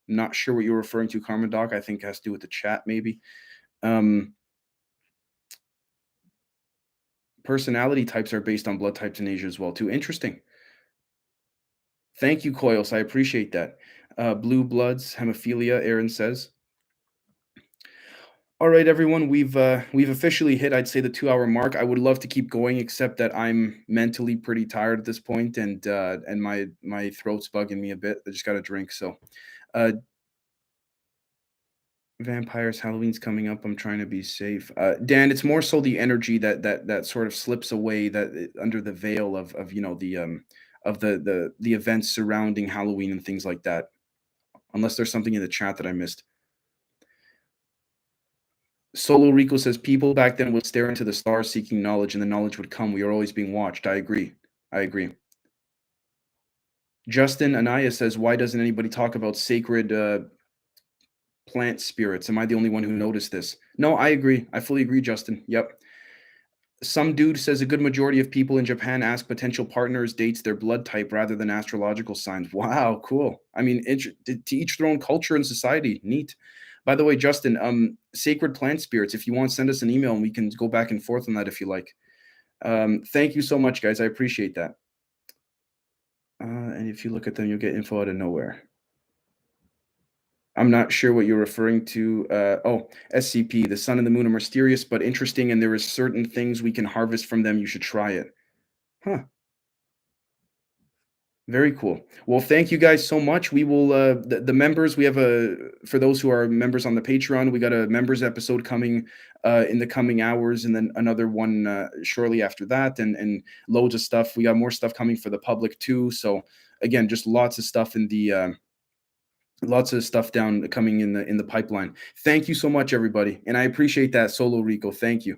Not sure what you're referring to, Karma Doc. I think it has to do with the chat, maybe. Personality types are based on blood types in Asia as well, too. Interesting. Thank you, Coils. I appreciate that. Blue bloods, hemophilia, Aaron says. All right, everyone, we've officially hit, I'd say, the 2-hour mark. I would love to keep going, except that I'm mentally pretty tired at this point, and my throat's bugging me a bit. I just got a drink, so. Vampires, Halloween's coming up. I'm trying to be safe. Dan, it's more so the energy that sort of slips away under the veil of the events surrounding Halloween and things like that. Unless there's something in the chat that I missed. Solo Rico says people back then would stare into the stars seeking knowledge, and the knowledge would come. We are always being watched. I agree. I agree. Justin Anaya says, why doesn't anybody talk about sacred plant spirits? Am I the only one who noticed this? No, I agree. I fully agree, Justin. Yep. Some dude says a good majority of people in Japan ask potential partners dates their blood type rather than astrological signs. Wow, cool. I mean, to each their own culture and society. Neat. By the way, Justin, sacred plant spirits. If you want, send us an email and we can go back and forth on that if you like. Thank you so much, guys. I appreciate that. And if you look at them, you'll get info out of nowhere. I'm not sure what you're referring to. SCP. The sun and the moon are mysterious but interesting, and there is certain things we can harvest from them. You should try it. Huh. Very cool. Well, thank you guys so much. We will the members, we have a for those who are members on the Patreon, we got a members episode coming in the coming hours, and then another one shortly after that, and loads of stuff. We got more stuff coming for the public too. So again, just lots of stuff in the lots of stuff down coming in the pipeline. Thank you so much, everybody. And I appreciate that, Solo Rico. Thank you.